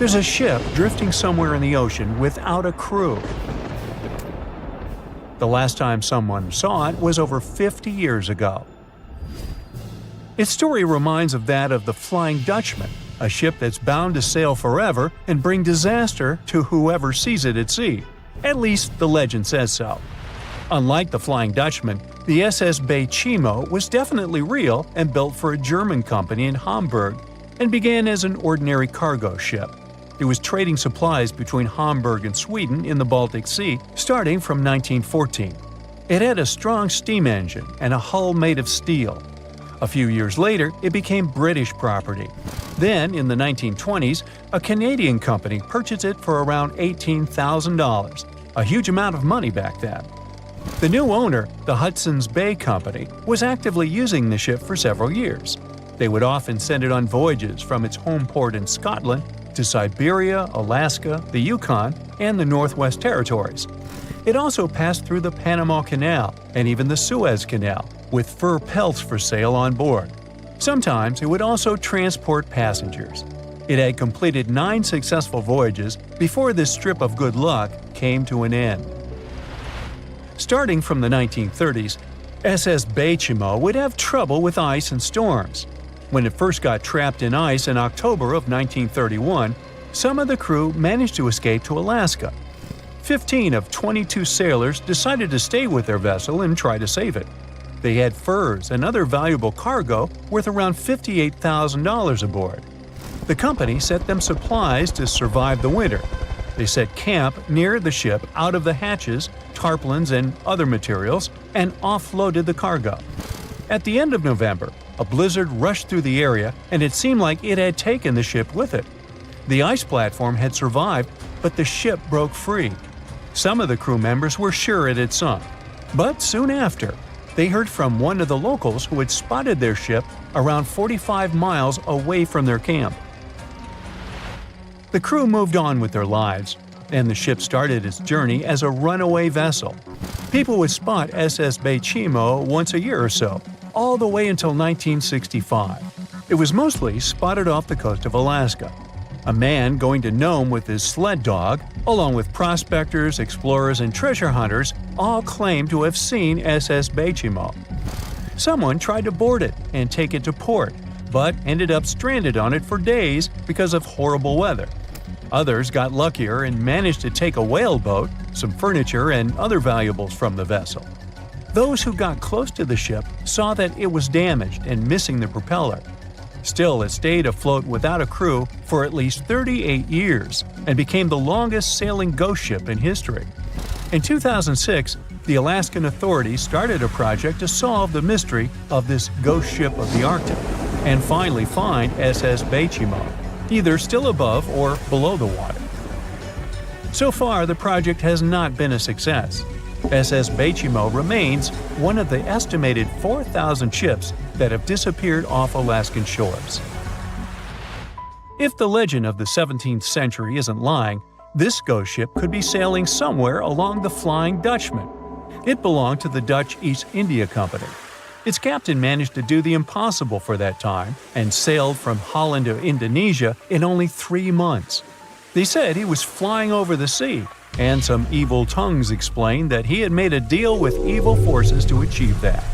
There's a ship drifting somewhere in the ocean without a crew. The last time someone saw it was over 50 years ago. Its story reminds of that of the Flying Dutchman, a ship that's bound to sail forever and bring disaster to whoever sees it at sea. At least the legend says so. Unlike the Flying Dutchman, the SS Baychimo was definitely real and built for a German company in Hamburg and began as an ordinary cargo ship. It was trading supplies between Hamburg and Sweden in the Baltic Sea starting from 1914. It had a strong steam engine and a hull made of steel. A few years later, it became British property. Then, in the 1920s, a Canadian company purchased it for around $18,000, a huge amount of money back then. The new owner, the Hudson's Bay Company, was actively using the ship for several years. They would often send it on voyages from its home port in Scotland to Siberia, Alaska, the Yukon, and the Northwest Territories. It also passed through the Panama Canal and even the Suez Canal, with fur pelts for sale on board. Sometimes it would also transport passengers. It had completed 9 successful voyages before this strip of good luck came to an end. Starting from the 1930s, SS Baychimo would have trouble with ice and storms. When it first got trapped in ice in October of 1931, some of the crew managed to escape to Alaska. 15 of 22 sailors decided to stay with their vessel and try to save it. They had furs and other valuable cargo worth around $58,000 aboard. The company sent them supplies to survive the winter. They set camp near the ship out of the hatches, tarpaulins, and other materials, and offloaded the cargo. At the end of November, a blizzard rushed through the area, and it seemed like it had taken the ship with it. The ice platform had survived, but the ship broke free. Some of the crew members were sure it had sunk. But soon after, they heard from one of the locals who had spotted their ship around 45 miles away from their camp. The crew moved on with their lives, and the ship started its journey as a runaway vessel. People would spot SS Baychimo once a year or so, all the way until 1965. It was mostly spotted off the coast of Alaska. A man going to Nome with his sled dog, along with prospectors, explorers, and treasure hunters, all claimed to have seen SS Baychimo. Someone tried to board it and take it to port, but ended up stranded on it for days because of horrible weather. Others got luckier and managed to take a whaleboat, some furniture, and other valuables from the vessel. Those who got close to the ship saw that it was damaged and missing the propeller. Still, it stayed afloat without a crew for at least 38 years and became the longest sailing ghost ship in history. In 2006, the Alaskan authorities started a project to solve the mystery of this ghost ship of the Arctic and finally find SS Baychimo, either still above or below the water. So far, the project has not been a success. SS Baychimo remains one of the estimated 4,000 ships that have disappeared off Alaskan shores. If the legend of the 17th century isn't lying, this ghost ship could be sailing somewhere along the Flying Dutchman. It belonged to the Dutch East India Company. Its captain managed to do the impossible for that time and sailed from Holland to Indonesia in only 3 months. They said he was flying over the sea, and some evil tongues explained that he had made a deal with evil forces to achieve that.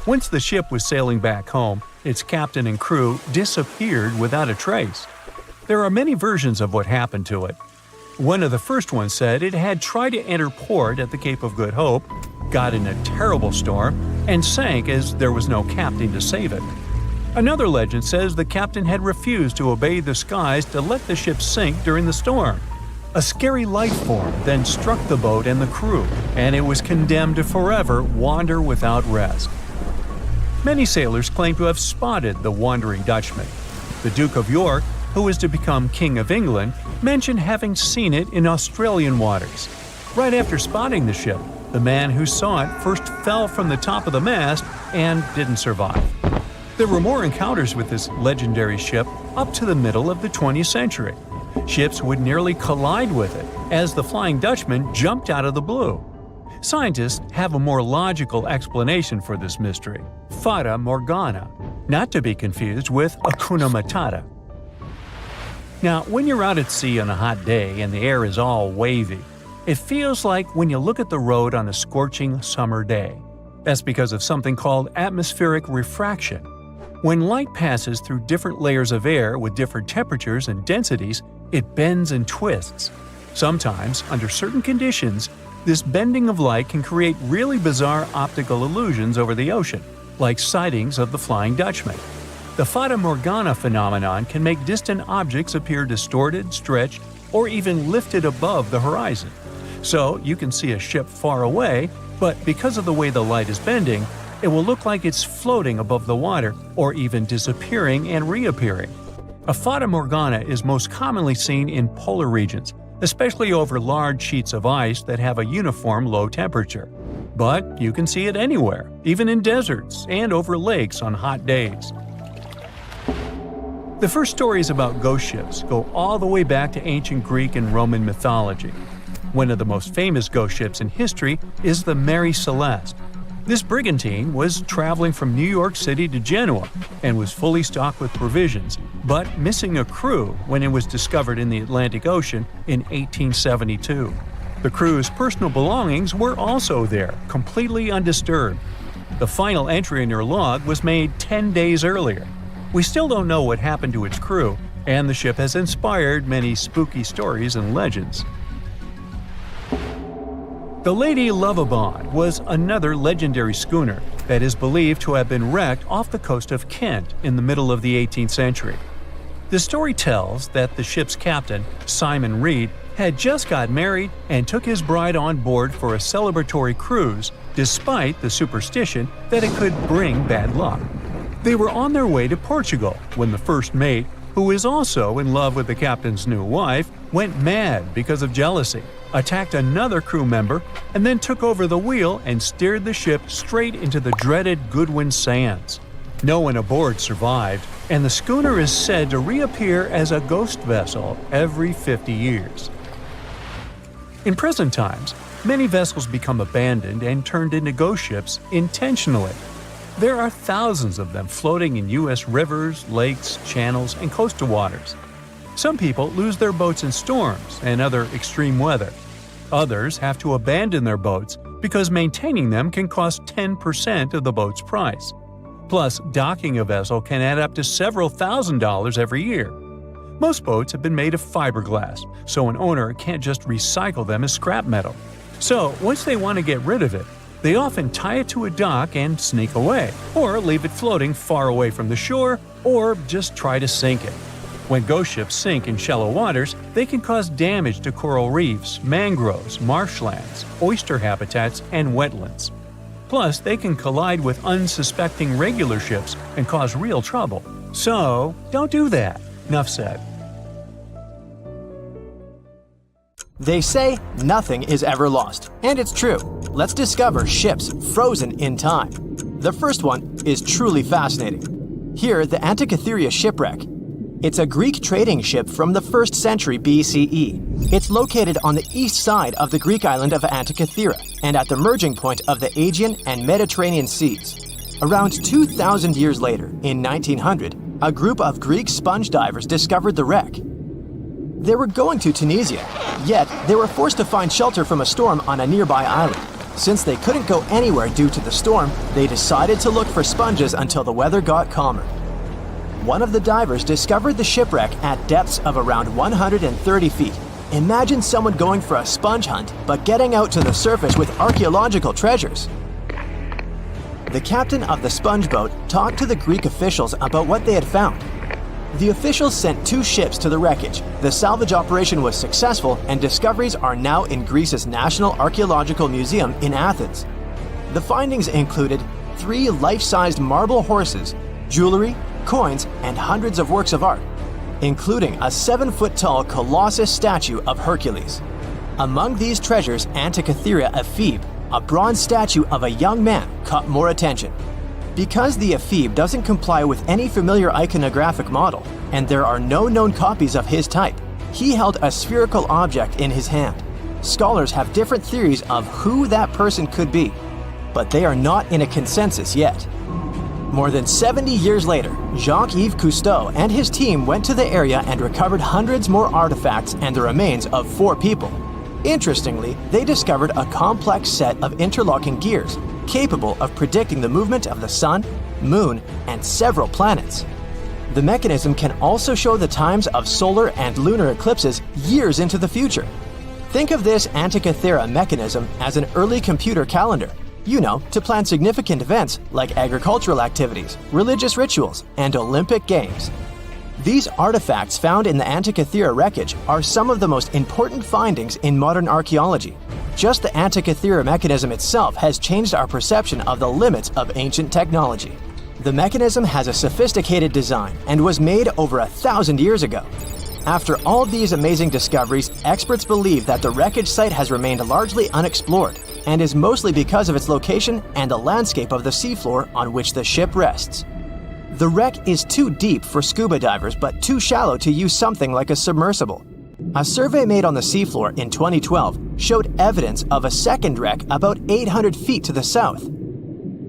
Once the ship was sailing back home, its captain and crew disappeared without a trace. There are many versions of what happened to it. One of the first ones said it had tried to enter port at the Cape of Good Hope, got in a terrible storm, and sank as there was no captain to save it. Another legend says the captain had refused to obey the skies to let the ship sink during the storm. A scary life form then struck the boat and the crew, and it was condemned to forever wander without rest. Many sailors claim to have spotted the wandering Dutchman. The Duke of York, who was to become King of England, mentioned having seen it in Australian waters. Right after spotting the ship, the man who saw it first fell from the top of the mast and didn't survive. There were more encounters with this legendary ship up to the middle of the 20th century. Ships would nearly collide with it as the Flying Dutchman jumped out of the blue. Scientists have a more logical explanation for this mystery: Fata Morgana, not to be confused with Hakuna Matata. Now, when you're out at sea on a hot day and the air is all wavy, it feels like when you look at the road on a scorching summer day. That's because of something called atmospheric refraction. When light passes through different layers of air with different temperatures and densities, it bends and twists. Sometimes, under certain conditions, this bending of light can create really bizarre optical illusions over the ocean, like sightings of the Flying Dutchman. The Fata Morgana phenomenon can make distant objects appear distorted, stretched, or even lifted above the horizon. So you can see a ship far away, but because of the way the light is bending, it will look like it's floating above the water or even disappearing and reappearing. A Fata Morgana is most commonly seen in polar regions, especially over large sheets of ice that have a uniform low temperature. But you can see it anywhere, even in deserts and over lakes on hot days. The first stories about ghost ships go all the way back to ancient Greek and Roman mythology. One of the most famous ghost ships in history is the Mary Celeste. This brigantine was traveling from New York City to Genoa and was fully stocked with provisions, but missing a crew when it was discovered in the Atlantic Ocean in 1872. The crew's personal belongings were also there, completely undisturbed. The final entry in her log was made 10 days earlier. We still don't know what happened to its crew, and the ship has inspired many spooky stories and legends. The Lady Lovibond was another legendary schooner that is believed to have been wrecked off the coast of Kent in the middle of the 18th century. The story tells that the ship's captain, Simon Reed, had just got married and took his bride on board for a celebratory cruise, despite the superstition that it could bring bad luck. They were on their way to Portugal when the first mate, who is also in love with the captain's new wife, went mad because of jealousy, attacked another crew member, and then took over the wheel and steered the ship straight into the dreaded Goodwin Sands. No one aboard survived, and the schooner is said to reappear as a ghost vessel every 50 years. In present times, many vessels become abandoned and turned into ghost ships intentionally. There are thousands of them floating in U.S. rivers, lakes, channels, and coastal waters. Some people lose their boats in storms and other extreme weather. Others have to abandon their boats because maintaining them can cost 10% of the boat's price. Plus, docking a vessel can add up to several $1,000s every year. Most boats have been made of fiberglass, so an owner can't just recycle them as scrap metal. So, once they want to get rid of it, they often tie it to a dock and sneak away, or leave it floating far away from the shore, or just try to sink it. When ghost ships sink in shallow waters, they can cause damage to coral reefs, mangroves, marshlands, oyster habitats, and wetlands. Plus, they can collide with unsuspecting regular ships and cause real trouble. So, don't do that. Enough said. They say nothing is ever lost, and it's true. Let's discover ships frozen in time. The first one is truly fascinating. Here, the Antikythera shipwreck. It's a Greek trading ship from the 1st century BCE. It's located on the east side of the Greek island of Antikythera and at the merging point of the Aegean and Mediterranean seas. Around 2,000 years later, in 1900, a group of Greek sponge divers discovered the wreck. They were going to Tunisia, yet they were forced to find shelter from a storm on a nearby island. Since they couldn't go anywhere due to the storm, they decided to look for sponges until the weather got calmer. One of the divers discovered the shipwreck at depths of around 130 feet. Imagine someone going for a sponge hunt, but getting out to the surface with archaeological treasures. The captain of the sponge boat talked to the Greek officials about what they had found. The officials sent 2 ships to the wreckage. The salvage operation was successful, and discoveries are now in Greece's National Archaeological Museum in Athens. The findings included 3 life-sized marble horses, jewelry, coins, and hundreds of works of art, including a 7-foot-tall colossus statue of Hercules. Among these treasures, Antikythera ephebe, a bronze statue of a young man, caught more attention. Because the ephebe doesn't comply with any familiar iconographic model, and there are no known copies of his type, he held a spherical object in his hand. Scholars have different theories of who that person could be, but they are not in a consensus yet. More than 70 years later, Jacques-Yves Cousteau and his team went to the area and recovered hundreds more artifacts and the remains of 4 people. Interestingly, they discovered a complex set of interlocking gears capable of predicting the movement of the sun, moon, and several planets. The mechanism can also show the times of solar and lunar eclipses years into the future. Think of this Antikythera mechanism as an early computer calendar, to plan significant events like agricultural activities, religious rituals, and Olympic Games. These artifacts found in the Antikythera wreckage are some of the most important findings in modern archaeology. Just the Antikythera mechanism itself has changed our perception of the limits of ancient technology. The mechanism has a sophisticated design and was made over 1,000 years ago. After all these amazing discoveries, experts believe that the wreckage site has remained largely unexplored and is mostly because of its location and the landscape of the seafloor on which the ship rests. The wreck is too deep for scuba divers but too shallow to use something like a submersible. A survey made on the seafloor in 2012 showed evidence of a second wreck about 800 feet to the south.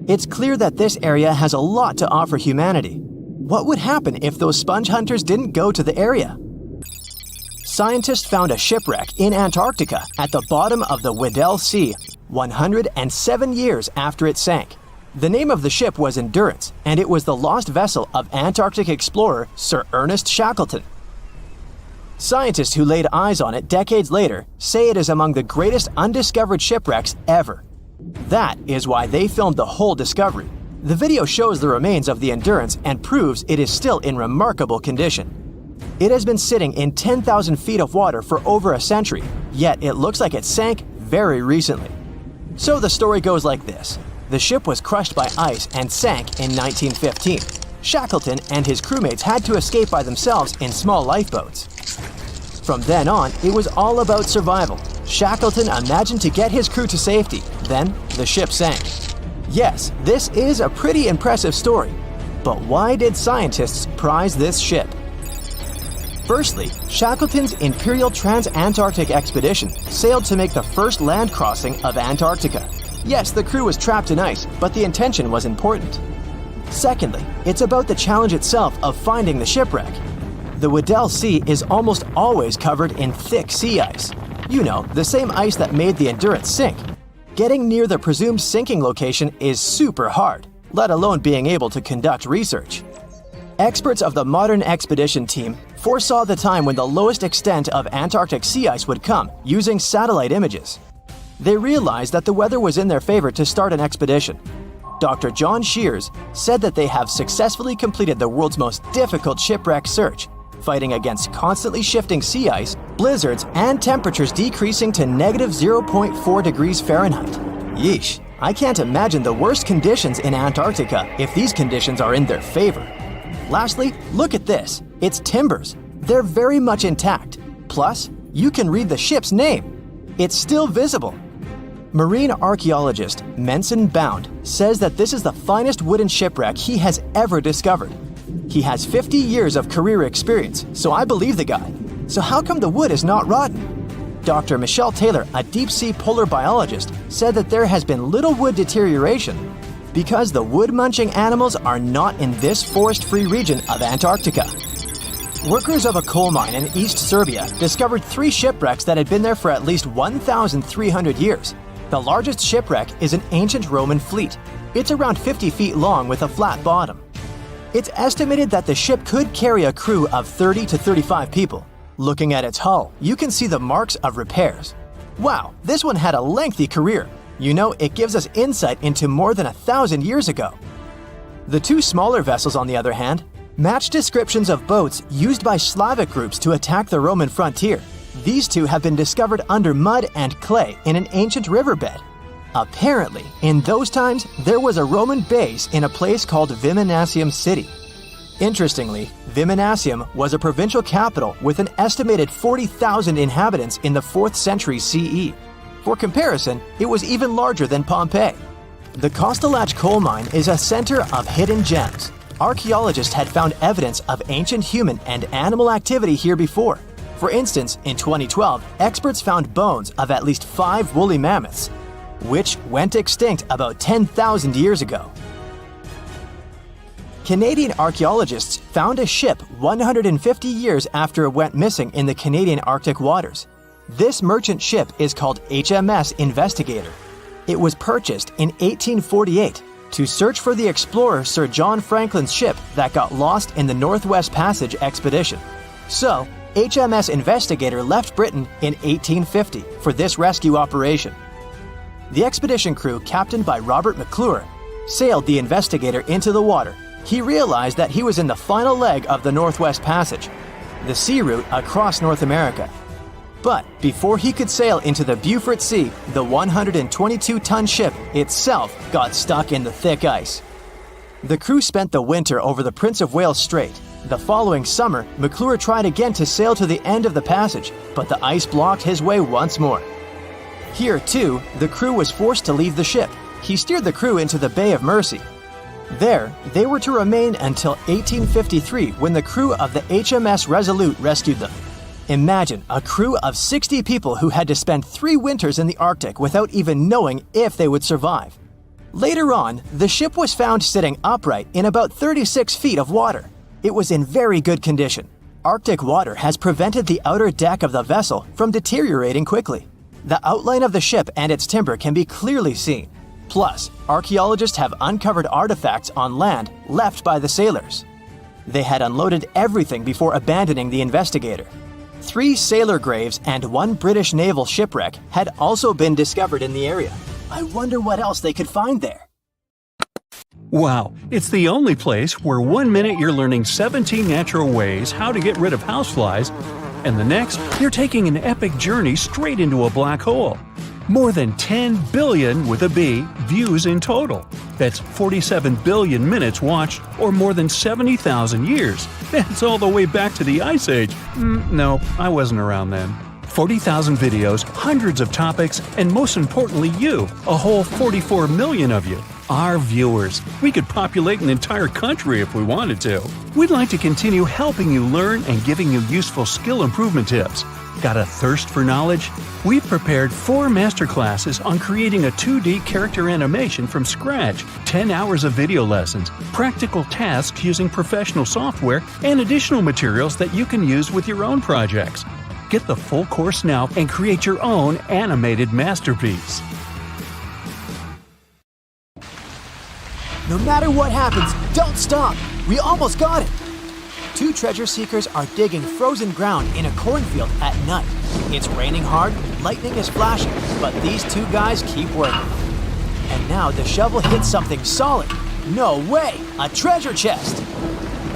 It's clear that this area has a lot to offer humanity. What would happen if those sponge hunters didn't go to the area? Scientists found a shipwreck in Antarctica at the bottom of the Weddell Sea 107 years after it sank. The name of the ship was Endurance, and it was the lost vessel of Antarctic explorer Sir Ernest Shackleton. Scientists who laid eyes on it decades later say it is among the greatest undiscovered shipwrecks ever. That is why they filmed the whole discovery. The video shows the remains of the Endurance and proves it is still in remarkable condition. It has been sitting in 10,000 feet of water for over a century, yet it looks like it sank very recently. So the story goes like this. The ship was crushed by ice and sank in 1915. Shackleton and his crewmates had to escape by themselves in small lifeboats. From then on, it was all about survival. Shackleton imagined to get his crew to safety. Then, the ship sank. Yes, this is a pretty impressive story. But why did scientists prize this ship? Firstly, Shackleton's Imperial Trans-Antarctic Expedition sailed to make the first land crossing of Antarctica. Yes, the crew was trapped in ice, but the intention was important. Secondly, it's about the challenge itself of finding the shipwreck. The Weddell Sea is almost always covered in thick sea ice. The same ice that made the Endurance sink. Getting near the presumed sinking location is super hard, let alone being able to conduct research. Experts of the modern expedition team foresaw the time when the lowest extent of Antarctic sea ice would come using satellite images. They realized that the weather was in their favor to start an expedition. Dr. John Shears said that they have successfully completed the world's most difficult shipwreck search, fighting against constantly shifting sea ice, blizzards, and temperatures decreasing to negative 0.4 degrees Fahrenheit. Yeesh, I can't imagine the worst conditions in Antarctica if these conditions are in their favor. Lastly, look at this. It's timbers. They're very much intact. Plus, you can read the ship's name. It's still visible. Marine archaeologist Menson Bound says that this is the finest wooden shipwreck he has ever discovered. He has 50 years of career experience, so I believe the guy. So how come the wood is not rotten? Dr. Michelle Taylor, a deep-sea polar biologist, said that there has been little wood deterioration because the wood-munching animals are not in this forest-free region of Antarctica. Workers of a coal mine in East Serbia discovered 3 shipwrecks that had been there for at least 1,300 years. The largest shipwreck is an ancient Roman fleet. It's around 50 feet long with a flat bottom. It's estimated that the ship could carry a crew of 30 to 35 people. Looking at its hull, you can see the marks of repairs. Wow, this one had a lengthy career. It gives us insight into more than 1,000 years ago. The 2 smaller vessels, on the other hand, match descriptions of boats used by Slavic groups to attack the Roman frontier. These 2 have been discovered under mud and clay in an ancient riverbed. Apparently, in those times, there was a Roman base in a place called Viminacium City. Interestingly, Viminacium was a provincial capital with an estimated 40,000 inhabitants in the 4th century CE. For comparison, it was even larger than Pompeii. The Kostelach coal mine is a center of hidden gems. Archaeologists had found evidence of ancient human and animal activity here before. For instance, in 2012, experts found bones of at least 5 woolly mammoths, which went extinct about 10,000 years ago. Canadian archaeologists found a ship 150 years after it went missing in the Canadian Arctic waters. This merchant ship is called HMS Investigator. It was purchased in 1848 to search for the explorer Sir John Franklin's ship that got lost in the Northwest Passage expedition. So, HMS Investigator left Britain in 1850 for this rescue operation. The expedition crew, captained by Robert McClure, sailed the Investigator into the water. He realized that he was in the final leg of the Northwest Passage, the sea route across North America. But before he could sail into the Beaufort Sea, the 122-ton ship itself got stuck in the thick ice. The crew spent the winter over the Prince of Wales Strait. The following summer, McClure tried again to sail to the end of the passage, but the ice blocked his way once more. Here, too, the crew was forced to leave the ship. He steered the crew into the Bay of Mercy. There, they were to remain until 1853 when the crew of the HMS Resolute rescued them. Imagine a crew of 60 people who had to spend 3 winters in the Arctic without even knowing if they would survive. Later on, the ship was found sitting upright in about 36 feet of water. It was in very good condition. Arctic water has prevented the outer deck of the vessel from deteriorating quickly. The outline of the ship and its timber can be clearly seen. Plus, archaeologists have uncovered artifacts on land left by the sailors. They had unloaded everything before abandoning the Investigator. 3 sailor graves and 1 British naval shipwreck had also been discovered in the area. I wonder what else they could find there. Wow, it's the only place where 1 minute you're learning 17 natural ways how to get rid of houseflies, and the next, you're taking an epic journey straight into a black hole. More than 10 billion, with a B, views in total. That's 47 billion minutes watched, or more than 70,000 years. That's all the way back to the Ice Age. No, I wasn't around then. 40,000 videos, hundreds of topics, and most importantly you, a whole 44 million of you. Our viewers. We could populate an entire country if we wanted to. We'd like to continue helping you learn and giving you useful skill improvement tips. Got a thirst for knowledge? We've prepared 4 masterclasses on creating a 2D character animation from scratch, 10 hours of video lessons, practical tasks using professional software, and additional materials that you can use with your own projects. Get the full course now and create your own animated masterpiece. No matter what happens, don't stop! We almost got it! 2 treasure seekers are digging frozen ground in a cornfield at night. It's raining hard, lightning is flashing, but these 2 guys keep working. And now the shovel hits something solid. No way! A treasure chest!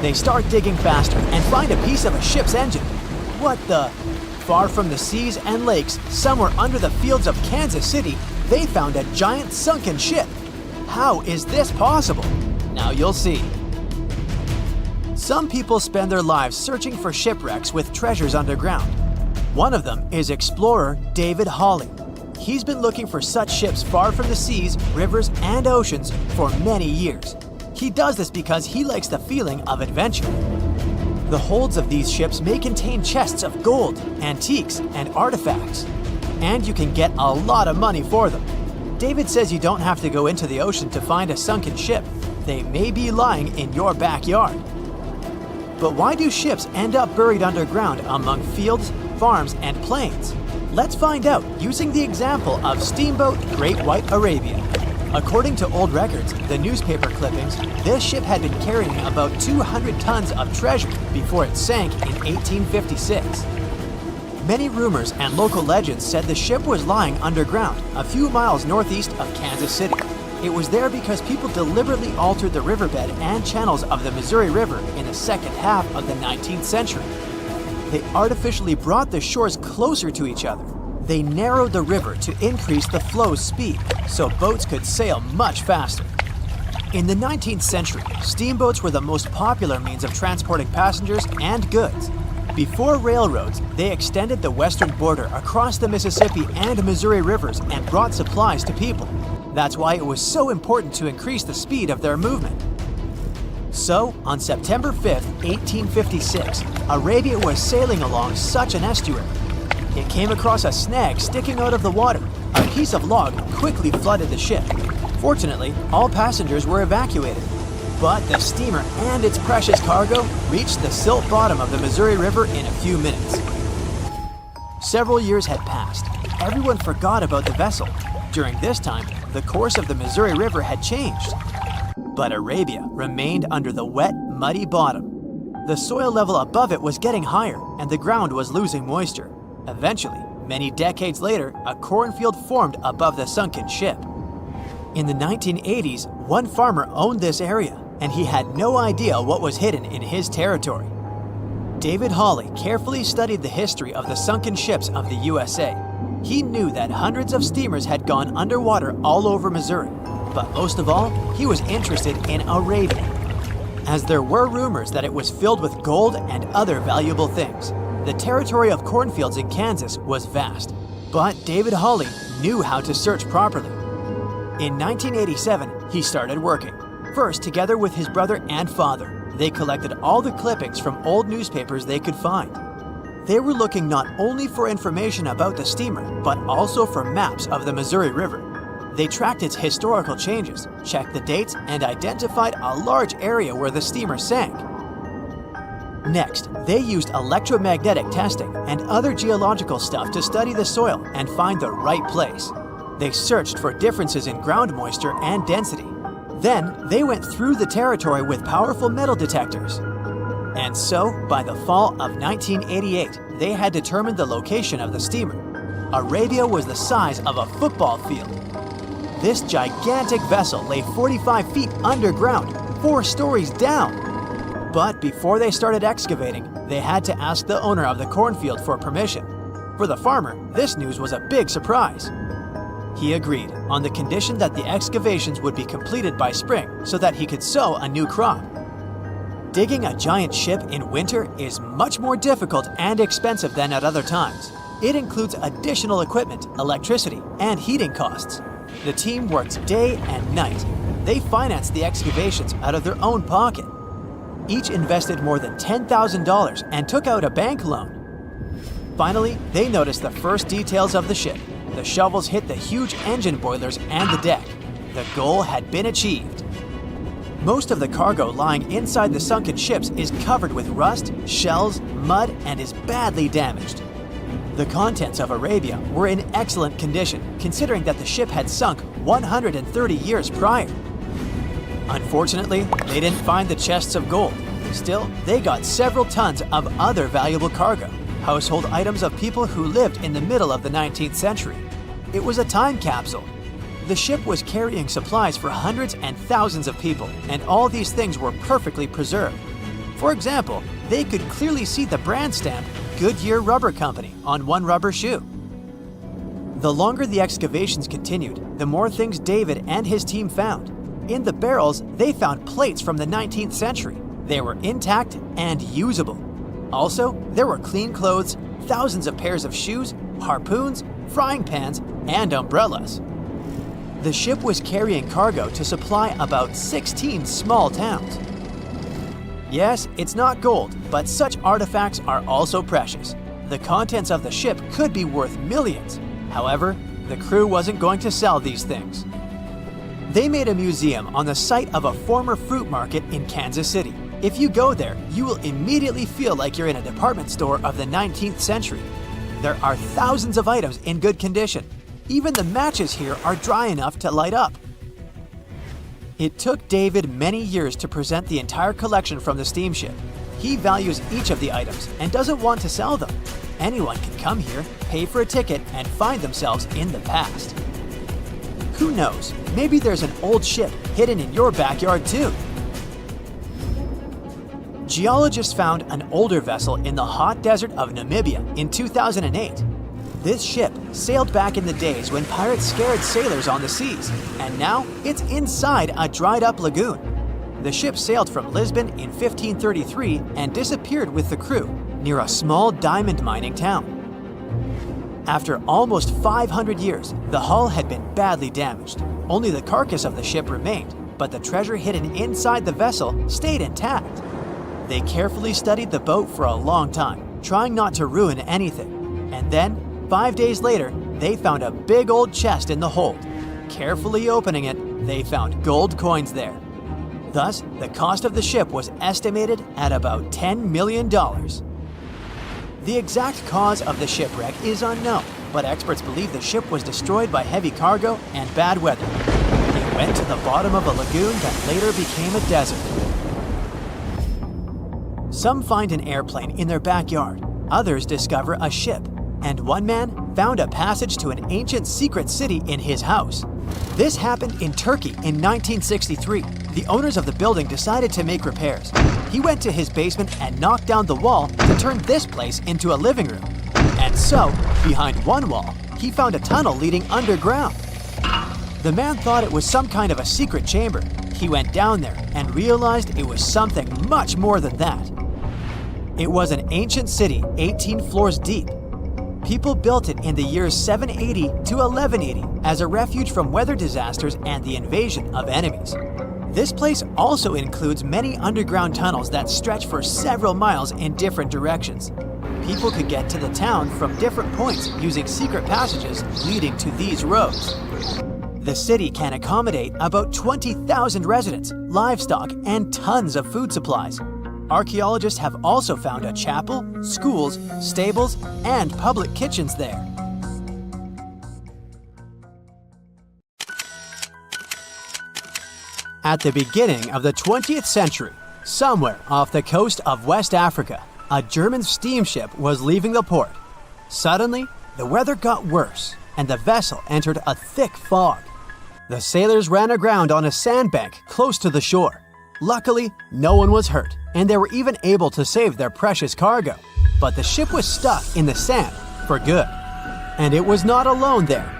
They start digging faster and find a piece of a ship's engine. What the? Far from the seas and lakes, somewhere under the fields of Kansas City, they found a giant sunken ship. How is this possible? Now you'll see. Some people spend their lives searching for shipwrecks with treasures underground. One of them is explorer David Hawley. He's been looking for such ships far from the seas, rivers, and oceans for many years. He does this because he likes the feeling of adventure. The holds of these ships may contain chests of gold, antiques, and artifacts. And you can get a lot of money for them. David says you don't have to go into the ocean to find a sunken ship. They may be lying in your backyard. But why do ships end up buried underground among fields, farms, and plains? Let's find out using the example of Steamboat Great White Arabia. According to old records, the newspaper clippings, this ship had been carrying about 200 tons of treasure before it sank in 1856. Many rumors and local legends said the ship was lying underground, a few miles northeast of Kansas City. It was there because people deliberately altered the riverbed and channels of the Missouri River in the second half of the 19th century. They artificially brought the shores closer to each other. They narrowed the river to increase the flow's speed, so boats could sail much faster. In the 19th century, steamboats were the most popular means of transporting passengers and goods. Before railroads, they extended the western border across the Mississippi and Missouri rivers and brought supplies to people. That's why it was so important to increase the speed of their movement. So, on September 5, 1856, Arabia was sailing along such an estuary. It came across a snag sticking out of the water. A piece of log quickly flooded the ship. Fortunately, all passengers were evacuated. But the steamer and its precious cargo reached the silt bottom of the Missouri River in a few minutes. Several years had passed. Everyone forgot about the vessel. During this time, the course of the Missouri River had changed. But Arabia remained under the wet, muddy bottom. The soil level above it was getting higher, and the ground was losing moisture. Eventually, many decades later, a cornfield formed above the sunken ship. In the 1980s, one farmer owned this area, and he had no idea what was hidden in his territory. David Hawley carefully studied the history of the sunken ships of the USA. He knew that hundreds of steamers had gone underwater all over Missouri, but most of all, he was interested in Arabia, as there were rumors that it was filled with gold and other valuable things. The territory of cornfields in Kansas was vast, but David Hawley knew how to search properly. In 1987, he started working, first together with his brother and father. They collected all the clippings from old newspapers they could find. They were looking not only for information about the steamer, but also for maps of the Missouri River. They tracked its historical changes, checked the dates, and identified a large area where the steamer sank. Next, they used electromagnetic testing and other geological stuff to study the soil and find the right place. They searched for differences in ground moisture and density. Then, they went through the territory with powerful metal detectors. And so, by the fall of 1988, they had determined the location of the steamer. Arabia was the size of a football field. This gigantic vessel lay 45 feet underground, 4 stories down. But before they started excavating, they had to ask the owner of the cornfield for permission. For the farmer, this news was a big surprise. He agreed, on the condition that the excavations would be completed by spring so that he could sow a new crop. Digging a giant ship in winter is much more difficult and expensive than at other times. It includes additional equipment, electricity, and heating costs. The team worked day and night. They financed the excavations out of their own pocket. Each invested more than $10,000 and took out a bank loan. Finally, they noticed the first details of the ship. The shovels hit the huge engine boilers and the deck. The goal had been achieved. Most of the cargo lying inside the sunken ships is covered with rust, shells, mud, and is badly damaged. The contents of Arabia were in excellent condition, considering that the ship had sunk 130 years prior. Unfortunately, they didn't find the chests of gold. Still, they got several tons of other valuable cargo. Household items of people who lived in the middle of the 19th century. It was a time capsule. The ship was carrying supplies for hundreds and thousands of people, and all these things were perfectly preserved. For example, they could clearly see the brand stamp Goodyear Rubber Company on one rubber shoe. The longer the excavations continued, the more things David and his team found. In the barrels, they found plates from the 19th century. They were intact and usable. Also, there were clean clothes, thousands of pairs of shoes, harpoons, frying pans, and umbrellas. The ship was carrying cargo to supply about 16 small towns. Yes, it's not gold, but such artifacts are also precious. The contents of the ship could be worth millions. However, the crew wasn't going to sell these things. They made a museum on the site of a former fruit market in Kansas City. If you go there, you will immediately feel like you're in a department store of the 19th century. There are thousands of items in good condition. Even the matches here are dry enough to light up. It took David many years to present the entire collection from the steamship. He values each of the items and doesn't want to sell them. Anyone can come here, pay for a ticket, and find themselves in the past. Who knows, maybe there's an old ship hidden in your backyard too. Geologists found an older vessel in the hot desert of Namibia in 2008. This ship sailed back in the days when pirates scared sailors on the seas, and now it's inside a dried-up lagoon. The ship sailed from Lisbon in 1533 and disappeared with the crew near a small diamond mining town. After almost 500 years, the hull had been badly damaged. Only the carcass of the ship remained, but the treasure hidden inside the vessel stayed intact. They carefully studied the boat for a long time, trying not to ruin anything. And then, 5 days later, they found a big old chest in the hold. Carefully opening it, they found gold coins there. Thus, the cost of the ship was estimated at about $10 million. The exact cause of the shipwreck is unknown, but experts believe the ship was destroyed by heavy cargo and bad weather. It went to the bottom of a lagoon that later became a desert. Some find an airplane in their backyard, others discover a ship, and one man found a passage to an ancient secret city in his house. This happened in Turkey in 1963. The owners of the building decided to make repairs. He went to his basement and knocked down the wall to turn this place into a living room. And so, behind one wall, he found a tunnel leading underground. The man thought it was some kind of a secret chamber. He went down there and realized it was something much more than that. It was an ancient city 18 floors deep. People built it in the years 780 to 1180 as a refuge from weather disasters and the invasion of enemies. This place also includes many underground tunnels that stretch for several miles in different directions. People could get to the town from different points using secret passages leading to these roads. The city can accommodate about 20,000 residents, livestock, and tons of food supplies. Archaeologists have also found a chapel, schools, stables, and public kitchens there. At the beginning of the 20th century, somewhere off the coast of West Africa, a German steamship was leaving the port. Suddenly, the weather got worse, and the vessel entered a thick fog. The sailors ran aground on a sandbank close to the shore. Luckily, no one was hurt, and they were even able to save their precious cargo. But the ship was stuck in the sand for good. And it was not alone there.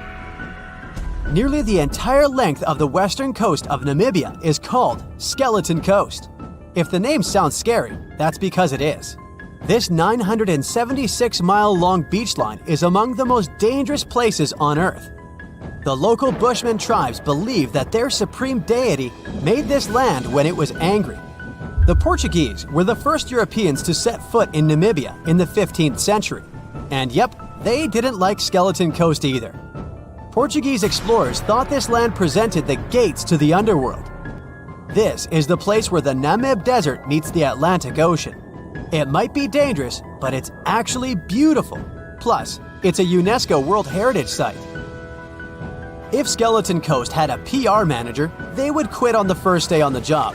Nearly the entire length of the western coast of Namibia is called Skeleton Coast. If the name sounds scary, that's because it is. This 976-mile-long beach line is among the most dangerous places on Earth. The local Bushman tribes believe that their supreme deity made this land when it was angry. The Portuguese were the first Europeans to set foot in Namibia in the 15th century. And yep, they didn't like Skeleton Coast either. Portuguese explorers thought this land presented the gates to the underworld. This is the place where the Namib Desert meets the Atlantic Ocean. It might be dangerous, but it's actually beautiful. Plus, it's a UNESCO World Heritage Site. If Skeleton Coast had a PR manager, they would quit on the first day on the job.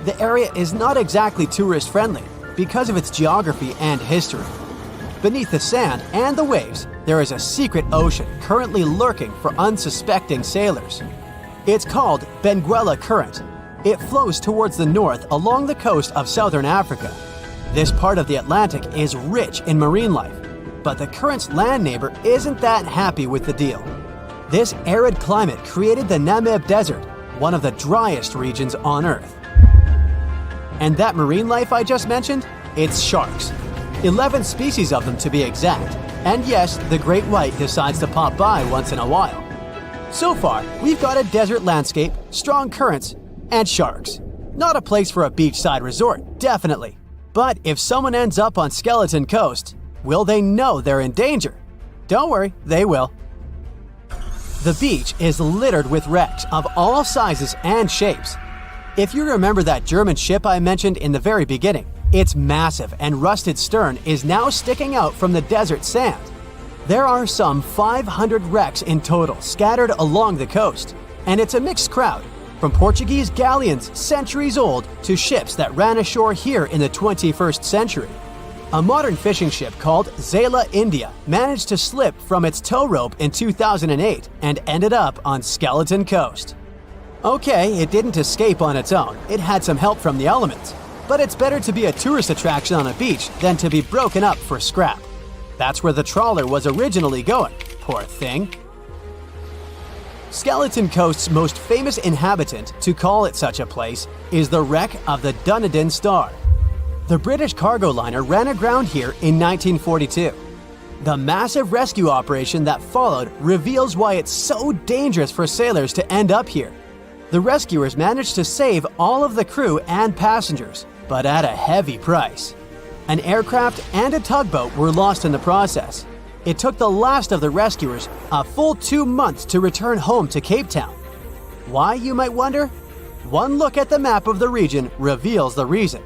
The area is not exactly tourist-friendly because of its geography and history. Beneath the sand and the waves, there is a secret ocean currently lurking for unsuspecting sailors. It's called Benguela Current. It flows towards the north along the coast of southern Africa. This part of the Atlantic is rich in marine life, but the current's land neighbor isn't that happy with the deal. This arid climate created the Namib Desert, one of the driest regions on Earth. And that marine life I just mentioned? It's sharks. 11 species of them to be exact. And yes, the great white decides to pop by once in a while. So far, we've got a desert landscape, strong currents, and sharks. Not a place for a beachside resort, definitely. But if someone ends up on Skeleton Coast, will they know they're in danger? Don't worry, they will. The beach is littered with wrecks of all sizes and shapes. If you remember that German ship I mentioned in the very beginning, its massive and rusted stern is now sticking out from the desert sand. There are some 500 wrecks in total scattered along the coast, and it's a mixed crowd, from Portuguese galleons centuries old to ships that ran ashore here in the 21st century. A modern fishing ship called Zela India managed to slip from its tow rope in 2008 and ended up on Skeleton Coast. Okay, it didn't escape on its own, it had some help from the elements. But it's better to be a tourist attraction on a beach than to be broken up for scrap. That's where the trawler was originally going, poor thing. Skeleton Coast's most famous inhabitant, to call it such a place, is the wreck of the Dunedin Star. The British cargo liner ran aground here in 1942. The massive rescue operation that followed reveals why it's so dangerous for sailors to end up here. The rescuers managed to save all of the crew and passengers, but at a heavy price. An aircraft and a tugboat were lost in the process. It took the last of the rescuers a full 2 months to return home to Cape Town. Why, you might wonder? One look at the map of the region reveals the reason.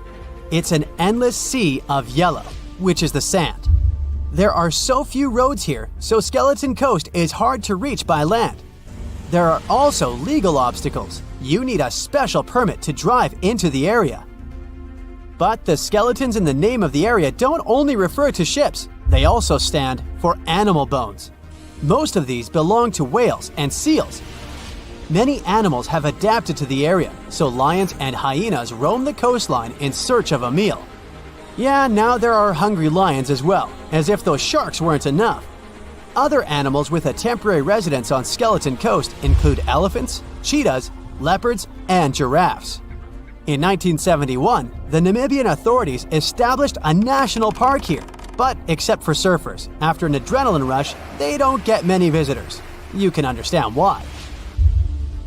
It's an endless sea of yellow, which is the sand. There are so few roads here, so Skeleton Coast is hard to reach by land. There are also legal obstacles. You need a special permit to drive into the area. But the skeletons in the name of the area don't only refer to ships, they also stand for animal bones. Most of these belong to whales and seals. Many animals have adapted to the area, so lions and hyenas roam the coastline in search of a meal. Yeah, now there are hungry lions as well, as if those sharks weren't enough. Other animals with a temporary residence on Skeleton Coast include elephants, cheetahs, leopards, and giraffes. In 1971, the Namibian authorities established a national park here, but except for surfers, after an adrenaline rush, they don't get many visitors. You can understand why.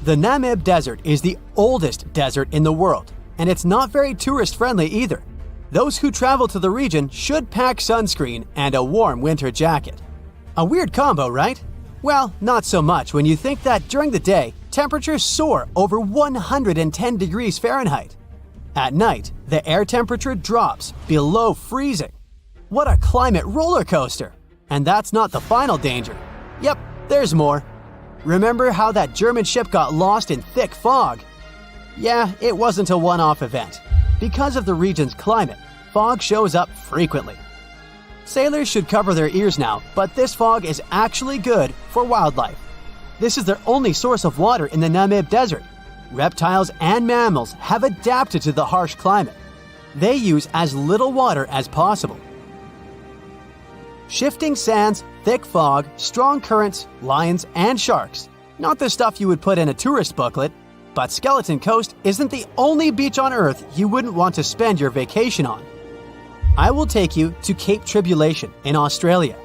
The Namib Desert is the oldest desert in the world, and it's not very tourist-friendly either. Those who travel to the region should pack sunscreen and a warm winter jacket. A weird combo, right? Well, not so much when you think that during the day, temperatures soar over 110 degrees Fahrenheit. At night, the air temperature drops below freezing. What a climate roller coaster! And that's not the final danger. Yep, there's more. Remember how that German ship got lost in thick fog? Yeah, it wasn't a one-off event. Because of the region's climate, fog shows up frequently. Sailors should cover their ears now, but this fog is actually good for wildlife. This is their only source of water in the Namib Desert. Reptiles and mammals have adapted to the harsh climate. They use as little water as possible. Shifting sands, thick fog, strong currents, lions, and sharks. Not the stuff you would put in a tourist booklet, but Skeleton Coast isn't the only beach on Earth you wouldn't want to spend your vacation on. I will take you to Cape Tribulation in Australia.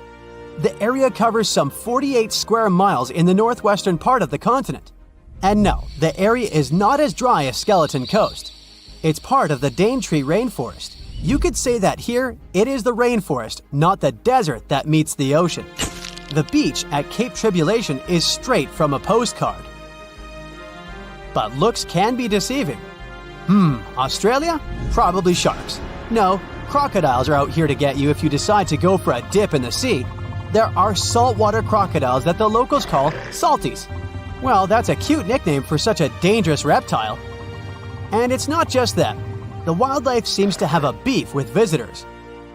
The area covers some 48 square miles in the northwestern part of the continent. And no, the area is not as dry as Skeleton Coast. It's part of the Daintree rainforest. You could say that here, it is the rainforest, not the desert that meets the ocean. The beach at Cape Tribulation is straight from a postcard. But looks can be deceiving. Australia? Probably sharks. No, crocodiles are out here to get you if you decide to go for a dip in the sea. There are saltwater crocodiles that the locals call salties. Well, that's a cute nickname for such a dangerous reptile. And it's not just that. The wildlife seems to have a beef with visitors.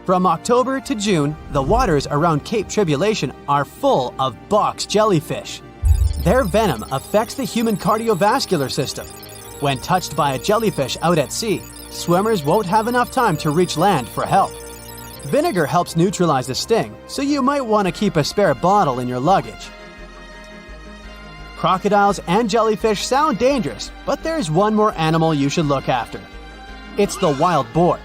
From October to June, the waters around Cape Tribulation are full of box jellyfish. Their venom affects the human cardiovascular system. When touched by a jellyfish out at sea, swimmers won't have enough time to reach land for help. Vinegar helps neutralize the sting, so you might want to keep a spare bottle in your luggage. Crocodiles and jellyfish sound dangerous, but there's one more animal you should look after. It's the wild boar.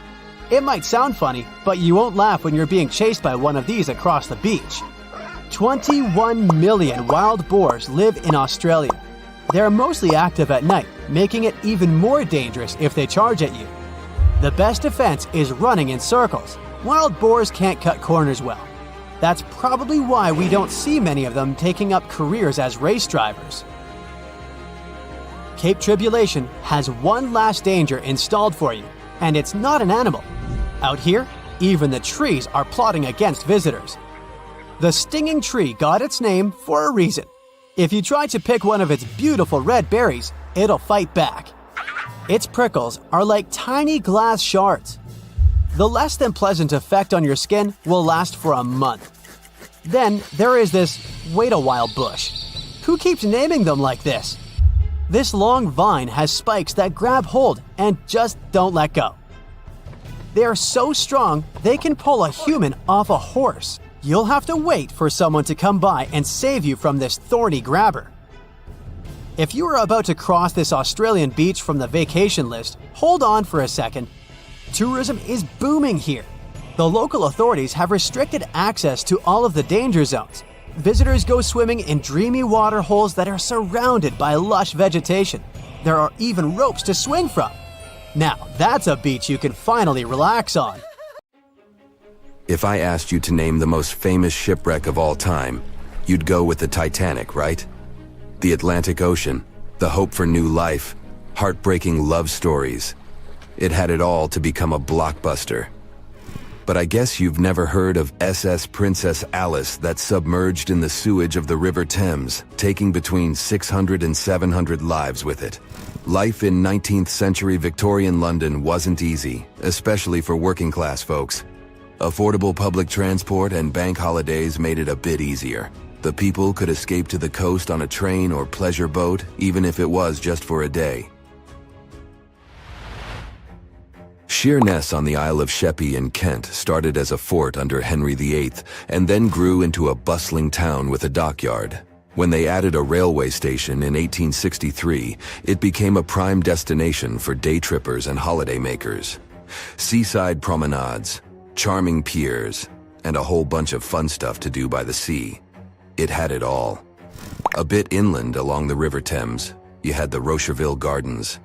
It might sound funny, but you won't laugh when you're being chased by one of these across the beach. 21 million wild boars live in Australia. They're mostly active at night, making it even more dangerous if they charge at you. The best defense is running in circles. Wild boars can't cut corners well. That's probably why we don't see many of them taking up careers as race drivers. Cape Tribulation has one last danger installed for you, and it's not an animal. Out here, even the trees are plotting against visitors. The stinging tree got its name for a reason. If you try to pick one of its beautiful red berries, it'll fight back. Its prickles are like tiny glass shards. The less than pleasant effect on your skin will last for a month. Then there is this wait a while bush. Who keeps naming them like this? This long vine has spikes that grab hold and just don't let go. They are so strong they can pull a human off a horse. You'll have to wait for someone to come by and save you from this thorny grabber. If you are about to cross this Australian beach from the vacation list, hold on for a second. Tourism is booming here. The local authorities have restricted access to all of the danger zones. Visitors go swimming in dreamy water holes that are surrounded by lush vegetation. There are even ropes to swing from. Now, that's a beach you can finally relax on. If I asked you to name the most famous shipwreck of all time, you'd go with the Titanic, right? The Atlantic Ocean, the hope for new life, heartbreaking love stories. It had it all to become a blockbuster. But I guess you've never heard of SS Princess Alice that submerged in the sewage of the River Thames, taking between 600 and 700 lives with it. Life in 19th century Victorian London wasn't easy, especially for working class folks. Affordable public transport and bank holidays made it a bit easier. The people could escape to the coast on a train or pleasure boat, even if it was just for a day. Sheerness on the Isle of Sheppey in Kent started as a fort under Henry VIII and then grew into a bustling town with a dockyard. When they added a railway station in 1863, it became a prime destination for day trippers and holidaymakers. Seaside promenades, charming piers, and a whole bunch of fun stuff to do by the sea. It had it all. A bit inland along the River Thames, you had the Rocherville Gardens.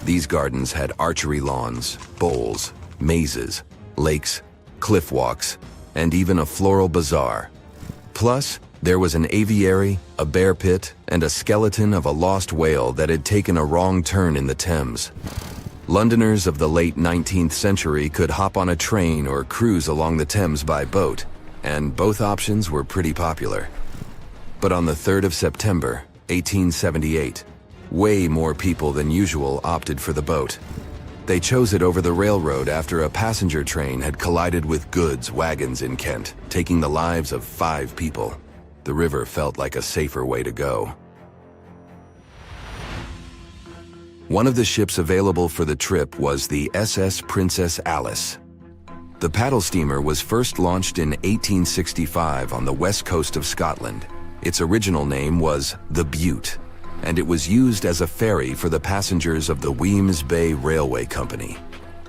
These gardens had archery lawns, bowls, mazes, lakes, cliff walks, and even a floral bazaar. Plus, there was an aviary, a bear pit, and a skeleton of a lost whale that had taken a wrong turn in the Thames. Londoners of the late 19th century could hop on a train or cruise along the Thames by boat, and both options were pretty popular. But on the 3rd of September, 1878, way more people than usual opted for the boat. They chose it over the railroad after a passenger train had collided with goods wagons in Kent, taking the lives of 5 people. The river felt like a safer way to go. One of the ships available for the trip was the SS Princess Alice. The paddle steamer was first launched in 1865 on the west coast of Scotland. Its original name was the Bute, and it was used as a ferry for the passengers of the Weems Bay Railway Company.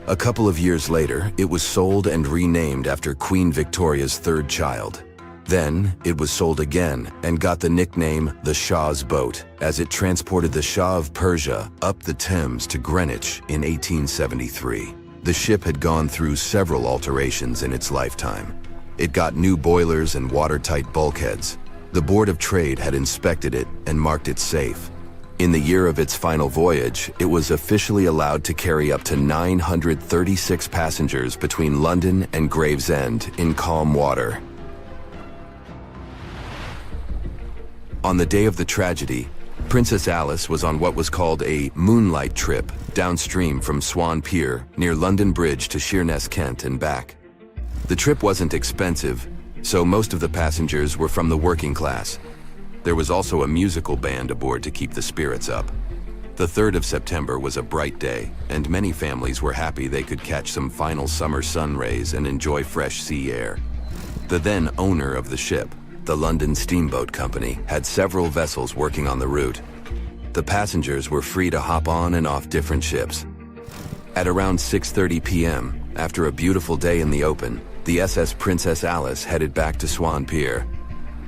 A couple of years later, it was sold and renamed after Queen Victoria's 3rd child. Then, it was sold again and got the nickname the Shah's Boat, as it transported the Shah of Persia up the Thames to Greenwich in 1873. The ship had gone through several alterations in its lifetime. It got new boilers and watertight bulkheads. The Board of Trade had inspected it and marked it safe. In the year of its final voyage, it was officially allowed to carry up to 936 passengers between London and Gravesend in calm water. On the day of the tragedy, Princess Alice was on what was called a moonlight trip downstream from Swan Pier near London Bridge to Sheerness, Kent and back. The trip wasn't expensive, so most of the passengers were from the working class. There was also a musical band aboard to keep the spirits up. The 3rd of September was a bright day, and many families were happy they could catch some final summer sun rays and enjoy fresh sea air. The then owner of the ship, the London Steamboat Company, had several vessels working on the route. The passengers were free to hop on and off different ships. At around 6:30 p.m., after a beautiful day in the open, the SS Princess Alice headed back to Swan Pier.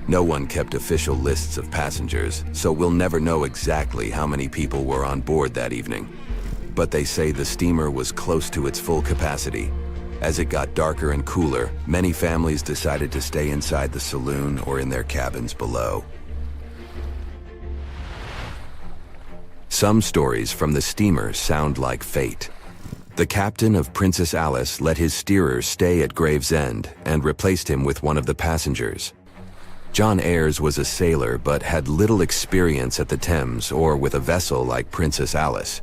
No one kept official lists of passengers, so we'll never know exactly how many people were on board that evening. But they say the steamer was close to its full capacity. As it got darker and cooler, many families decided to stay inside the saloon or in their cabins below. Some stories from the steamer sound like fate. The captain of Princess Alice let his steerer stay at Gravesend and replaced him with one of the passengers. John Ayres was a sailor but had little experience at the Thames or with a vessel like Princess Alice.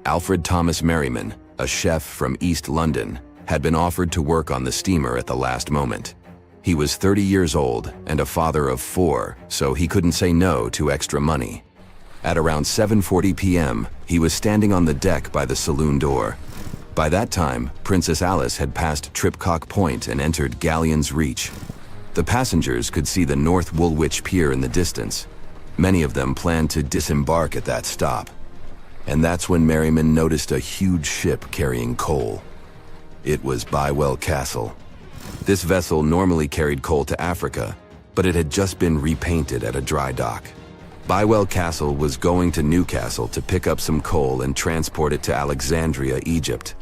Alfred Thomas Merriman, a chef from East London, had been offered to work on the steamer at the last moment. He was 30 years old and a father of 4, so he couldn't say no to extra money. At around 7:40 p.m., he was standing on the deck by the saloon door. By that time, Princess Alice had passed Tripcock Point and entered Galleon's Reach. The passengers could see the North Woolwich Pier in the distance. Many of them planned to disembark at that stop. And that's when Merriman noticed a huge ship carrying coal. It was Bywell Castle. This vessel normally carried coal to Africa, but it had just been repainted at a dry dock. Bywell Castle was going to Newcastle to pick up some coal and transport it to Alexandria, Egypt.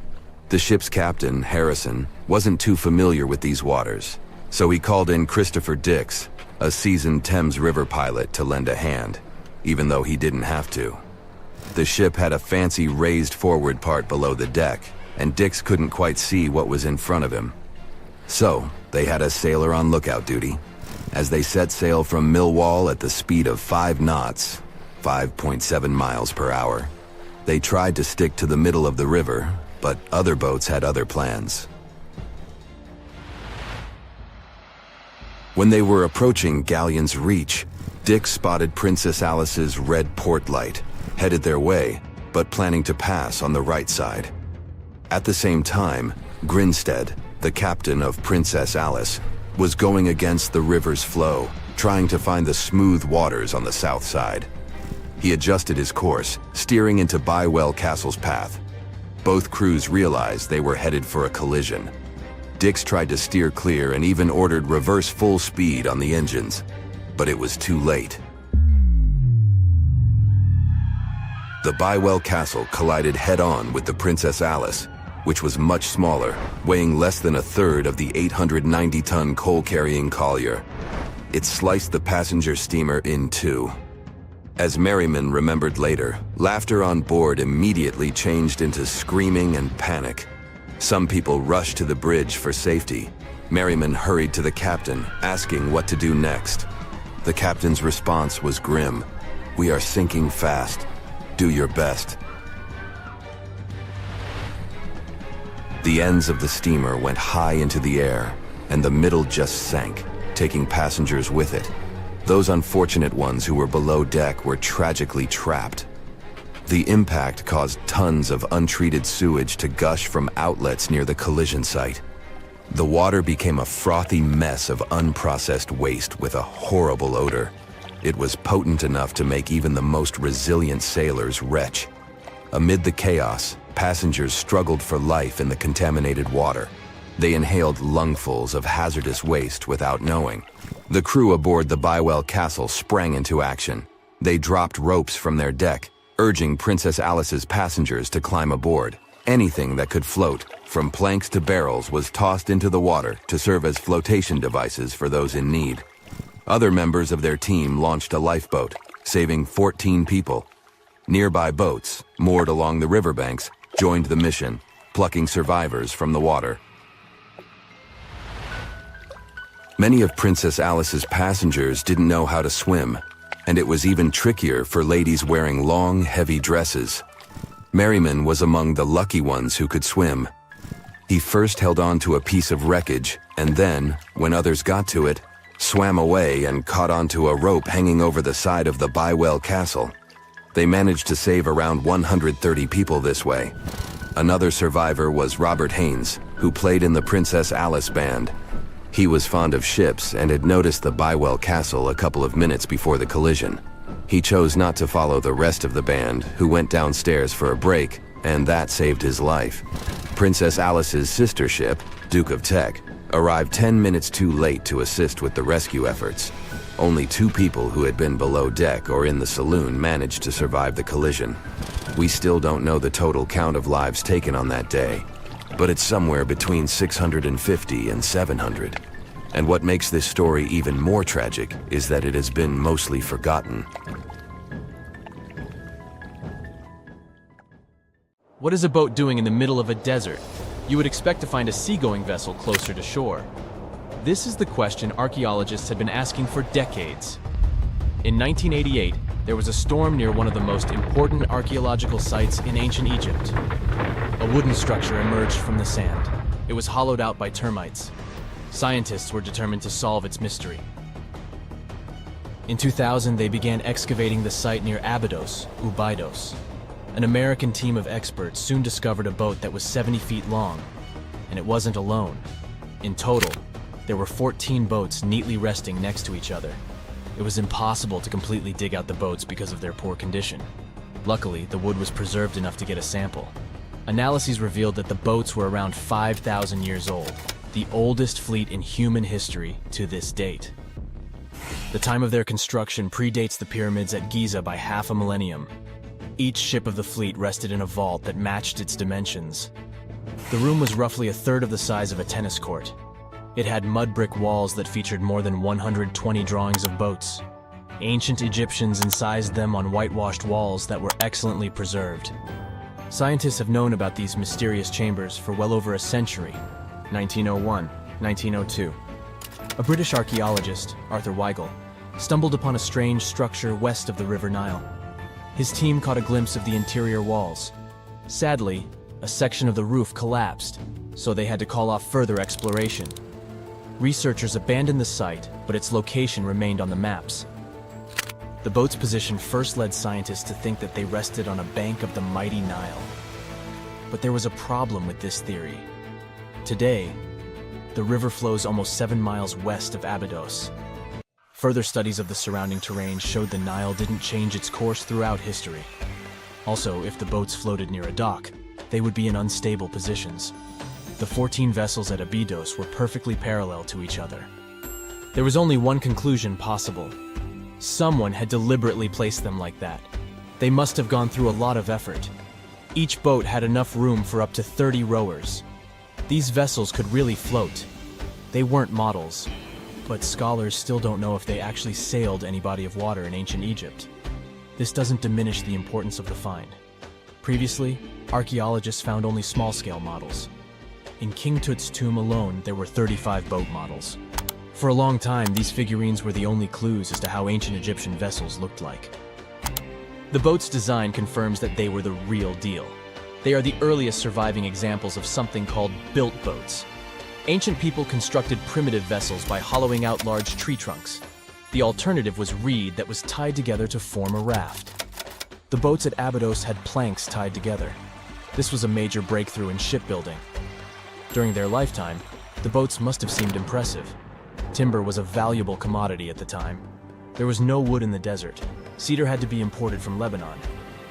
The ship's captain, Harrison, wasn't too familiar with these waters, so he called in Christopher Dix, a seasoned Thames River pilot, to lend a hand, even though he didn't have to. The ship had a fancy raised forward part below the deck, and Dix couldn't quite see what was in front of him. So, they had a sailor on lookout duty. As they set sail from Millwall at the speed of 5 knots, 5.7 miles per hour, they tried to stick to the middle of the river, but other boats had other plans. When they were approaching Galleon's Reach, Dix spotted Princess Alice's red port light, headed their way, but planning to pass on the right side. At the same time, Grinstead, the captain of Princess Alice, was going against the river's flow, trying to find the smooth waters on the south side. He adjusted his course, steering into Bywell Castle's path. Both crews realized they were headed for a collision. Dix tried to steer clear and even ordered reverse full speed on the engines, but it was too late. The Bywell Castle collided head-on with the Princess Alice, which was much smaller, weighing less than a third of the 890-ton coal-carrying collier. It sliced the passenger steamer in two. As Merriman remembered later, laughter on board immediately changed into screaming and panic. Some people rushed to the bridge for safety. Merriman hurried to the captain, asking what to do next. The captain's response was grim. "We are sinking fast. Do your best." The ends of the steamer went high into the air, and the middle just sank, taking passengers with it. Those unfortunate ones who were below deck were tragically trapped. The impact caused tons of untreated sewage to gush from outlets near the collision site. The water became a frothy mess of unprocessed waste with a horrible odor. It was potent enough to make even the most resilient sailors retch. Amid the chaos, passengers struggled for life in the contaminated water. They inhaled lungfuls of hazardous waste without knowing. The crew aboard the Bywell Castle sprang into action. They dropped ropes from their deck, urging Princess Alice's passengers to climb aboard. Anything that could float, from planks to barrels, was tossed into the water to serve as flotation devices for those in need. Other members of their team launched a lifeboat, saving 14 people. Nearby boats, moored along the riverbanks, joined the mission, plucking survivors from the water. Many of Princess Alice's passengers didn't know how to swim, and it was even trickier for ladies wearing long, heavy dresses. Merriman was among the lucky ones who could swim. He first held on to a piece of wreckage, and then, when others got to it, swam away and caught onto a rope hanging over the side of the Bywell Castle. They managed to save around 130 people this way. Another survivor was Robert Haynes, who played in the Princess Alice band. He was fond of ships and had noticed the Bywell Castle a couple of minutes before the collision. He chose not to follow the rest of the band, who went downstairs for a break, and that saved his life. Princess Alice's sister ship, Duke of Teck, arrived 10 minutes too late to assist with the rescue efforts. Only 2 people who had been below deck or in the saloon managed to survive the collision. We still don't know the total count of lives taken on that day, but it's somewhere between 650 and 700. And what makes this story even more tragic is that it has been mostly forgotten. What is a boat doing in the middle of a desert? You would expect to find a seagoing vessel closer to shore. This is the question archaeologists had been asking for decades. In 1988, there was a storm near one of the most important archaeological sites in ancient Egypt. A wooden structure emerged from the sand. It was hollowed out by termites. Scientists were determined to solve its mystery. In 2000, they began excavating the site near Abydos, Ubidos. An American team of experts soon discovered a boat that was 70 feet long, and it wasn't alone. In total, there were 14 boats neatly resting next to each other. It was impossible to completely dig out the boats because of their poor condition. Luckily, the wood was preserved enough to get a sample. Analyses revealed that the boats were around 5,000 years old, the oldest fleet in human history to this date. The time of their construction predates the pyramids at Giza by half a millennium. Each ship of the fleet rested in a vault that matched its dimensions. The room was roughly a third of the size of a tennis court. It had mud brick walls that featured more than 120 drawings of boats. Ancient Egyptians incised them on whitewashed walls that were excellently preserved. Scientists have known about these mysterious chambers for well over a century. 1901, 1902. A British archaeologist, Arthur Weigel, stumbled upon a strange structure west of the River Nile. His team caught a glimpse of the interior walls. Sadly, a section of the roof collapsed, so they had to call off further exploration. Researchers abandoned the site, but its location remained on the maps. The boat's position first led scientists to think that they rested on a bank of the mighty Nile. But there was a problem with this theory. Today, the river flows almost 7 miles west of Abydos. Further studies of the surrounding terrain showed the Nile didn't change its course throughout history. Also, if the boats floated near a dock, they would be in unstable positions. The 14 vessels at Abydos were perfectly parallel to each other. There was only one conclusion possible. Someone had deliberately placed them like that. They must have gone through a lot of effort. Each boat had enough room for up to 30 rowers. These vessels could really float. They weren't models, but scholars still don't know if they actually sailed any body of water in ancient Egypt. This doesn't diminish the importance of the find. Previously, archaeologists found only small-scale models. In King Tut's tomb alone, there were 35 boat models. For a long time, these figurines were the only clues as to how ancient Egyptian vessels looked like. The boat's design confirms that they were the real deal. They are the earliest surviving examples of something called built boats. Ancient people constructed primitive vessels by hollowing out large tree trunks. The alternative was reed that was tied together to form a raft. The boats at Abydos had planks tied together. This was a major breakthrough in shipbuilding. During their lifetime, the boats must have seemed impressive. Timber was a valuable commodity at the time. There was no wood in the desert. Cedar had to be imported from Lebanon.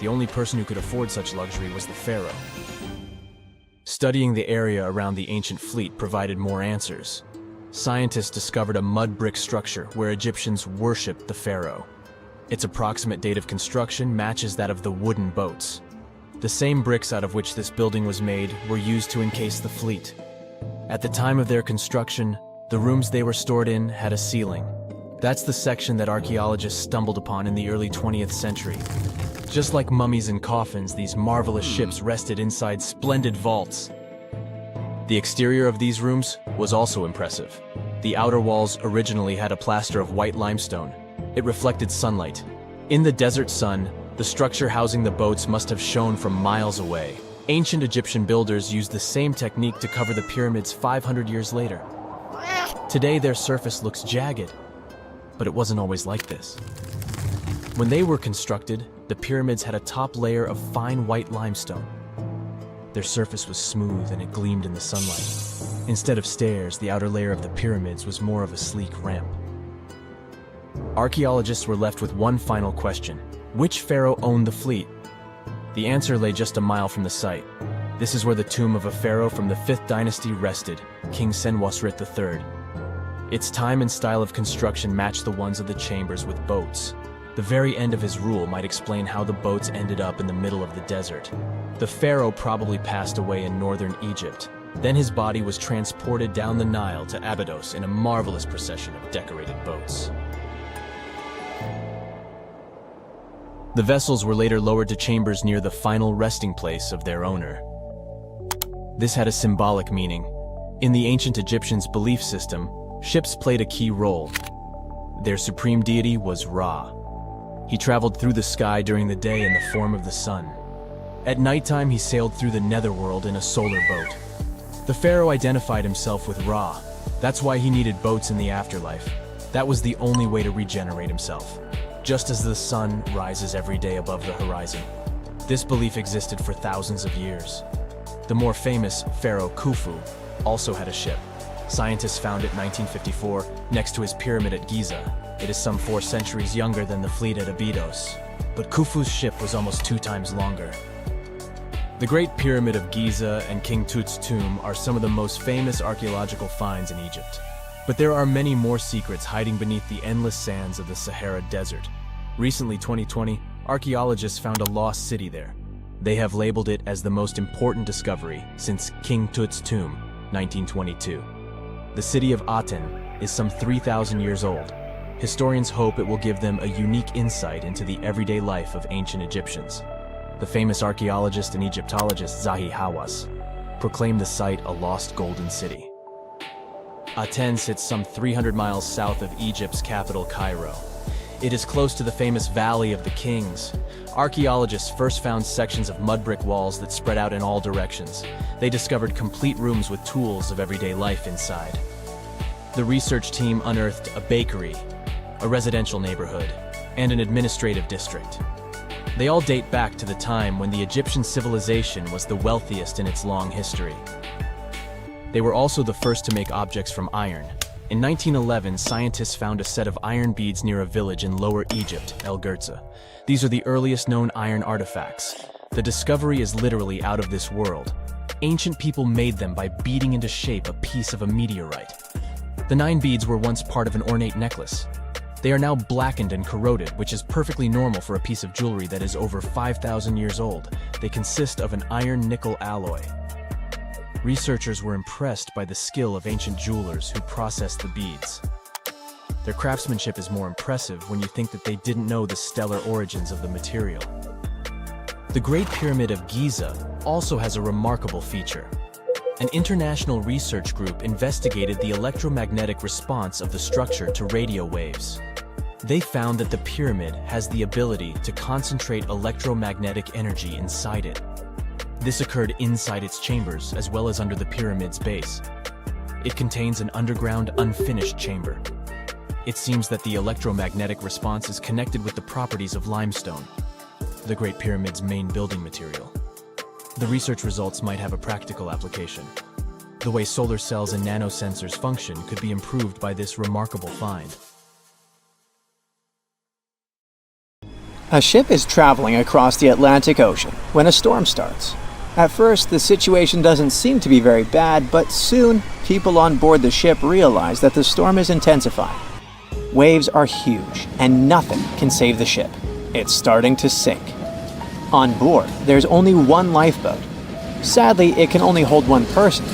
The only person who could afford such luxury was the pharaoh. Studying the area around the ancient fleet provided more answers. Scientists discovered a mud brick structure where Egyptians worshipped the pharaoh. Its approximate date of construction matches that of the wooden boats. The same bricks out of which this building was made were used to encase the fleet. At the time of their construction, the rooms they were stored in had a ceiling. That's the section that archaeologists stumbled upon in the early 20th century. Just like mummies and coffins, these marvelous ships rested inside splendid vaults. The exterior of these rooms was also impressive. The outer walls originally had a plaster of white limestone. It reflected sunlight. In the desert sun, the structure housing the boats must have shone from miles away. Ancient Egyptian builders used the same technique to cover the pyramids 500 years later. Today, their surface looks jagged, but it wasn't always like this. When they were constructed, the pyramids had a top layer of fine white limestone. Their surface was smooth and it gleamed in the sunlight. Instead of stairs, the outer layer of the pyramids was more of a sleek ramp. Archaeologists were left with one final question. Which pharaoh owned the fleet? The answer lay just a mile from the site. This is where the tomb of a pharaoh from the 5th dynasty rested, King Senwosret III. Its time and style of construction matched the ones of the chambers with boats. The very end of his rule might explain how the boats ended up in the middle of the desert. The pharaoh probably passed away in northern Egypt. Then his body was transported down the Nile to Abydos in a marvelous procession of decorated boats. The vessels were later lowered to chambers near the final resting place of their owner. This had a symbolic meaning. In the ancient Egyptians' belief system, ships played a key role. Their supreme deity was Ra. He traveled through the sky during the day in the form of the sun. At nighttime, he sailed through the netherworld in a solar boat. The pharaoh identified himself with Ra. That's why he needed boats in the afterlife. That was the only way to regenerate himself. Just as the sun rises every day above the horizon. This belief existed for thousands of years. The more famous Pharaoh Khufu also had a ship. Scientists found it in 1954 next to his pyramid at Giza. It is some 4 centuries younger than the fleet at Abydos, but Khufu's ship was almost 2 times longer. The Great Pyramid of Giza and King Tut's tomb are some of the most famous archaeological finds in Egypt. But there are many more secrets hiding beneath the endless sands of the Sahara Desert. Recently, 2020, archaeologists found a lost city there. They have labeled it as the most important discovery since King Tut's tomb, 1922. The city of Aten is some 3,000 years old. Historians hope it will give them a unique insight into the everyday life of ancient Egyptians. The famous archaeologist and Egyptologist Zahi Hawass proclaimed the site a lost golden city. Aten sits some 300 miles south of Egypt's capital, Cairo. It is close to the famous Valley of the Kings. Archaeologists first found sections of mud brick walls that spread out in all directions. They discovered complete rooms with tools of everyday life inside. The research team unearthed a bakery, a residential neighborhood, and an administrative district. They all date back to the time when the Egyptian civilization was the wealthiest in its long history. They were also the first to make objects from iron. In 1911, scientists found a set of iron beads near a village in Lower Egypt, El Girza. These are the earliest known iron artifacts. The discovery is literally out of this world. Ancient people made them by beating into shape a piece of a meteorite. The 9 beads were once part of an ornate necklace. They are now blackened and corroded, which is perfectly normal for a piece of jewelry that is over 5,000 years old. They consist of an iron-nickel alloy. Researchers were impressed by the skill of ancient jewelers who processed the beads. Their craftsmanship is more impressive when you think that they didn't know the stellar origins of the material. The Great Pyramid of Giza also has a remarkable feature. An international research group investigated the electromagnetic response of the structure to radio waves. They found that the pyramid has the ability to concentrate electromagnetic energy inside it. This occurred inside its chambers as well as under the pyramid's base. It contains an underground, unfinished chamber. It seems that the electromagnetic response is connected with the properties of limestone, the Great Pyramid's main building material. The research results might have a practical application. The way solar cells and nanosensors function could be improved by this remarkable find. A ship is traveling across the Atlantic Ocean when a storm starts. At first, the situation doesn't seem to be very bad, but soon, people on board the ship realize that the storm is intensifying. Waves are huge, and nothing can save the ship. It's starting to sink. On board, there's only one lifeboat. Sadly, it can only hold one person.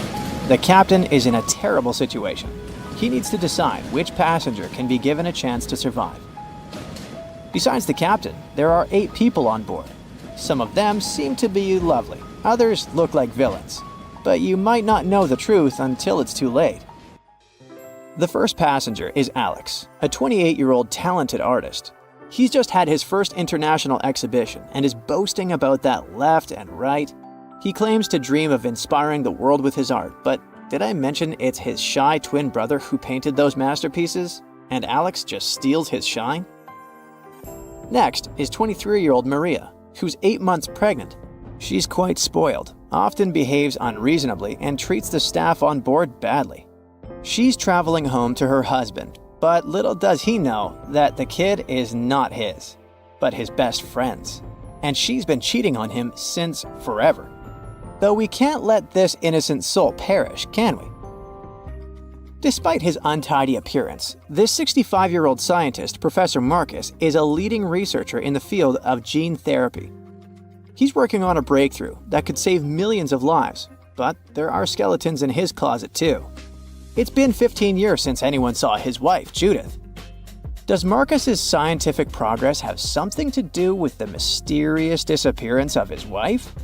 The captain is in a terrible situation. He needs to decide which passenger can be given a chance to survive. Besides the captain, there are 8 people on board. Some of them seem to be lovely. Others look like villains. But you might not know the truth until it's too late. The first passenger is Alex, a 28-year-old talented artist. He's just had his first international exhibition and is boasting about that left and right. He claims to dream of inspiring the world with his art, but did I mention it's his shy twin brother who painted those masterpieces? And Alex just steals his shine? Next is 23-year-old Maria, who's 8 months pregnant. She's quite spoiled, often behaves unreasonably, and treats the staff on board badly. She's traveling home to her husband, but little does he know that the kid is not his, but his best friend's. And she's been cheating on him since forever. Though we can't let this innocent soul perish, can we? Despite his untidy appearance, this 65-year-old scientist, Professor Marcus, is a leading researcher in the field of gene therapy. He's working on a breakthrough that could save millions of lives, but there are skeletons in his closet too. It's been 15 years since anyone saw his wife, Judith. Does Marcus's scientific progress have something to do with the mysterious disappearance of his wife?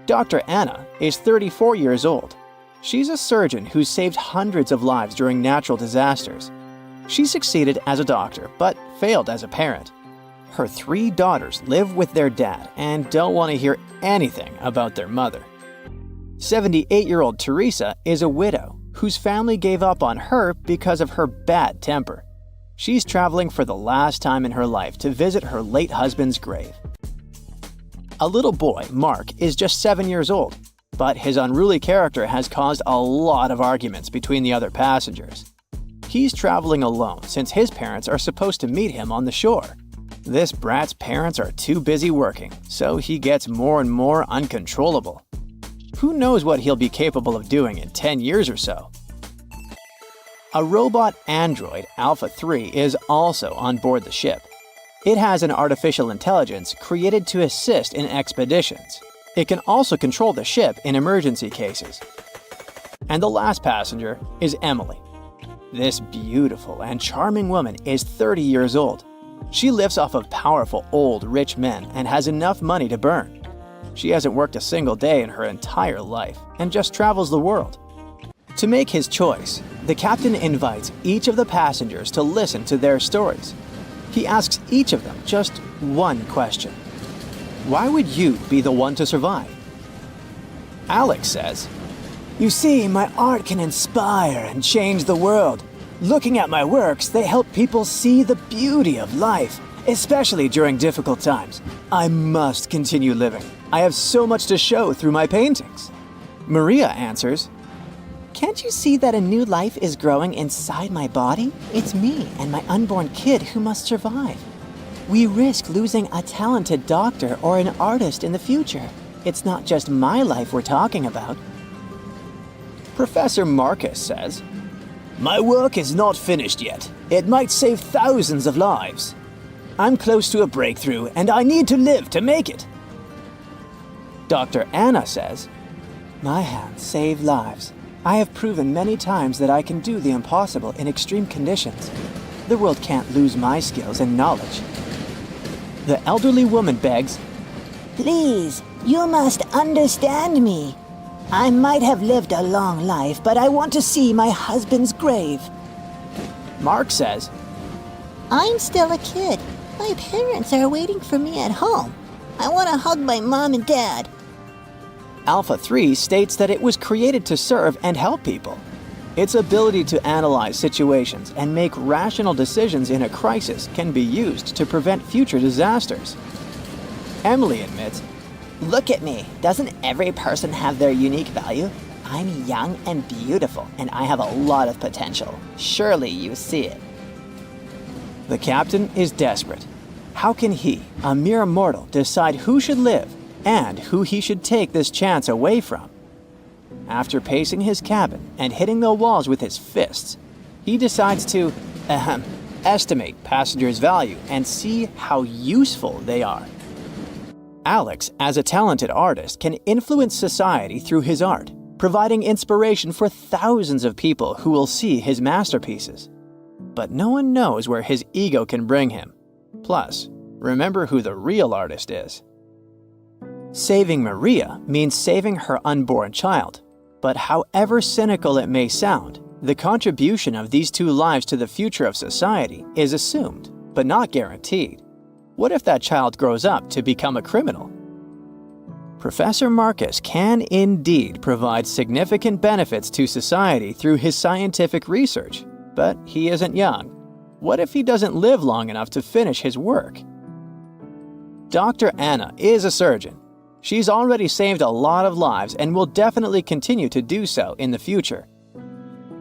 Dr. Anna is 34 years old. She's a surgeon who's saved hundreds of lives during natural disasters. She succeeded as a doctor, but failed as a parent. Her 3 daughters live with their dad and don't want to hear anything about their mother. 78-year-old Teresa is a widow whose family gave up on her because of her bad temper. She's traveling for the last time in her life to visit her late husband's grave. A little boy, Mark, is just 7 years old, but his unruly character has caused a lot of arguments between the other passengers. He's traveling alone since his parents are supposed to meet him on the shore. This brat's parents are too busy working, so he gets more and more uncontrollable. Who knows what he'll be capable of doing in 10 years or so? A robot android, Alpha 3, is also on board the ship. It has an artificial intelligence created to assist in expeditions. It can also control the ship in emergency cases. And the last passenger is Emily. This beautiful and charming woman is 30 years old. She lives off of powerful, old, rich men and has enough money to burn. She hasn't worked a single day in her entire life and just travels the world. To make his choice, the captain invites each of the passengers to listen to their stories. He asks each of them just one question. Why would you be the one to survive? Alex says, "You see, my art can inspire and change the world. Looking at my works, they help people see the beauty of life, especially during difficult times. I must continue living. I have so much to show through my paintings." Maria answers, "Can't you see that a new life is growing inside my body? It's me and my unborn kid who must survive. We risk losing a talented doctor or an artist in the future. It's not just my life we're talking about." Professor Marcus says, "My work is not finished yet. It might save thousands of lives. I'm close to a breakthrough and I need to live to make it." Dr. Anna says, "My hands save lives. I have proven many times that I can do the impossible in extreme conditions. The world can't lose my skills and knowledge." The elderly woman begs, "Please, you must understand me. I might have lived a long life, but I want to see my husband's grave." Mark says, "I'm still a kid. My parents are waiting for me at home. I want to hug my mom and dad." Alpha 3 states that it was created to serve and help people. Its ability to analyze situations and make rational decisions in a crisis can be used to prevent future disasters. Emily admits, "Look at me. Doesn't every person have their unique value? I'm young and beautiful, and I have a lot of potential. Surely you see it." The captain is desperate. How can he, a mere mortal, decide who should live and who he should take this chance away from? After pacing his cabin and hitting the walls with his fists, he decides to estimate passengers' value and see how useful they are. Alex, as a talented artist, can influence society through his art, providing inspiration for thousands of people who will see his masterpieces. But no one knows where his ego can bring him. Plus, remember who the real artist is. Saving Maria means saving her unborn child. But however cynical it may sound, the contribution of these two lives to the future of society is assumed, but not guaranteed. What if that child grows up to become a criminal? Professor Marcus can indeed provide significant benefits to society through his scientific research, but he isn't young. What if he doesn't live long enough to finish his work? Dr. Anna is a surgeon. She's already saved a lot of lives and will definitely continue to do so in the future.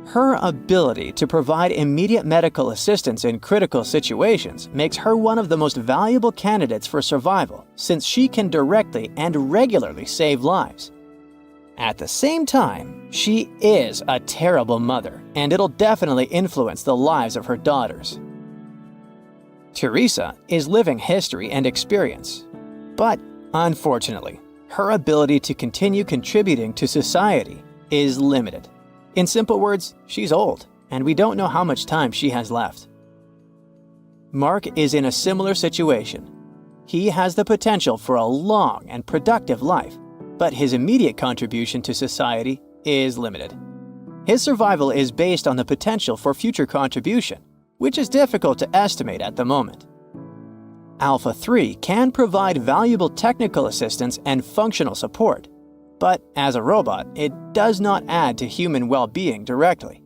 Her ability to provide immediate medical assistance in critical situations makes her one of the most valuable candidates for survival, since she can directly and regularly save lives. At the same time, she is a terrible mother, and it'll definitely influence the lives of her daughters. Teresa is living history and experience, but unfortunately, her ability to continue contributing to society is limited. In simple words, she's old, and we don't know how much time she has left. Mark is in a similar situation. He has the potential for a long and productive life, but his immediate contribution to society is limited. His survival is based on the potential for future contribution, which is difficult to estimate at the moment. Alpha 3 can provide valuable technical assistance and functional support, but as a robot, it does not add to human well-being directly.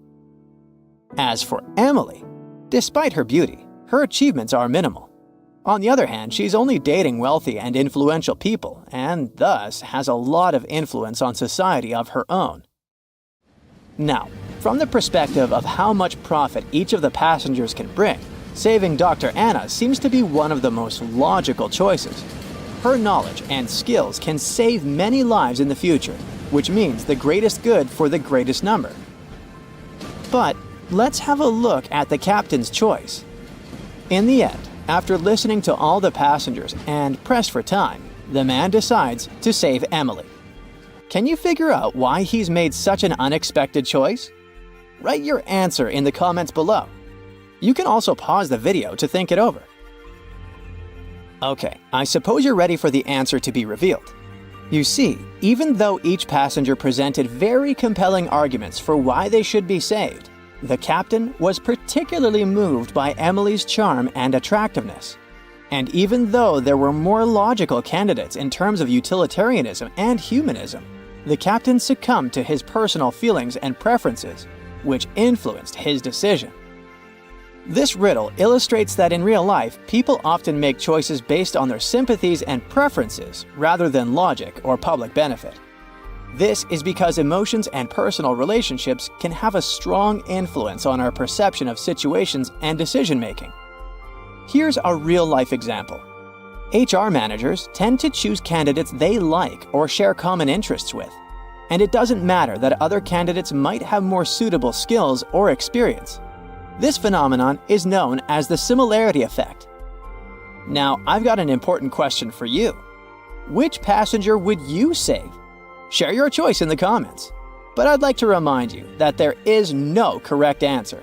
As for Emily, despite her beauty, her achievements are minimal. On the other hand, she's only dating wealthy and influential people, and thus has a lot of influence on society of her own. Now, from the perspective of how much profit each of the passengers can bring, saving Dr. Anna seems to be one of the most logical choices. Her knowledge and skills can save many lives in the future, which means the greatest good for the greatest number. But let's have a look at the captain's choice. In the end, after listening to all the passengers and pressed for time, the man decides to save Emily. Can you figure out why he's made such an unexpected choice? Write your answer in the comments below. You can also pause the video to think it over. Okay, I suppose you're ready for the answer to be revealed. You see, even though each passenger presented very compelling arguments for why they should be saved, the captain was particularly moved by Emily's charm and attractiveness. And even though there were more logical candidates in terms of utilitarianism and humanism, the captain succumbed to his personal feelings and preferences, which influenced his decision. This riddle illustrates that in real life, people often make choices based on their sympathies and preferences rather than logic or public benefit. This is because emotions and personal relationships can have a strong influence on our perception of situations and decision-making. Here's a real-life example. HR managers tend to choose candidates they like or share common interests with, and it doesn't matter that other candidates might have more suitable skills or experience. This phenomenon is known as the similarity effect. Now, I've got an important question for you. Which passenger would you save? Share your choice in the comments. But I'd like to remind you that there is no correct answer.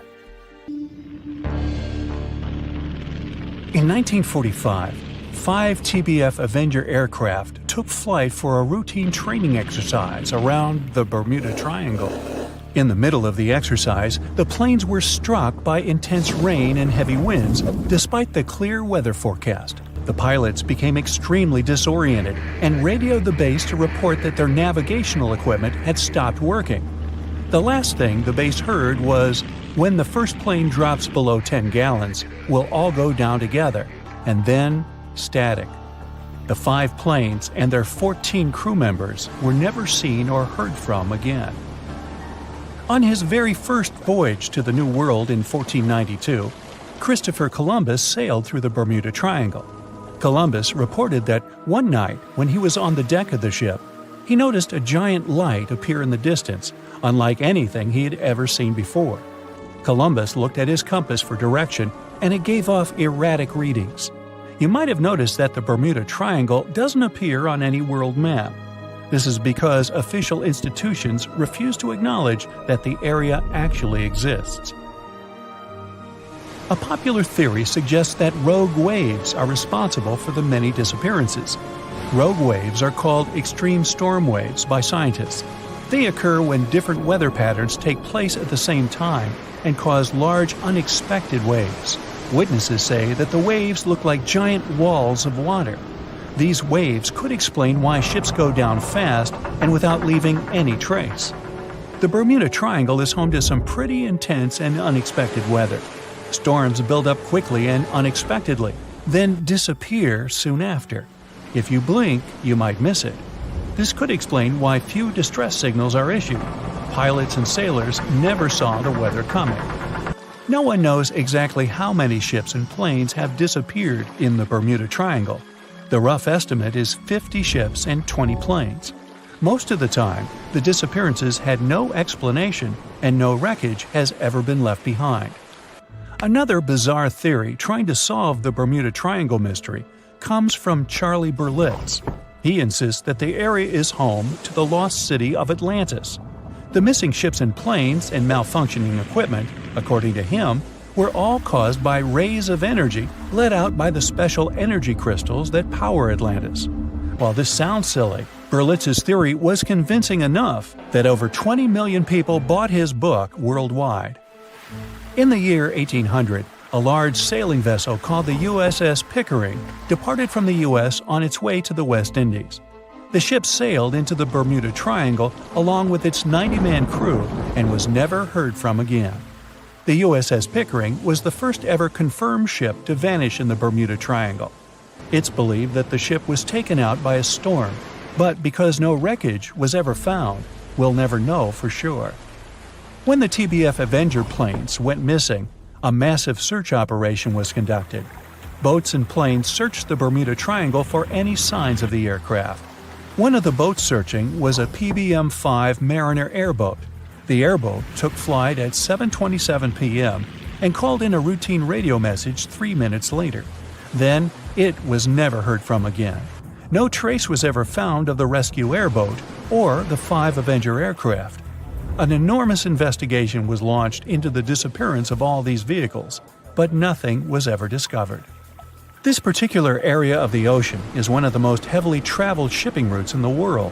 In 1945, 5 TBF Avenger aircraft took flight for a routine training exercise around the Bermuda Triangle. In the middle of the exercise, the planes were struck by intense rain and heavy winds, despite the clear weather forecast. The pilots became extremely disoriented and radioed the base to report that their navigational equipment had stopped working. The last thing the base heard was, "When the first plane drops below 10 gallons, we'll all go down together," and then static. The 5 planes and their 14 crew members were never seen or heard from again. On his very first voyage to the New World in 1492, Christopher Columbus sailed through the Bermuda Triangle. Columbus reported that one night when he was on the deck of the ship, he noticed a giant light appear in the distance, unlike anything he had ever seen before. Columbus looked at his compass for direction, and it gave off erratic readings. You might have noticed that the Bermuda Triangle doesn't appear on any world map. This is because official institutions refuse to acknowledge that the area actually exists. A popular theory suggests that rogue waves are responsible for the many disappearances. Rogue waves are called extreme storm waves by scientists. They occur when different weather patterns take place at the same time and cause large unexpected waves. Witnesses say that the waves look like giant walls of water. These waves could explain why ships go down fast and without leaving any trace. The Bermuda Triangle is home to some pretty intense and unexpected weather. Storms build up quickly and unexpectedly, then disappear soon after. If you blink, you might miss it. This could explain why few distress signals are issued. Pilots and sailors never saw the weather coming. No one knows exactly how many ships and planes have disappeared in the Bermuda Triangle. The rough estimate is 50 ships and 20 planes. Most of the time, the disappearances had no explanation and no wreckage has ever been left behind. Another bizarre theory trying to solve the Bermuda Triangle mystery comes from Charlie Berlitz. He insists that the area is home to the lost city of Atlantis. The missing ships and planes and malfunctioning equipment, according to him, were all caused by rays of energy let out by the special energy crystals that power Atlantis. While this sounds silly, Berlitz's theory was convincing enough that over 20 million people bought his book worldwide. In the year 1800, a large sailing vessel called the USS Pickering departed from the U.S. on its way to the West Indies. The ship sailed into the Bermuda Triangle along with its 90-man crew and was never heard from again. The USS Pickering was the first ever confirmed ship to vanish in the Bermuda Triangle. It's believed that the ship was taken out by a storm, but because no wreckage was ever found, we'll never know for sure. When the TBF Avenger planes went missing, a massive search operation was conducted. Boats and planes searched the Bermuda Triangle for any signs of the aircraft. One of the boats searching was a PBM-5 Mariner airboat. The airboat took flight at 7:27 p.m. and called in a routine radio message 3 minutes later. Then, it was never heard from again. No trace was ever found of the rescue airboat or the 5 Avenger aircraft. An enormous investigation was launched into the disappearance of all these vehicles, but nothing was ever discovered. This particular area of the ocean is one of the most heavily traveled shipping routes in the world.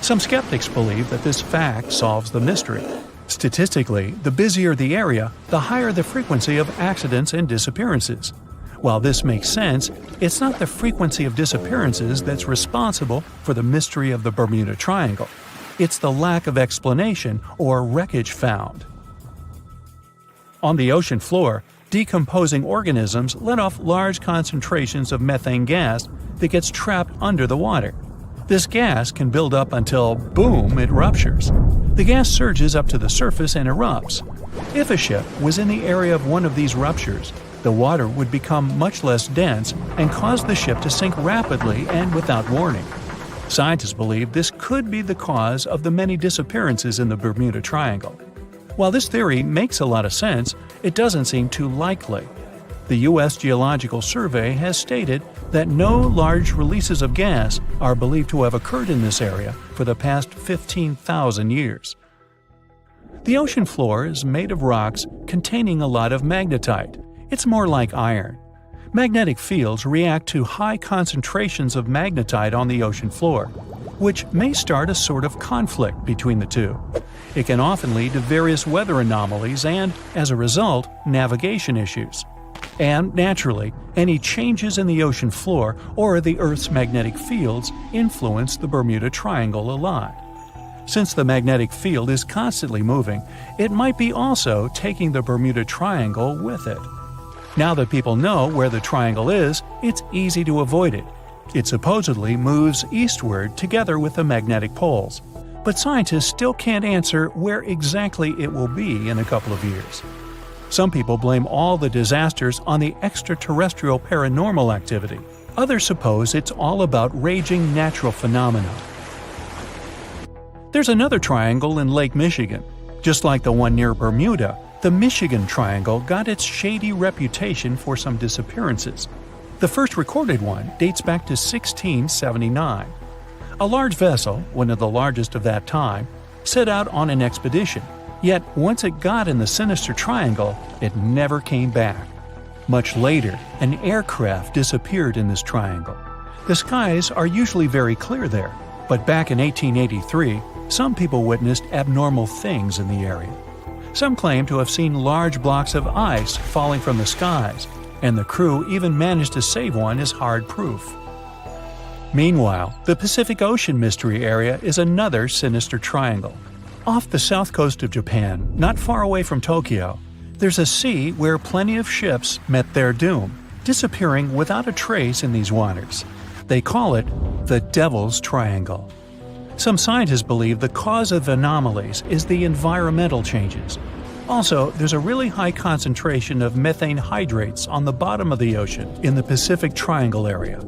Some skeptics believe that this fact solves the mystery. Statistically, the busier the area, the higher the frequency of accidents and disappearances. While this makes sense, it's not the frequency of disappearances that's responsible for the mystery of the Bermuda Triangle. It's the lack of explanation or wreckage found. On the ocean floor, decomposing organisms let off large concentrations of methane gas that gets trapped under the water. This gas can build up until, boom, it ruptures. The gas surges up to the surface and erupts. If a ship was in the area of one of these ruptures, the water would become much less dense and cause the ship to sink rapidly and without warning. Scientists believe this could be the cause of the many disappearances in the Bermuda Triangle. While this theory makes a lot of sense, it doesn't seem too likely. The U.S. Geological Survey has stated that no large releases of gas are believed to have occurred in this area for the past 15,000 years. The ocean floor is made of rocks containing a lot of magnetite. It's more like iron. Magnetic fields react to high concentrations of magnetite on the ocean floor, which may start a sort of conflict between the two. It can often lead to various weather anomalies and, as a result, navigation issues. And, naturally, any changes in the ocean floor or the Earth's magnetic fields influence the Bermuda Triangle a lot. Since the magnetic field is constantly moving, it might be also taking the Bermuda Triangle with it. Now that people know where the triangle is, it's easy to avoid it. It supposedly moves eastward together with the magnetic poles, but scientists still can't answer where exactly it will be in a couple of years. Some people blame all the disasters on the extraterrestrial paranormal activity. Others suppose it's all about raging natural phenomena. There's another triangle in Lake Michigan. Just like the one near Bermuda, the Michigan Triangle got its shady reputation for some disappearances. The first recorded one dates back to 1679. A large vessel, one of the largest of that time, set out on an expedition. Yet once it got in the sinister triangle, it never came back. Much later, an aircraft disappeared in this triangle. The skies are usually very clear there, but back in 1883, some people witnessed abnormal things in the area. Some claim to have seen large blocks of ice falling from the skies, and the crew even managed to save one as hard proof. Meanwhile, the Pacific Ocean Mystery Area is another sinister triangle. Off the south coast of Japan, not far away from Tokyo, there's a sea where plenty of ships met their doom, disappearing without a trace in these waters. They call it the Devil's Triangle. Some scientists believe the cause of anomalies is the environmental changes. Also, there's a really high concentration of methane hydrates on the bottom of the ocean in the Pacific Triangle area.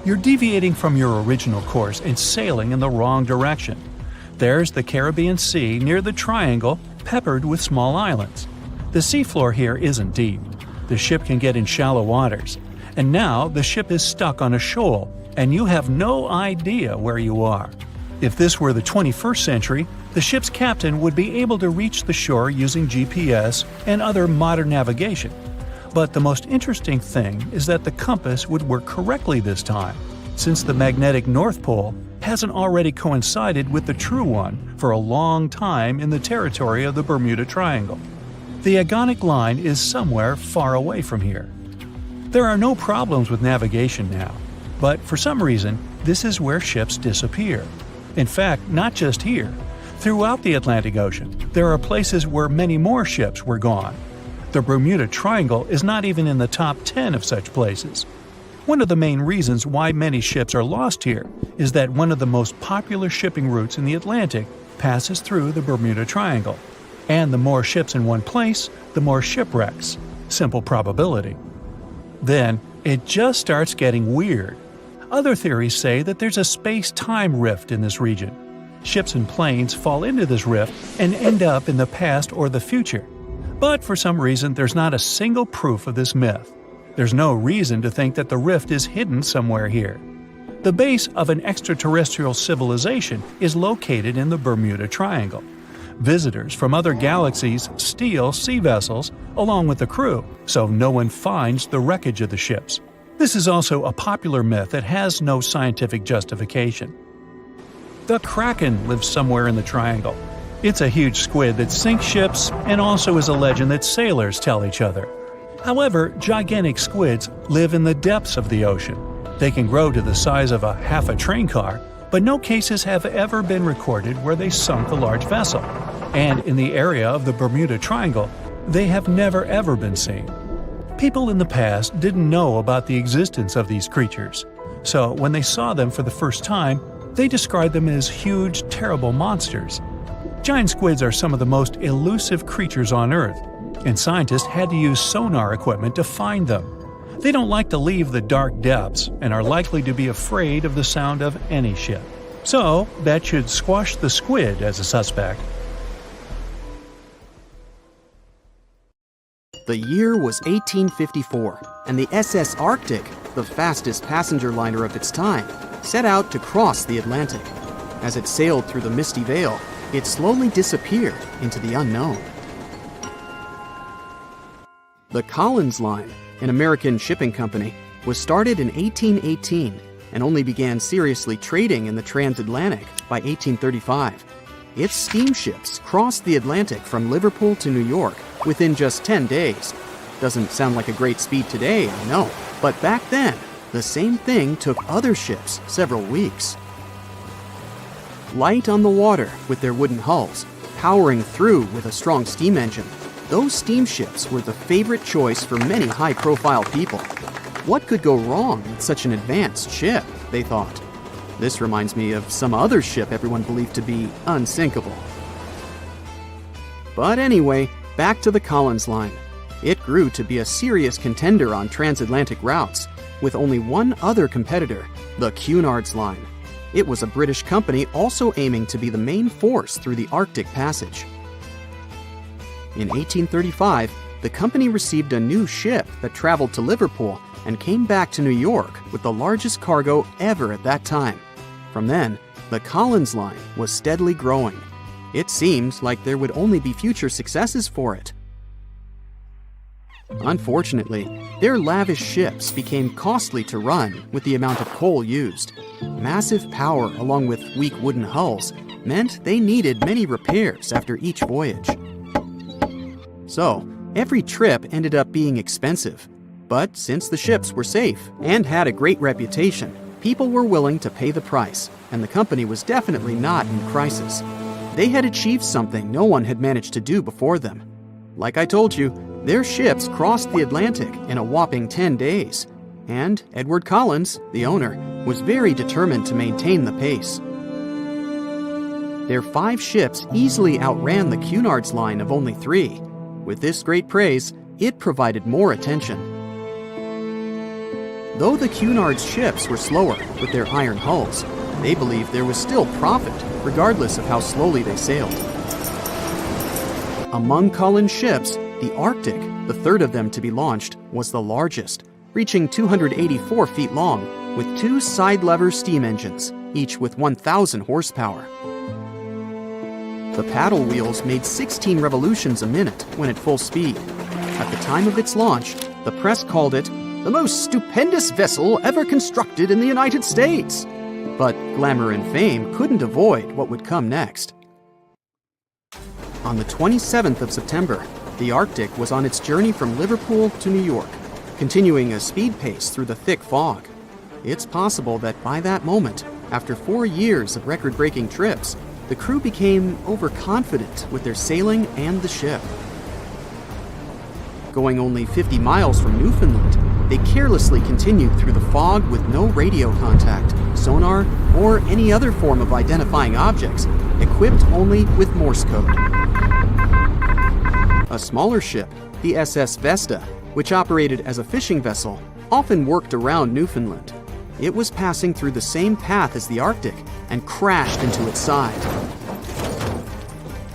You're deviating from your original course and sailing in the wrong direction. There's the Caribbean Sea near the triangle, peppered with small islands. The seafloor here isn't deep. The ship can get in shallow waters. And now the ship is stuck on a shoal, and you have no idea where you are. If this were the 21st century, the ship's captain would be able to reach the shore using GPS and other modern navigation. But the most interesting thing is that the compass would work correctly this time, since the magnetic North Pole hasn't already coincided with the true one for a long time in the territory of the Bermuda Triangle. The agonic line is somewhere far away from here. There are no problems with navigation now, but for some reason, this is where ships disappear. In fact, not just here. Throughout the Atlantic Ocean, there are places where many more ships were gone. The Bermuda Triangle is not even in the top 10 of such places. One of the main reasons why many ships are lost here is that one of the most popular shipping routes in the Atlantic passes through the Bermuda Triangle. And the more ships in one place, the more shipwrecks. Simple probability. Then, it just starts getting weird. Other theories say that there's a space-time rift in this region. Ships and planes fall into this rift and end up in the past or the future. But for some reason, there's not a single proof of this myth. There's no reason to think that the rift is hidden somewhere here. The base of an extraterrestrial civilization is located in the Bermuda Triangle. Visitors from other galaxies steal sea vessels along with the crew, so no one finds the wreckage of the ships. This is also a popular myth that has no scientific justification. The Kraken lives somewhere in the triangle. It's a huge squid that sinks ships and also is a legend that sailors tell each other. However, gigantic squids live in the depths of the ocean. They can grow to the size of half a train car, but no cases have ever been recorded where they sunk a large vessel. And in the area of the Bermuda Triangle, they have never ever been seen. People in the past didn't know about the existence of these creatures, so when they saw them for the first time, they described them as huge, terrible monsters. Giant squids are some of the most elusive creatures on Earth, and scientists had to use sonar equipment to find them. They don't like to leave the dark depths and are likely to be afraid of the sound of any ship. So, that should squash the squid as a suspect. The year was 1854, and the SS Arctic, the fastest passenger liner of its time, set out to cross the Atlantic. As it sailed through the misty veil, it slowly disappeared into the unknown. The Collins Line, an American shipping company, was started in 1818 and only began seriously trading in the transatlantic by 1835. Its steamships crossed the Atlantic from Liverpool to New York within just 10 days. Doesn't sound like a great speed today, I know, but back then, the same thing took other ships several weeks. Light on the water with their wooden hulls, powering through with a strong steam engine, those steamships were the favorite choice for many high-profile people. What could go wrong with such an advanced ship, they thought. This reminds me of some other ship everyone believed to be unsinkable. But anyway, back to the Collins Line. It grew to be a serious contender on transatlantic routes, with only one other competitor, the Cunard's Line. It was a British company also aiming to be the main force through the Arctic Passage. In 1835, the company received a new ship that traveled to Liverpool and came back to New York with the largest cargo ever at that time. From then, the Collins Line was steadily growing. It seemed like there would only be future successes for it. Unfortunately, their lavish ships became costly to run with the amount of coal used. Massive power along with weak wooden hulls meant they needed many repairs after each voyage. So, every trip ended up being expensive. But since the ships were safe and had a great reputation, people were willing to pay the price, and the company was definitely not in crisis. They had achieved something no one had managed to do before them. Like I told you, their ships crossed the Atlantic in a whopping 10 days, and Edward Collins, the owner, was very determined to maintain the pace. Their 5 ships easily outran the Cunard's Line of only 3. With this great praise, it provided more attention. Though the Cunard's ships were slower with their iron hulls, they believed there was still profit, regardless of how slowly they sailed. Among Collins' ships, the Arctic, the third of them to be launched, was the largest, reaching 284 feet long, with 2 side-lever steam engines, each with 1,000 horsepower. The paddle wheels made 16 revolutions a minute when at full speed. At the time of its launch, the press called it the most stupendous vessel ever constructed in the United States. But glamour and fame couldn't avoid what would come next. On the 27th of September, the Arctic was on its journey from Liverpool to New York, continuing a speed pace through the thick fog. It's possible that by that moment, after 4 years of record-breaking trips, the crew became overconfident with their sailing and the ship. Going only 50 miles from Newfoundland, they carelessly continued through the fog with no radio contact, sonar, or any other form of identifying objects, equipped only with Morse code. A smaller ship, the SS Vesta, which operated as a fishing vessel, often worked around Newfoundland. It was passing through the same path as the Arctic and crashed into its side.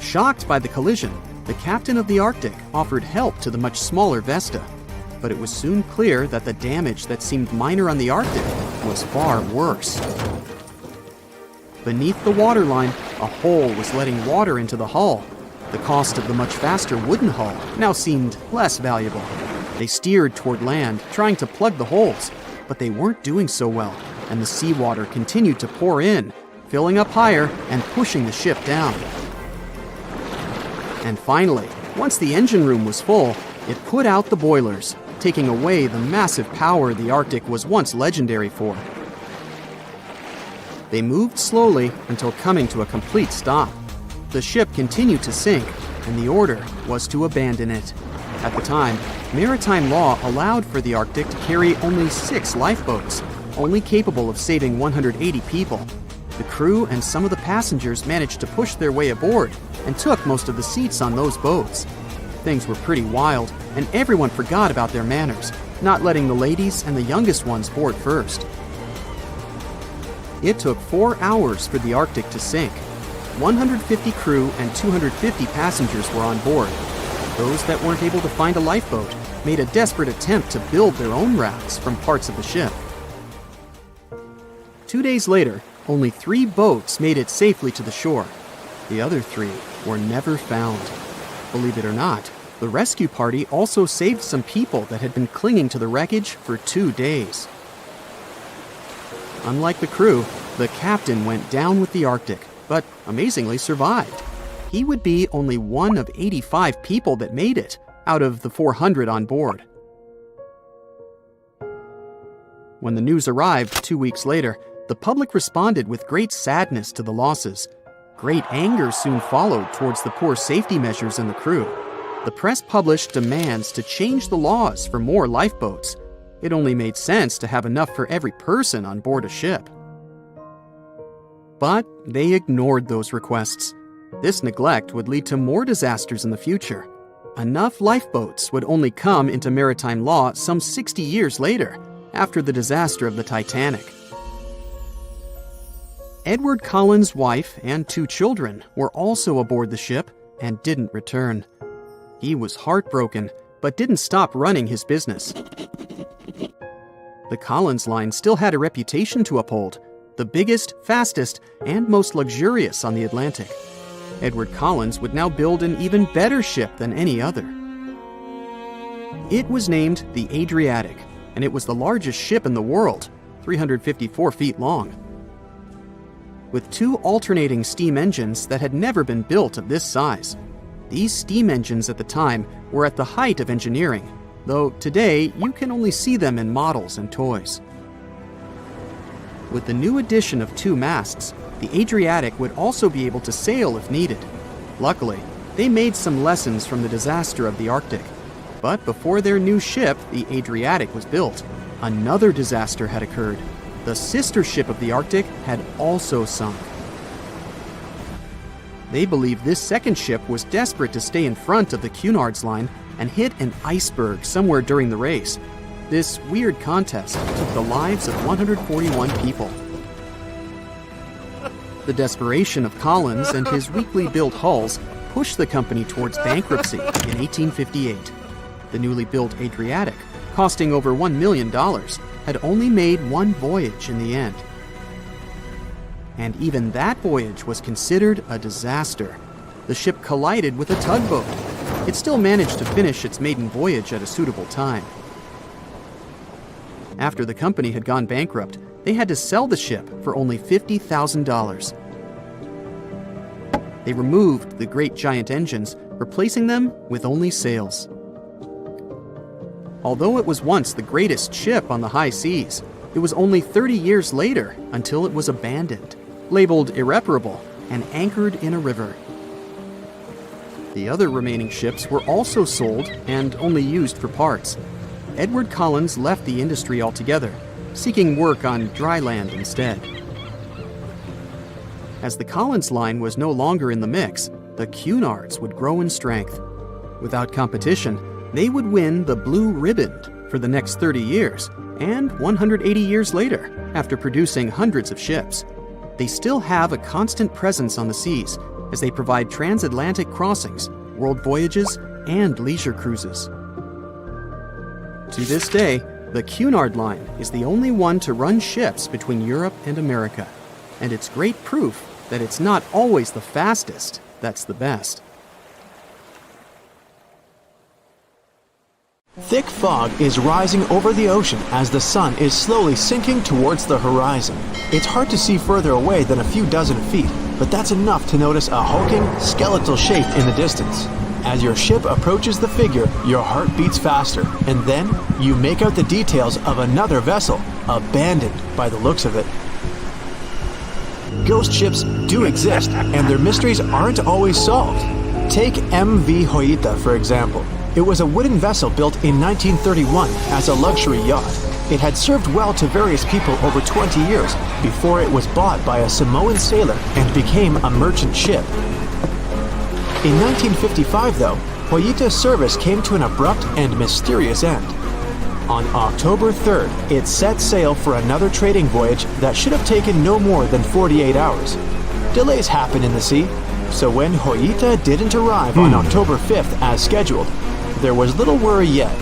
Shocked by the collision, the captain of the Arctic offered help to the much smaller Vesta. but it was soon clear that the damage that seemed minor on the Arctic was far worse. Beneath the waterline, a hole was letting water into the hull. The cost of the much faster wooden hull now seemed less valuable. They steered toward land, trying to plug the holes, but they weren't doing so well, and the seawater continued to pour in, filling up higher and pushing the ship down. And finally, once the engine room was full, it put out the boilers, taking away the massive power the Arctic was once legendary for. They moved slowly until coming to a complete stop. The ship continued to sink, and the order was to abandon it. At the time, maritime law allowed for the Arctic to carry only 6 lifeboats, only capable of saving 180 people. The crew and some of the passengers managed to push their way aboard and took most of the seats on those boats. Things were pretty wild, and everyone forgot about their manners, not letting the ladies and the youngest ones board first. It took 4 hours for the Arctic to sink. 150 crew and 250 passengers were on board. Those that weren't able to find a lifeboat made a desperate attempt to build their own rafts from parts of the ship. 2 days later, only 3 boats made it safely to the shore. The other 3 were never found. Believe it or not, the rescue party also saved some people that had been clinging to the wreckage for 2 days. Unlike the crew, the captain went down with the Arctic, but amazingly survived. He would be only one of 85 people that made it, out of the 400 on board. When the news arrived 2 weeks later, the public responded with great sadness to the losses. Great anger soon followed towards the poor safety measures in the crew. The press published demands to change the laws for more lifeboats. It only made sense to have enough for every person on board a ship. But they ignored those requests. This neglect would lead to more disasters in the future. Enough lifeboats would only come into maritime law some 60 years later, after the disaster of the Titanic. Edward Cullen's wife and 2 children were also aboard the ship and didn't return. He was heartbroken, but didn't stop running his business. The Collins line still had a reputation to uphold, the biggest, fastest, and most luxurious on the Atlantic. Edward Collins would now build an even better ship than any other. It was named the Adriatic, and it was the largest ship in the world, 354 feet long. With 2 alternating steam engines that had never been built of this size. These steam engines at the time were at the height of engineering, though today you can only see them in models and toys. With the new addition of 2 masts, the Adriatic would also be able to sail if needed. Luckily, they made some lessons from the disaster of the Arctic. But before their new ship, the Adriatic, was built, another disaster had occurred. The sister ship of the Arctic had also sunk. They believe this second ship was desperate to stay in front of the Cunard's line and hit an iceberg somewhere during the race. This weird contest took the lives of 141 people. The desperation of Collins and his weakly built hulls pushed the company towards bankruptcy in 1858. The newly built Adriatic, costing over $1 million, had only made 1 voyage in the end. And even that voyage was considered a disaster. The ship collided with a tugboat. It still managed to finish its maiden voyage at a suitable time. After the company had gone bankrupt, they had to sell the ship for only $50,000. They removed the great giant engines, replacing them with only sails. Although it was once the greatest ship on the high seas, it was only 30 years later until it was abandoned, labeled irreparable, and anchored in a river. The other remaining ships were also sold and only used for parts. Edward Collins left the industry altogether, seeking work on dry land instead. As the Collins line was no longer in the mix, the Cunards would grow in strength. Without competition, they would win the Blue Ribbon for the next 30 years, and 180 years later, after producing hundreds of ships. They still have a constant presence on the seas, as they provide transatlantic crossings, world voyages, and leisure cruises. To this day, the Cunard Line is the only one to run ships between Europe and America, and it's great proof that it's not always the fastest that's the best. Thick fog is rising over the ocean as the sun is slowly sinking towards the horizon. It's hard to see further away than a few dozen feet, but that's enough to notice a hulking, skeletal shape in the distance. As your ship approaches the figure, your heart beats faster, and then you make out the details of another vessel, abandoned by the looks of it. Ghost ships do exist, and their mysteries aren't always solved. Take MV Hoita, for example. It was a wooden vessel built in 1931 as a luxury yacht. It had served well to various people over 20 years before it was bought by a Samoan sailor and became a merchant ship. In 1955, though, Hoita's service came to an abrupt and mysterious end. On October 3rd, it set sail for another trading voyage that should have taken no more than 48 hours. Delays happen in the sea, so when Hoita didn't arrive on October 5th as scheduled, there was little worry yet.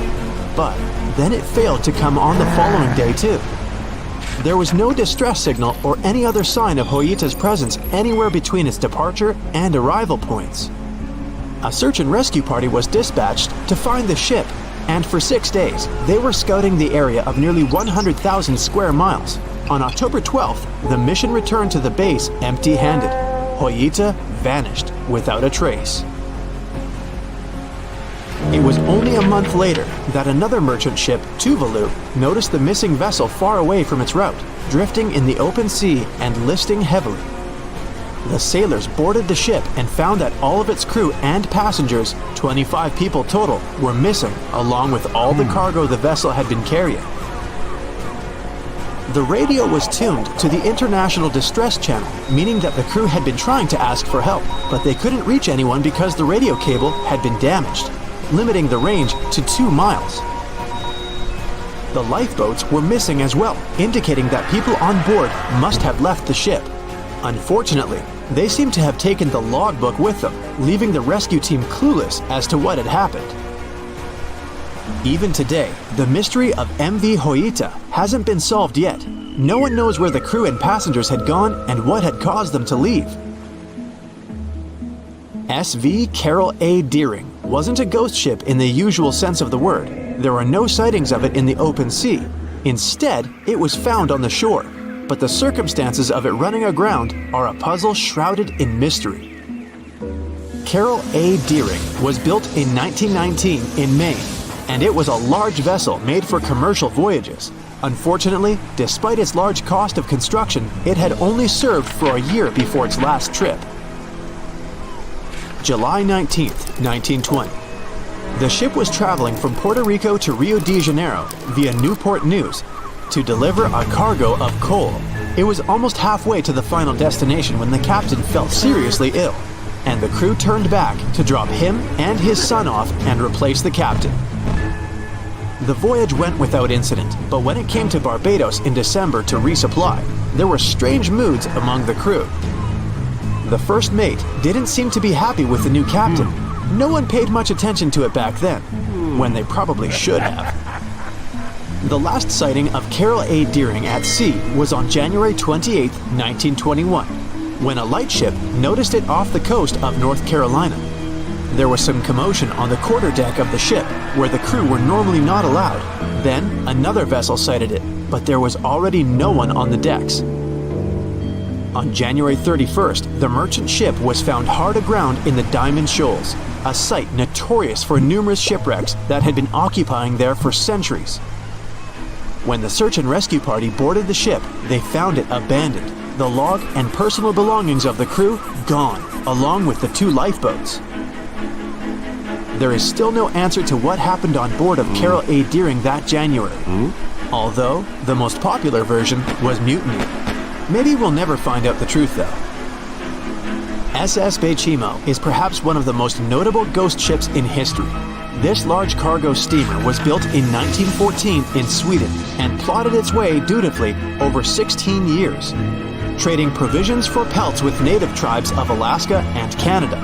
But then it failed to come on the following day too. There was no distress signal or any other sign of Hoita's presence anywhere between its departure and arrival points. A search and rescue party was dispatched to find the ship, and for 6 days, they were scouting the area of nearly 100,000 square miles. On October 12th, the mission returned to the base empty-handed. Hoita vanished without a trace. It was only a month later that another merchant ship, Tuvalu, noticed the missing vessel far away from its route, drifting in the open sea and listing heavily. The sailors boarded the ship and found that all of its crew and passengers, 25 people total, were missing, along with all the cargo the vessel had been carrying. The radio was tuned to the International Distress Channel, meaning that the crew had been trying to ask for help, but they couldn't reach anyone because the radio cable had been damaged, limiting the range to 2 miles. The lifeboats were missing as well, indicating that people on board must have left the ship. Unfortunately, they seem to have taken the logbook with them, leaving the rescue team clueless as to what had happened. Even today, the mystery of MV Hoita hasn't been solved yet. No one knows where the crew and passengers had gone and what had caused them to leave. SV Carol A. Deering wasn't a ghost ship in the usual sense of the word. There were no sightings of it in the open sea. Instead, it was found on the shore, but the circumstances of it running aground are a puzzle shrouded in mystery. Carol A. Deering was built in 1919 in Maine, and it was a large vessel made for commercial voyages. Unfortunately, despite its large cost of construction, it had only served for a year before its last trip. July 19, 1920. The ship was traveling from Puerto Rico to Rio de Janeiro via Newport News to deliver a cargo of coal. It was almost halfway to the final destination when the captain fell seriously ill, and the crew turned back to drop him and his son off and replace the captain. The voyage went without incident, but when it came to Barbados in December to resupply, there were strange moods among the crew. The first mate didn't seem to be happy with the new captain. No one paid much attention to it back then, when they probably should have. The last sighting of Carol A. Deering at sea was on January 28, 1921, when a lightship noticed it off the coast of North Carolina. There was some commotion on the quarterdeck of the ship, where the crew were normally not allowed. Then, another vessel sighted it, but there was already no one on the decks. On January 31st, the merchant ship was found hard aground in the Diamond Shoals, a site notorious for numerous shipwrecks that had been occupying there for centuries. When the search and rescue party boarded the ship, they found it abandoned, the log and personal belongings of the crew gone, along with the 2 lifeboats. There is still no answer to what happened on board of Carol A. Deering that January, although the most popular version was mutiny. Maybe we'll never find out the truth though. SS Baychimo is perhaps one of the most notable ghost ships in history. This large cargo steamer was built in 1914 in Sweden and plodded its way dutifully over 16 years, trading provisions for pelts with native tribes of Alaska and Canada.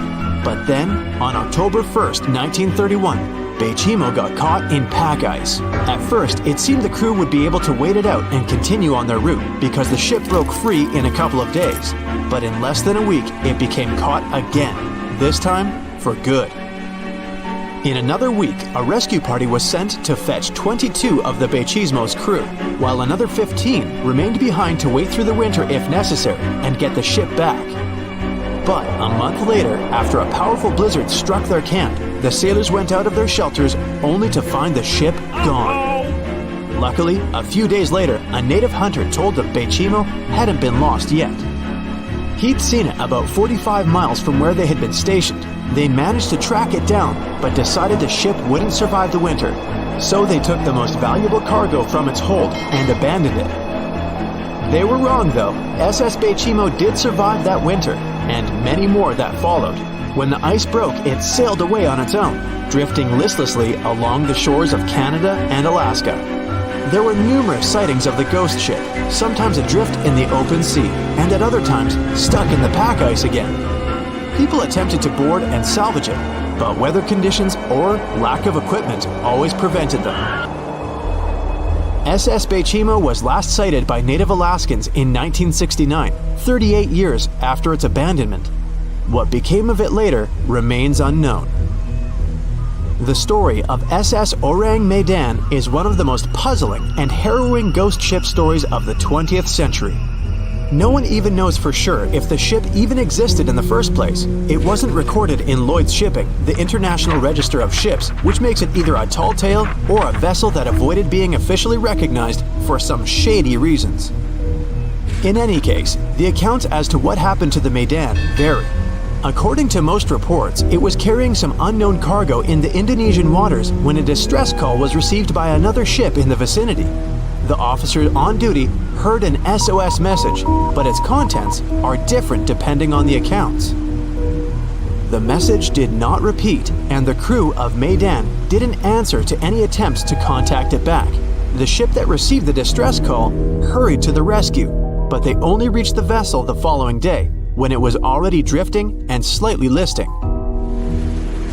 But then, on October 1st, 1931, Baychimo got caught in pack ice. At first, it seemed the crew would be able to wait it out and continue on their route because the ship broke free in a couple of days. But in less than a week, it became caught again, this time for good. In another week, a rescue party was sent to fetch 22 of the Baychimo's crew, while another 15 remained behind to wait through the winter if necessary and get the ship back. But a month later, after a powerful blizzard struck their camp, the sailors went out of their shelters only to find the ship gone. Luckily, a few days later, a native hunter told that Baychimo hadn't been lost yet. He'd seen it about 45 miles from where they had been stationed. They managed to track it down, but decided the ship wouldn't survive the winter. So they took the most valuable cargo from its hold and abandoned it. They were wrong though. SS Baychimo did survive that winter, and many more that followed. When the ice broke, it sailed away on its own, drifting listlessly along the shores of Canada and Alaska. There were numerous sightings of the ghost ship, sometimes adrift in the open sea, and at other times stuck in the pack ice again. People attempted to board and salvage it, but weather conditions or lack of equipment always prevented them. SS Baychimo was last sighted by native Alaskans in 1969, 38 years after its abandonment. What became of it later remains unknown. The story of SS Orang Medan is one of the most puzzling and harrowing ghost ship stories of the 20th century. No one even knows for sure if the ship even existed in the first place. It wasn't recorded in Lloyd's Shipping, the International Register of Ships, which makes it either a tall tale or a vessel that avoided being officially recognized for some shady reasons. In any case, the accounts as to what happened to the Medan vary. According to most reports, it was carrying some unknown cargo in the Indonesian waters when a distress call was received by another ship in the vicinity. The officer on duty heard an SOS message, but its contents are different depending on the accounts. The message did not repeat, and the crew of Medan didn't answer to any attempts to contact it back. The ship that received the distress call hurried to the rescue, but they only reached the vessel the following day, when it was already drifting and slightly listing.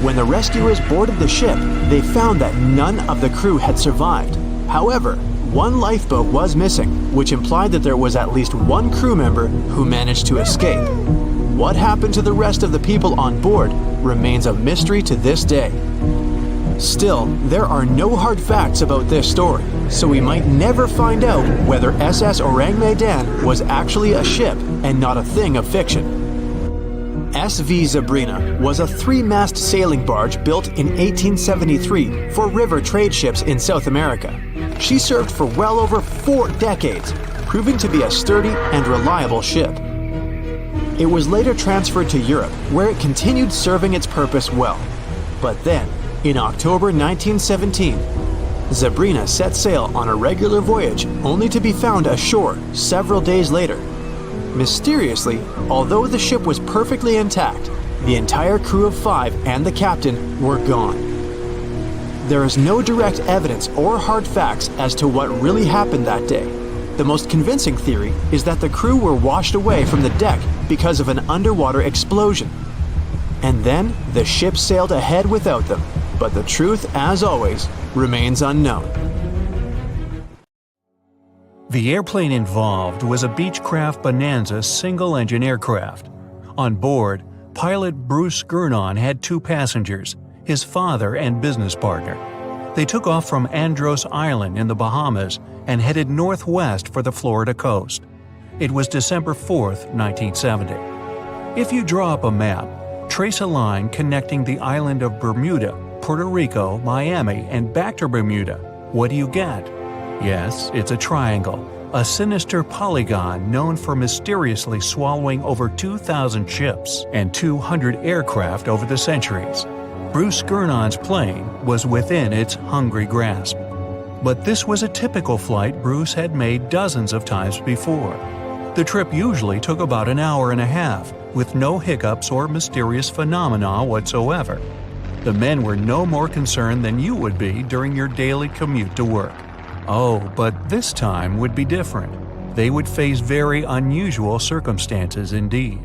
When the rescuers boarded the ship, they found that none of the crew had survived. However, one lifeboat was missing, which implied that there was at least one crew member who managed to escape. What happened to the rest of the people on board remains a mystery to this day. Still, there are no hard facts about this story, so we might never find out whether SS Orang Medan was actually a ship and not a thing of fiction. SV Sabrina was a 3-mast sailing barge built in 1873 for river trade ships in South America. She served for well over 4 decades, proving to be a sturdy and reliable ship. It was later transferred to Europe, where it continued serving its purpose well. But then, in October 1917, Sabrina set sail on a regular voyage only to be found ashore several days later. Mysteriously, although the ship was perfectly intact, the entire crew of 5 and the captain were gone. There is no direct evidence or hard facts as to what really happened that day. The most convincing theory is that the crew were washed away from the deck because of an underwater explosion. And then the ship sailed ahead without them, but the truth, as always, remains unknown. The airplane involved was a Beechcraft Bonanza single-engine aircraft. On board, pilot Bruce Gernon had 2 passengers, his father and business partner. They took off from Andros Island in the Bahamas and headed northwest for the Florida coast. It was December 4, 1970. If you draw up a map, trace a line connecting the island of Bermuda, Puerto Rico, Miami, and back to Bermuda, what do you get? Yes, it's a triangle, a sinister polygon known for mysteriously swallowing over 2,000 ships and 200 aircraft over the centuries. Bruce Gernon's plane was within its hungry grasp. But this was a typical flight Bruce had made dozens of times before. The trip usually took about an hour and a half, with no hiccups or mysterious phenomena whatsoever. The men were no more concerned than you would be during your daily commute to work. Oh, but this time would be different. They would face very unusual circumstances indeed.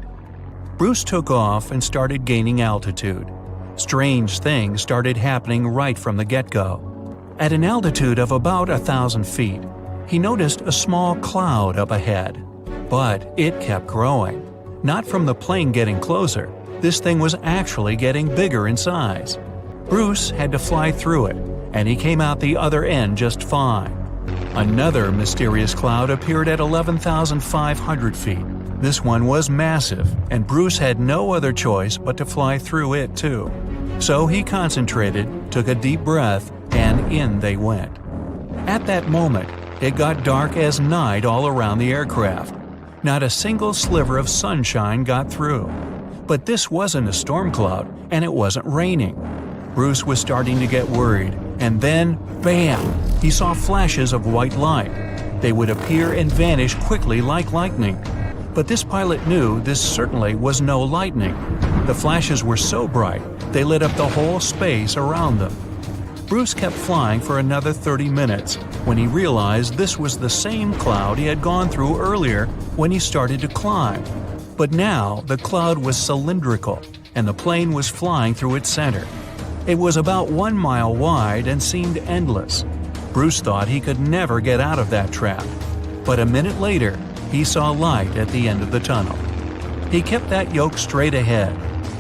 Bruce took off and started gaining altitude. Strange things started happening right from the get-go. At an altitude of about 1,000 feet, he noticed a small cloud up ahead. But it kept growing. Not from the plane getting closer, this thing was actually getting bigger in size. Bruce had to fly through it, and he came out the other end just fine. Another mysterious cloud appeared at 11,500 feet. This one was massive, and Bruce had no other choice but to fly through it too. So he concentrated, took a deep breath, and in they went. At that moment, it got dark as night all around the aircraft. Not a single sliver of sunshine got through. But this wasn't a storm cloud, and it wasn't raining. Bruce was starting to get worried, and then, bam! He saw flashes of white light. They would appear and vanish quickly like lightning. But this pilot knew this certainly was no lightning. The flashes were so bright, they lit up the whole space around them. Bruce kept flying for another 30 minutes when he realized this was the same cloud he had gone through earlier when he started to climb. But now the cloud was cylindrical, and the plane was flying through its center. It was about 1 mile wide and seemed endless. Bruce thought he could never get out of that trap. But a minute later, he saw light at the end of the tunnel. He kept that yoke straight ahead.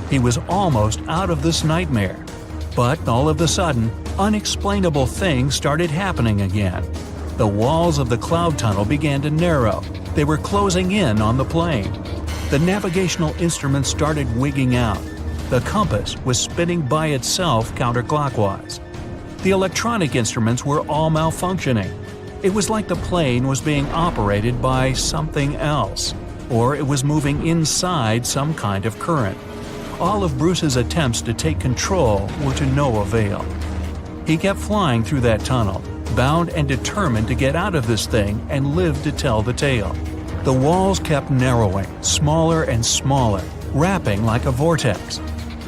He was almost out of this nightmare. But all of a sudden, unexplainable things started happening again. The walls of the cloud tunnel began to narrow. They were closing in on the plane. The navigational instruments started wigging out. The compass was spinning by itself counterclockwise. The electronic instruments were all malfunctioning. It was like the plane was being operated by something else, or it was moving inside some kind of current. All of Bruce's attempts to take control were to no avail. He kept flying through that tunnel, bound and determined to get out of this thing and live to tell the tale. The walls kept narrowing, smaller and smaller, wrapping like a vortex.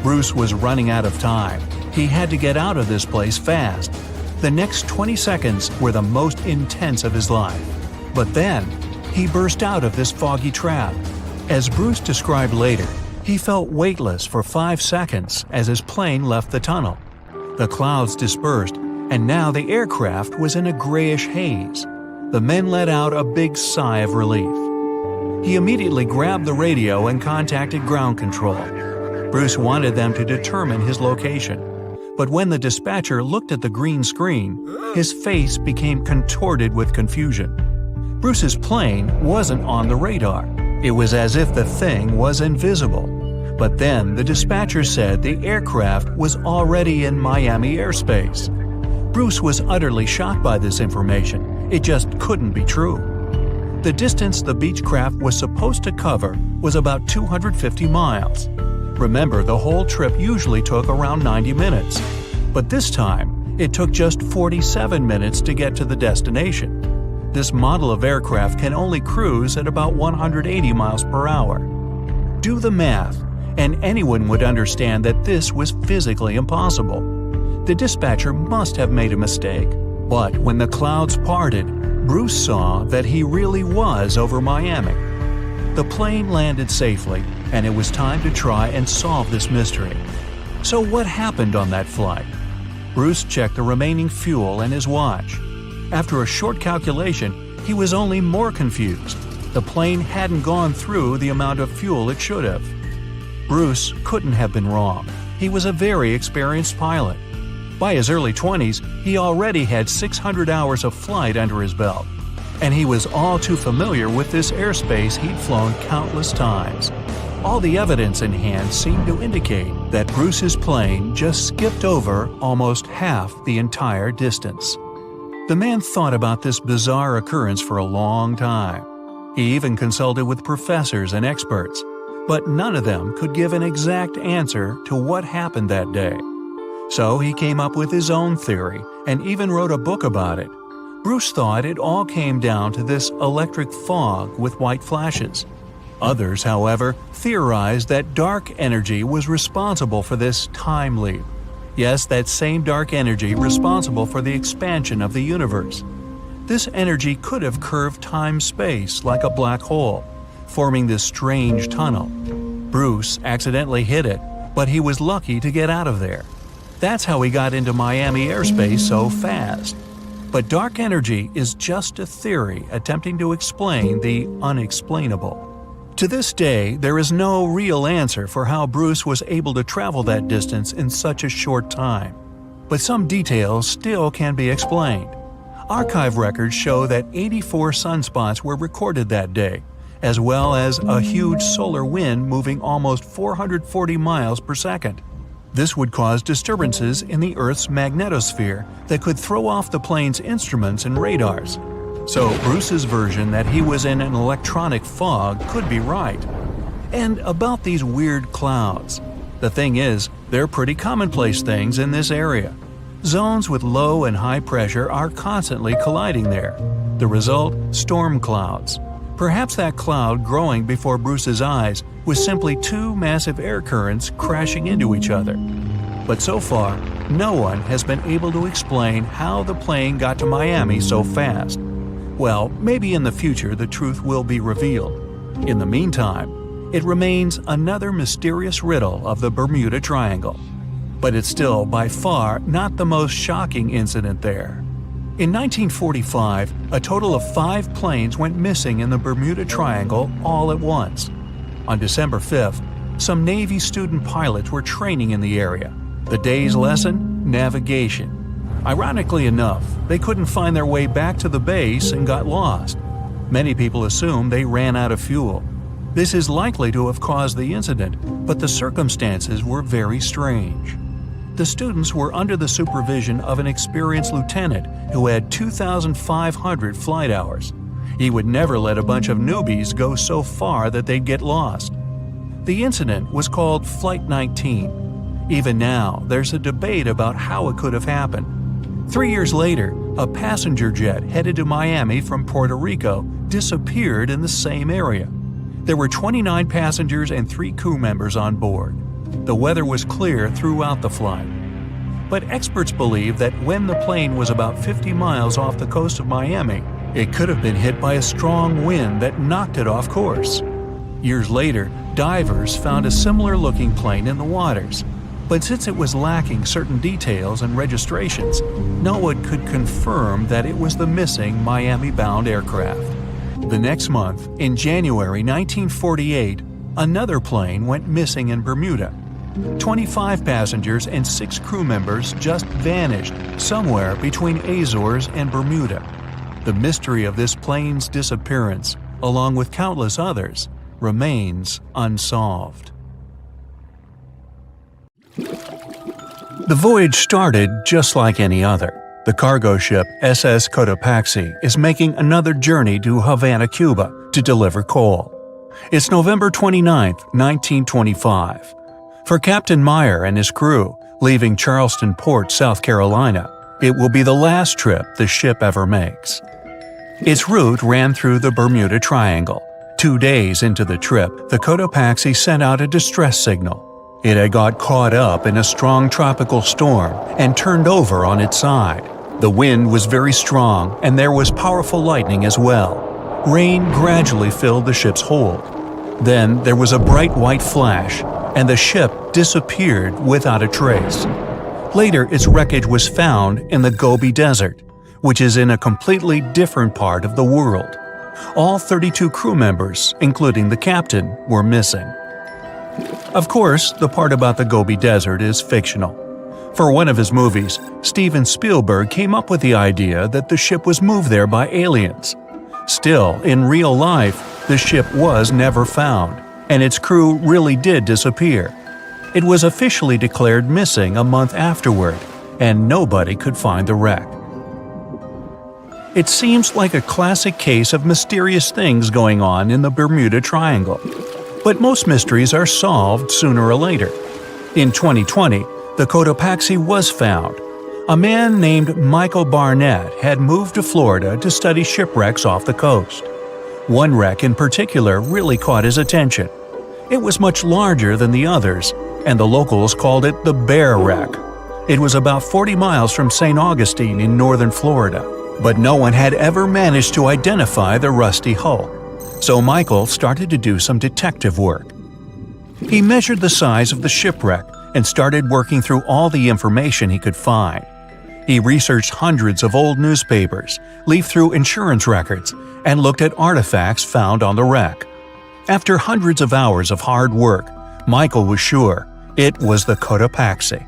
Bruce was running out of time. He had to get out of this place fast. The next 20 seconds were the most intense of his life. But then, he burst out of this foggy trap. As Bruce described later, he felt weightless for 5 seconds as his plane left the tunnel. The clouds dispersed, and now the aircraft was in a grayish haze. The men let out a big sigh of relief. He immediately grabbed the radio and contacted ground control. Bruce wanted them to determine his location. But when the dispatcher looked at the green screen, his face became contorted with confusion. Bruce's plane wasn't on the radar. It was as if the thing was invisible. But then the dispatcher said the aircraft was already in Miami airspace. Bruce was utterly shocked by this information. It just couldn't be true. The distance the Beechcraft was supposed to cover was about 250 miles. Remember, the whole trip usually took around 90 minutes. But this time, it took just 47 minutes to get to the destination. This model of aircraft can only cruise at about 180 miles per hour. Do the math, and anyone would understand that this was physically impossible. The dispatcher must have made a mistake. But when the clouds parted, Bruce saw that he really was over Miami. The plane landed safely, and it was time to try and solve this mystery. So what happened on that flight? Bruce checked the remaining fuel and his watch. After a short calculation, he was only more confused. The plane hadn't gone through the amount of fuel it should have. Bruce couldn't have been wrong. He was a very experienced pilot. By his early 20s, he already had 600 hours of flight under his belt. And he was all too familiar with this airspace he'd flown countless times. All the evidence in hand seemed to indicate that Bruce's plane just skipped over almost half the entire distance. The man thought about this bizarre occurrence for a long time. He even consulted with professors and experts, but none of them could give an exact answer to what happened that day. So he came up with his own theory and even wrote a book about it. Bruce thought it all came down to this electric fog with white flashes. Others, however, theorized that dark energy was responsible for this time leap. Yes, that same dark energy responsible for the expansion of the universe. This energy could have curved time-space like a black hole, forming this strange tunnel. Bruce accidentally hit it, but he was lucky to get out of there. That's how he got into Miami airspace so fast. But dark energy is just a theory attempting to explain the unexplainable. To this day, there is no real answer for how Bruce was able to travel that distance in such a short time. But some details still can be explained. Archive records show that 84 sunspots were recorded that day, as well as a huge solar wind moving almost 440 miles per second. This would cause disturbances in the Earth's magnetosphere that could throw off the plane's instruments and radars. So Bruce's version that he was in an electronic fog could be right. And about these weird clouds. The thing is, they're pretty commonplace things in this area. Zones with low and high pressure are constantly colliding there. The result, storm clouds. Perhaps that cloud growing before Bruce's eyes was simply two massive air currents crashing into each other. But so far, no one has been able to explain how the plane got to Miami so fast. Well, maybe in the future the truth will be revealed. In the meantime, it remains another mysterious riddle of the Bermuda Triangle. But it's still by far not the most shocking incident there. In 1945, a total of 5 planes went missing in the Bermuda Triangle all at once. On December 5th, some Navy student pilots were training in the area. The day's lesson? Navigation. Ironically enough, they couldn't find their way back to the base and got lost. Many people assume they ran out of fuel. This is likely to have caused the incident, but the circumstances were very strange. The students were under the supervision of an experienced lieutenant who had 2,500 flight hours. He would never let a bunch of newbies go so far that they'd get lost. The incident was called Flight 19. Even now, there's a debate about how it could have happened. 3 years later, a passenger jet headed to Miami from Puerto Rico disappeared in the same area. There were 29 passengers and 3 crew members on board. The weather was clear throughout the flight. But experts believe that when the plane was about 50 miles off the coast of Miami, it could have been hit by a strong wind that knocked it off course. Years later, divers found a similar-looking plane in the waters. But since it was lacking certain details and registrations, no one could confirm that it was the missing Miami-bound aircraft. The next month, in January 1948, another plane went missing in Bermuda. 25 passengers and 6 crew members just vanished somewhere between Azores and Bermuda. The mystery of this plane's disappearance, along with countless others, remains unsolved. The voyage started just like any other. The cargo ship SS Cotopaxi is making another journey to Havana, Cuba, to deliver coal. It's November 29, 1925. For Captain Meyer and his crew, leaving Charleston Port, South Carolina, it will be the last trip the ship ever makes. Its route ran through the Bermuda Triangle. 2 days into the trip, the Cotopaxi sent out a distress signal. It had got caught up in a strong tropical storm and turned over on its side. The wind was very strong and there was powerful lightning as well. Rain gradually filled the ship's hold. Then there was a bright white flash, and the ship disappeared without a trace. Later, its wreckage was found in the Gobi Desert, which is in a completely different part of the world. All 32 crew members, including the captain, were missing. Of course, the part about the Gobi Desert is fictional. For one of his movies, Steven Spielberg came up with the idea that the ship was moved there by aliens. Still, in real life, the ship was never found, and its crew really did disappear. It was officially declared missing a month afterward, and nobody could find the wreck. It seems like a classic case of mysterious things going on in the Bermuda Triangle. But most mysteries are solved sooner or later. In 2020, the Cotopaxi was found. A man named Michael Barnett had moved to Florida to study shipwrecks off the coast. One wreck in particular really caught his attention. It was much larger than the others, and the locals called it the Bear Wreck. It was about 40 miles from St. Augustine in northern Florida, but no one had ever managed to identify the rusty hull. So Michael started to do some detective work. He measured the size of the shipwreck and started working through all the information he could find. He researched hundreds of old newspapers, leafed through insurance records, and looked at artifacts found on the wreck. After hundreds of hours of hard work, Michael was sure it was the Cotopaxi.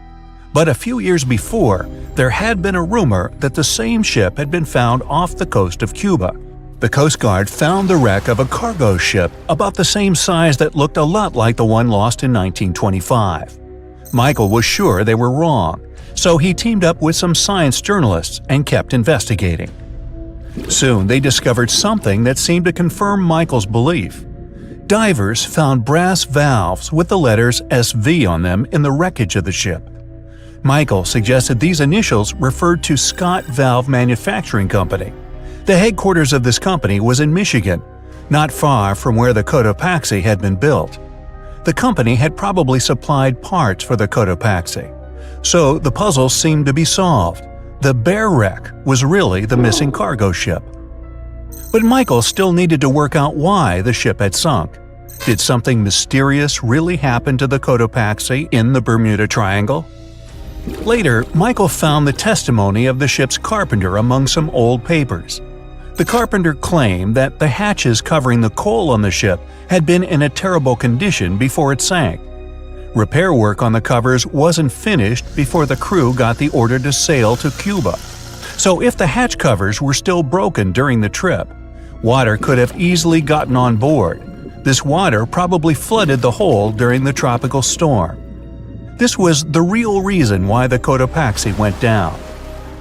But a few years before, there had been a rumor that the same ship had been found off the coast of Cuba. The Coast Guard found the wreck of a cargo ship about the same size that looked a lot like the one lost in 1925. Michael was sure they were wrong, so he teamed up with some science journalists and kept investigating. Soon they discovered something that seemed to confirm Michael's belief. Divers found brass valves with the letters SV on them in the wreckage of the ship. Michael suggested these initials referred to Scott Valve Manufacturing Company. The headquarters of this company was in Michigan, not far from where the Cotopaxi had been built. The company had probably supplied parts for the Cotopaxi. So the puzzle seemed to be solved. The Bear Wreck was really the missing cargo ship. But Michael still needed to work out why the ship had sunk. Did something mysterious really happen to the Cotopaxi in the Bermuda Triangle? Later, Michael found the testimony of the ship's carpenter among some old papers. The carpenter claimed that the hatches covering the coal on the ship had been in a terrible condition before it sank. Repair work on the covers wasn't finished before the crew got the order to sail to Cuba. So if the hatch covers were still broken during the trip, water could have easily gotten on board. This water probably flooded the hole during the tropical storm. This was the real reason why the Cotopaxi went down.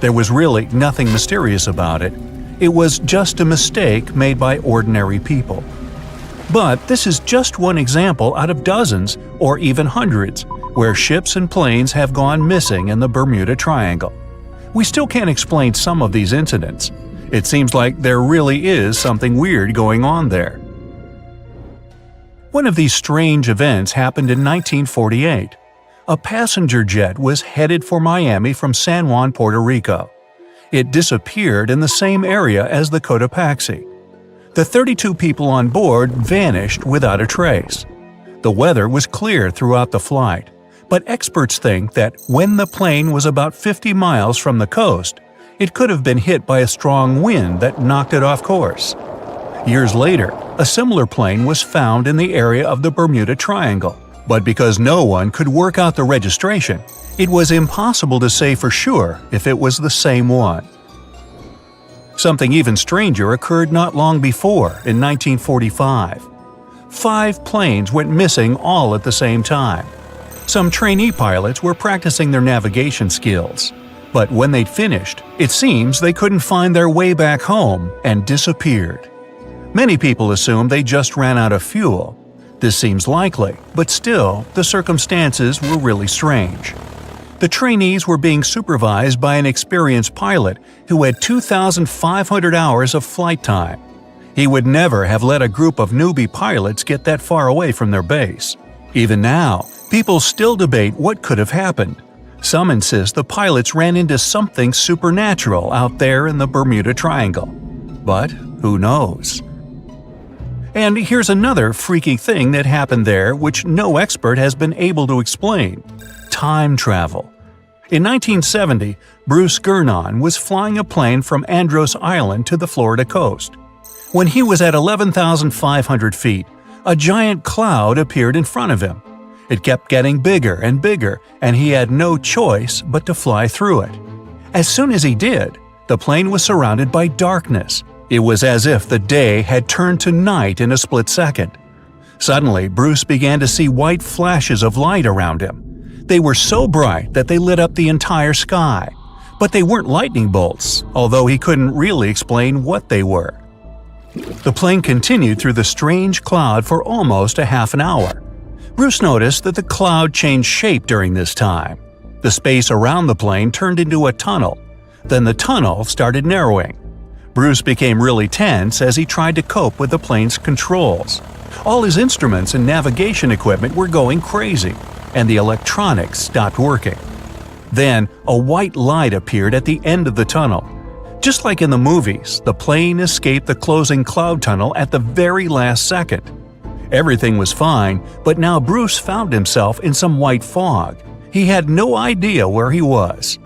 There was really nothing mysterious about it. It was just a mistake made by ordinary people. But this is just one example out of dozens or even hundreds where ships and planes have gone missing in the Bermuda Triangle. We still can't explain some of these incidents. It seems like there really is something weird going on there. One of these strange events happened in 1948. A passenger jet was headed for Miami from San Juan, Puerto Rico. It disappeared in the same area as the Cotopaxi. The 32 people on board vanished without a trace. The weather was clear throughout the flight, but experts think that when the plane was about 50 miles from the coast, it could have been hit by a strong wind that knocked it off course. Years later, a similar plane was found in the area of the Bermuda Triangle, but because no one could work out the registration, it was impossible to say for sure if it was the same one. Something even stranger occurred not long before, in 1945. 5 planes went missing all at the same time. Some trainee pilots were practicing their navigation skills, but when they'd finished, it seems they couldn't find their way back home and disappeared. Many people assume they just ran out of fuel. This seems likely, but still, the circumstances were really strange. The trainees were being supervised by an experienced pilot who had 2,500 hours of flight time. He would never have let a group of newbie pilots get that far away from their base. Even now, people still debate what could have happened. Some insist the pilots ran into something supernatural out there in the Bermuda Triangle. But who knows? And here's another freaky thing that happened there which no expert has been able to explain. Time travel. In 1970, Bruce Gernon was flying a plane from Andros Island to the Florida coast. When he was at 11,500 feet, a giant cloud appeared in front of him. It kept getting bigger and bigger, and he had no choice but to fly through it. As soon as he did, the plane was surrounded by darkness. It was as if the day had turned to night in a split second. Suddenly, Bruce began to see white flashes of light around him. They were so bright that they lit up the entire sky. But they weren't lightning bolts, although he couldn't really explain what they were. The plane continued through the strange cloud for almost a half an hour. Bruce noticed that the cloud changed shape during this time. The space around the plane turned into a tunnel. Then the tunnel started narrowing. Bruce became really tense as he tried to cope with the plane's controls. All his instruments and navigation equipment were going crazy, and the electronics stopped working. Then, a white light appeared at the end of the tunnel. Just like in the movies, the plane escaped the closing cloud tunnel at the very last second. Everything was fine, but now Bruce found himself in some white fog. He had no idea where he was.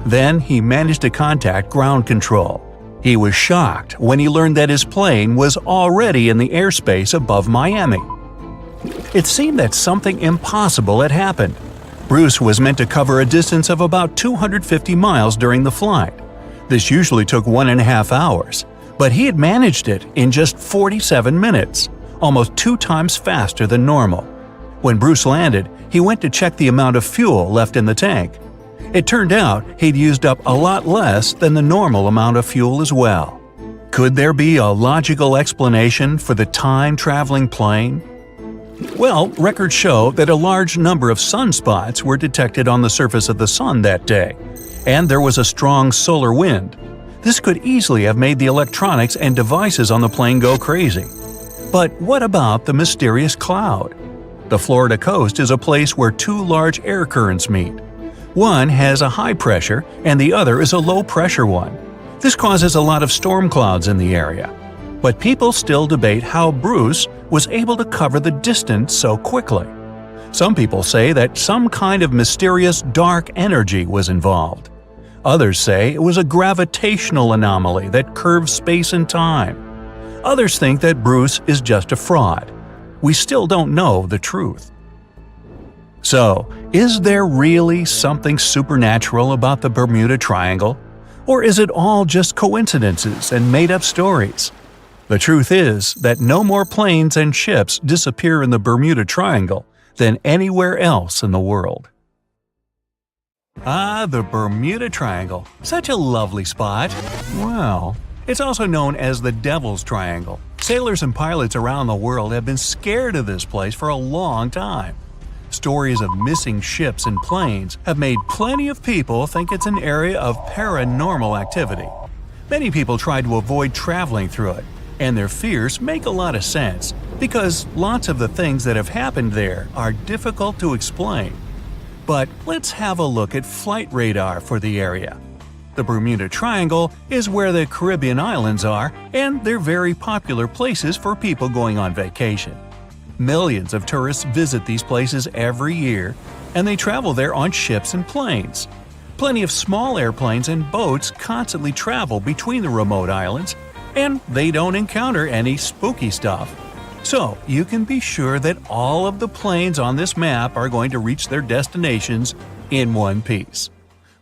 Then he managed to contact ground control. He was shocked when he learned that his plane was already in the airspace above Miami. It seemed that something impossible had happened. Bruce was meant to cover a distance of about 250 miles during the flight. This usually took 1.5 hours, but he had managed it in just 47 minutes, almost 2 times faster than normal. When Bruce landed, he went to check the amount of fuel left in the tank. It turned out he'd used up a lot less than the normal amount of fuel as well. Could there be a logical explanation for the time-traveling plane? Well, records show that a large number of sunspots were detected on the surface of the sun that day, and there was a strong solar wind. This could easily have made the electronics and devices on the plane go crazy. But what about the mysterious cloud? The Florida coast is a place where 2 large air currents meet. One has a high pressure and the other is a low pressure one. This causes a lot of storm clouds in the area. But people still debate how Bruce was able to cover the distance so quickly. Some people say that some kind of mysterious dark energy was involved. Others say it was a gravitational anomaly that curves space and time. Others think that Bruce is just a fraud. We still don't know the truth. So, is there really something supernatural about the Bermuda Triangle? Or is it all just coincidences and made-up stories? The truth is that no more planes and ships disappear in the Bermuda Triangle than anywhere else in the world. Ah, the Bermuda Triangle. Such a lovely spot. Well, it's also known as the Devil's Triangle. Sailors and pilots around the world have been scared of this place for a long time. Stories of missing ships and planes have made plenty of people think it's an area of paranormal activity. Many people try to avoid traveling through it, and their fears make a lot of sense because lots of the things that have happened there are difficult to explain. But let's have a look at flight radar for the area. The Bermuda Triangle is where the Caribbean islands are, and they're very popular places for people going on vacation. Millions of tourists visit these places every year, and they travel there on ships and planes. Plenty of small airplanes and boats constantly travel between the remote islands, and they don't encounter any spooky stuff. So you can be sure that all of the planes on this map are going to reach their destinations in one piece.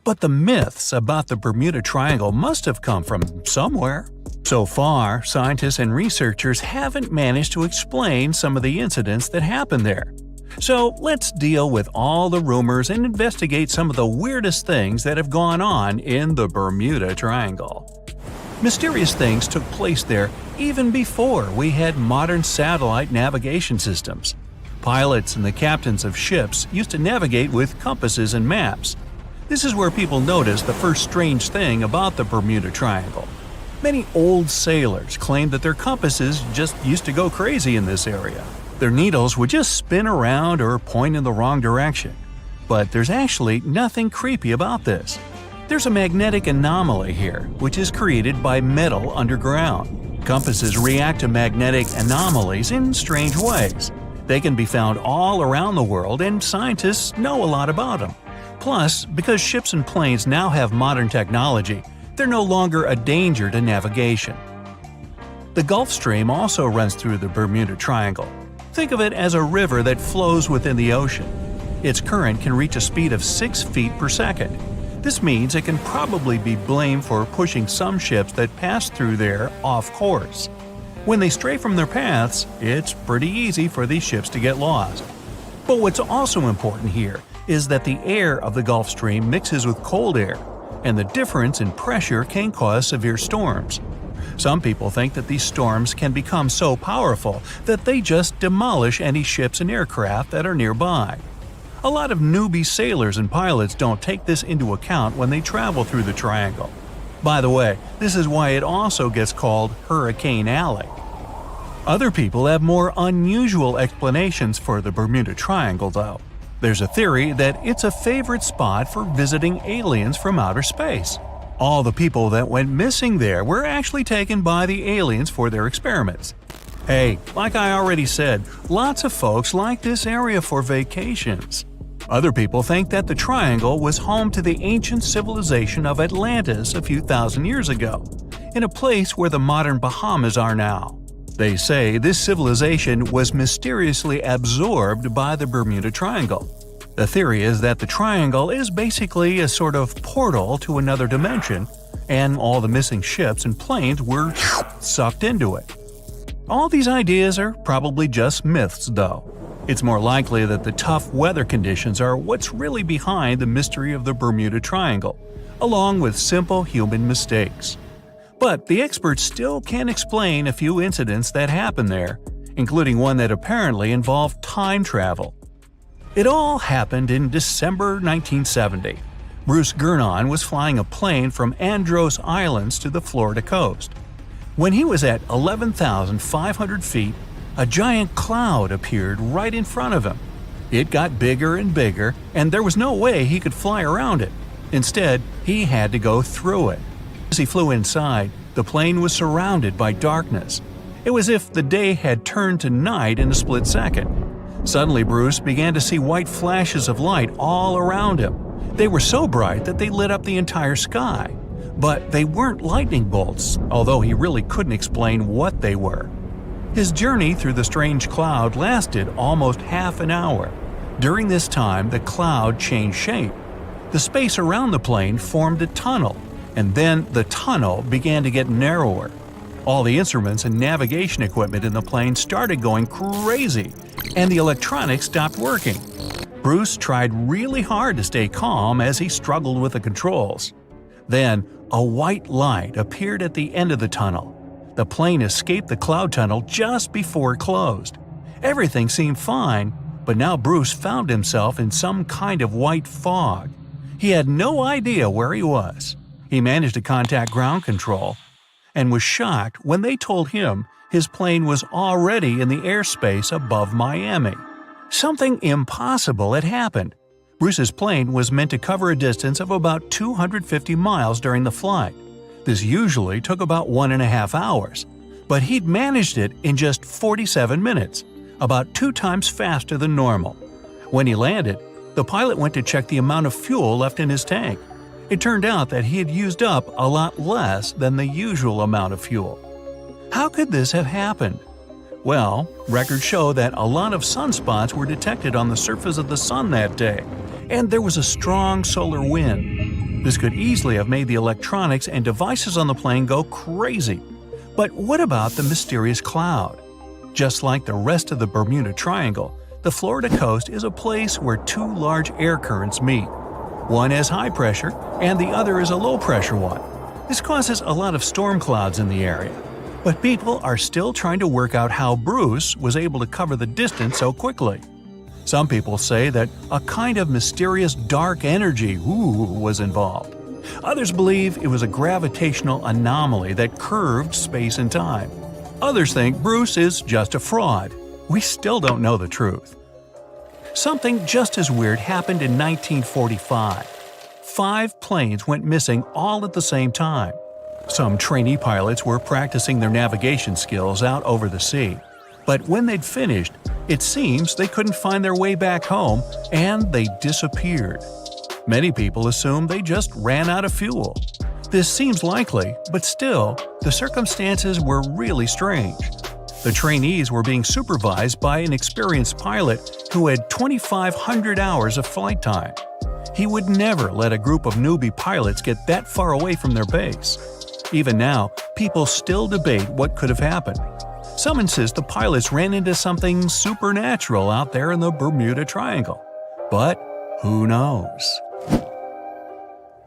But the myths about the Bermuda Triangle must have come from somewhere. So far, scientists and researchers haven't managed to explain some of the incidents that happened there. So let's deal with all the rumors and investigate some of the weirdest things that have gone on in the Bermuda Triangle. Mysterious things took place there even before we had modern satellite navigation systems. Pilots and the captains of ships used to navigate with compasses and maps. This is where people noticed the first strange thing about the Bermuda Triangle. Many old sailors claimed that their compasses just used to go crazy in this area. Their needles would just spin around or point in the wrong direction. But there's actually nothing creepy about this. There's a magnetic anomaly here, which is created by metal underground. Compasses react to magnetic anomalies in strange ways. They can be found all around the world, and scientists know a lot about them. Plus, because ships and planes now have modern technology, they're no longer a danger to navigation. The Gulf Stream also runs through the Bermuda Triangle. Think of it as a river that flows within the ocean. Its current can reach a speed of 6 feet per second. This means it can probably be blamed for pushing some ships that pass through there off course. When they stray from their paths, it's pretty easy for these ships to get lost. But what's also important here is that the air of the Gulf Stream mixes with cold air, and the difference in pressure can cause severe storms. Some people think that these storms can become so powerful that they just demolish any ships and aircraft that are nearby. A lot of newbie sailors and pilots don't take this into account when they travel through the triangle. By the way, this is why it also gets called Hurricane Alley. Other people have more unusual explanations for the Bermuda Triangle, though. There's a theory that it's a favorite spot for visiting aliens from outer space. All the people that went missing there were actually taken by the aliens for their experiments. Hey, like I already said, lots of folks like this area for vacations. Other people think that the triangle was home to the ancient civilization of Atlantis a few thousand years ago, in a place where the modern Bahamas are now. They say this civilization was mysteriously absorbed by the Bermuda Triangle. The theory is that the triangle is basically a sort of portal to another dimension, and all the missing ships and planes were sucked into it. All these ideas are probably just myths, though. It's more likely that the tough weather conditions are what's really behind the mystery of the Bermuda Triangle, along with simple human mistakes. But the experts still can't explain a few incidents that happened there, including one that apparently involved time travel. It all happened in December 1970. Bruce Gernon was flying a plane from Andros Islands to the Florida coast. When he was at 11,500 feet, a giant cloud appeared right in front of him. It got bigger and bigger, and there was no way he could fly around it. Instead, he had to go through it. As he flew inside, the plane was surrounded by darkness. It was as if the day had turned to night in a split second. Suddenly, Bruce began to see white flashes of light all around him. They were so bright that they lit up the entire sky. But they weren't lightning bolts, although he really couldn't explain what they were. His journey through the strange cloud lasted almost half an hour. During this time, the cloud changed shape. The space around the plane formed a tunnel, and then the tunnel began to get narrower. All the instruments and navigation equipment in the plane started going crazy, and the electronics stopped working. Bruce tried really hard to stay calm as he struggled with the controls. Then, a white light appeared at the end of the tunnel. The plane escaped the cloud tunnel just before it closed. Everything seemed fine, but now Bruce found himself in some kind of white fog. He had no idea where he was. He managed to contact ground control and was shocked when they told him his plane was already in the airspace above Miami. Something impossible had happened. Bruce's plane was meant to cover a distance of about 250 miles during the flight. This usually took about 1.5 hours, but he'd managed it in just 47 minutes, about 2 times faster than normal. When he landed, the pilot went to check the amount of fuel left in his tank. It turned out that he had used up a lot less than the usual amount of fuel. How could this have happened? Well, records show that a lot of sunspots were detected on the surface of the sun that day, and there was a strong solar wind. This could easily have made the electronics and devices on the plane go crazy. But what about the mysterious cloud? Just like the rest of the Bermuda Triangle, the Florida coast is a place where 2 large air currents meet. One has high pressure, and the other is a low pressure one. This causes a lot of storm clouds in the area. But people are still trying to work out how Bruce was able to cover the distance so quickly. Some people say that a kind of mysterious dark energy was involved. Others believe it was a gravitational anomaly that curved space and time. Others think Bruce is just a fraud. We still don't know the truth. Something just as weird happened in 1945. 5 planes went missing all at the same time. Some trainee pilots were practicing their navigation skills out over the sea. But when they'd finished, it seems they couldn't find their way back home, and they disappeared. Many people assume they just ran out of fuel. This seems likely, but still, the circumstances were really strange. The trainees were being supervised by an experienced pilot who had 2,500 hours of flight time. He would never let a group of newbie pilots get that far away from their base. Even now, people still debate what could have happened. Some insist the pilots ran into something supernatural out there in the Bermuda Triangle. But who knows?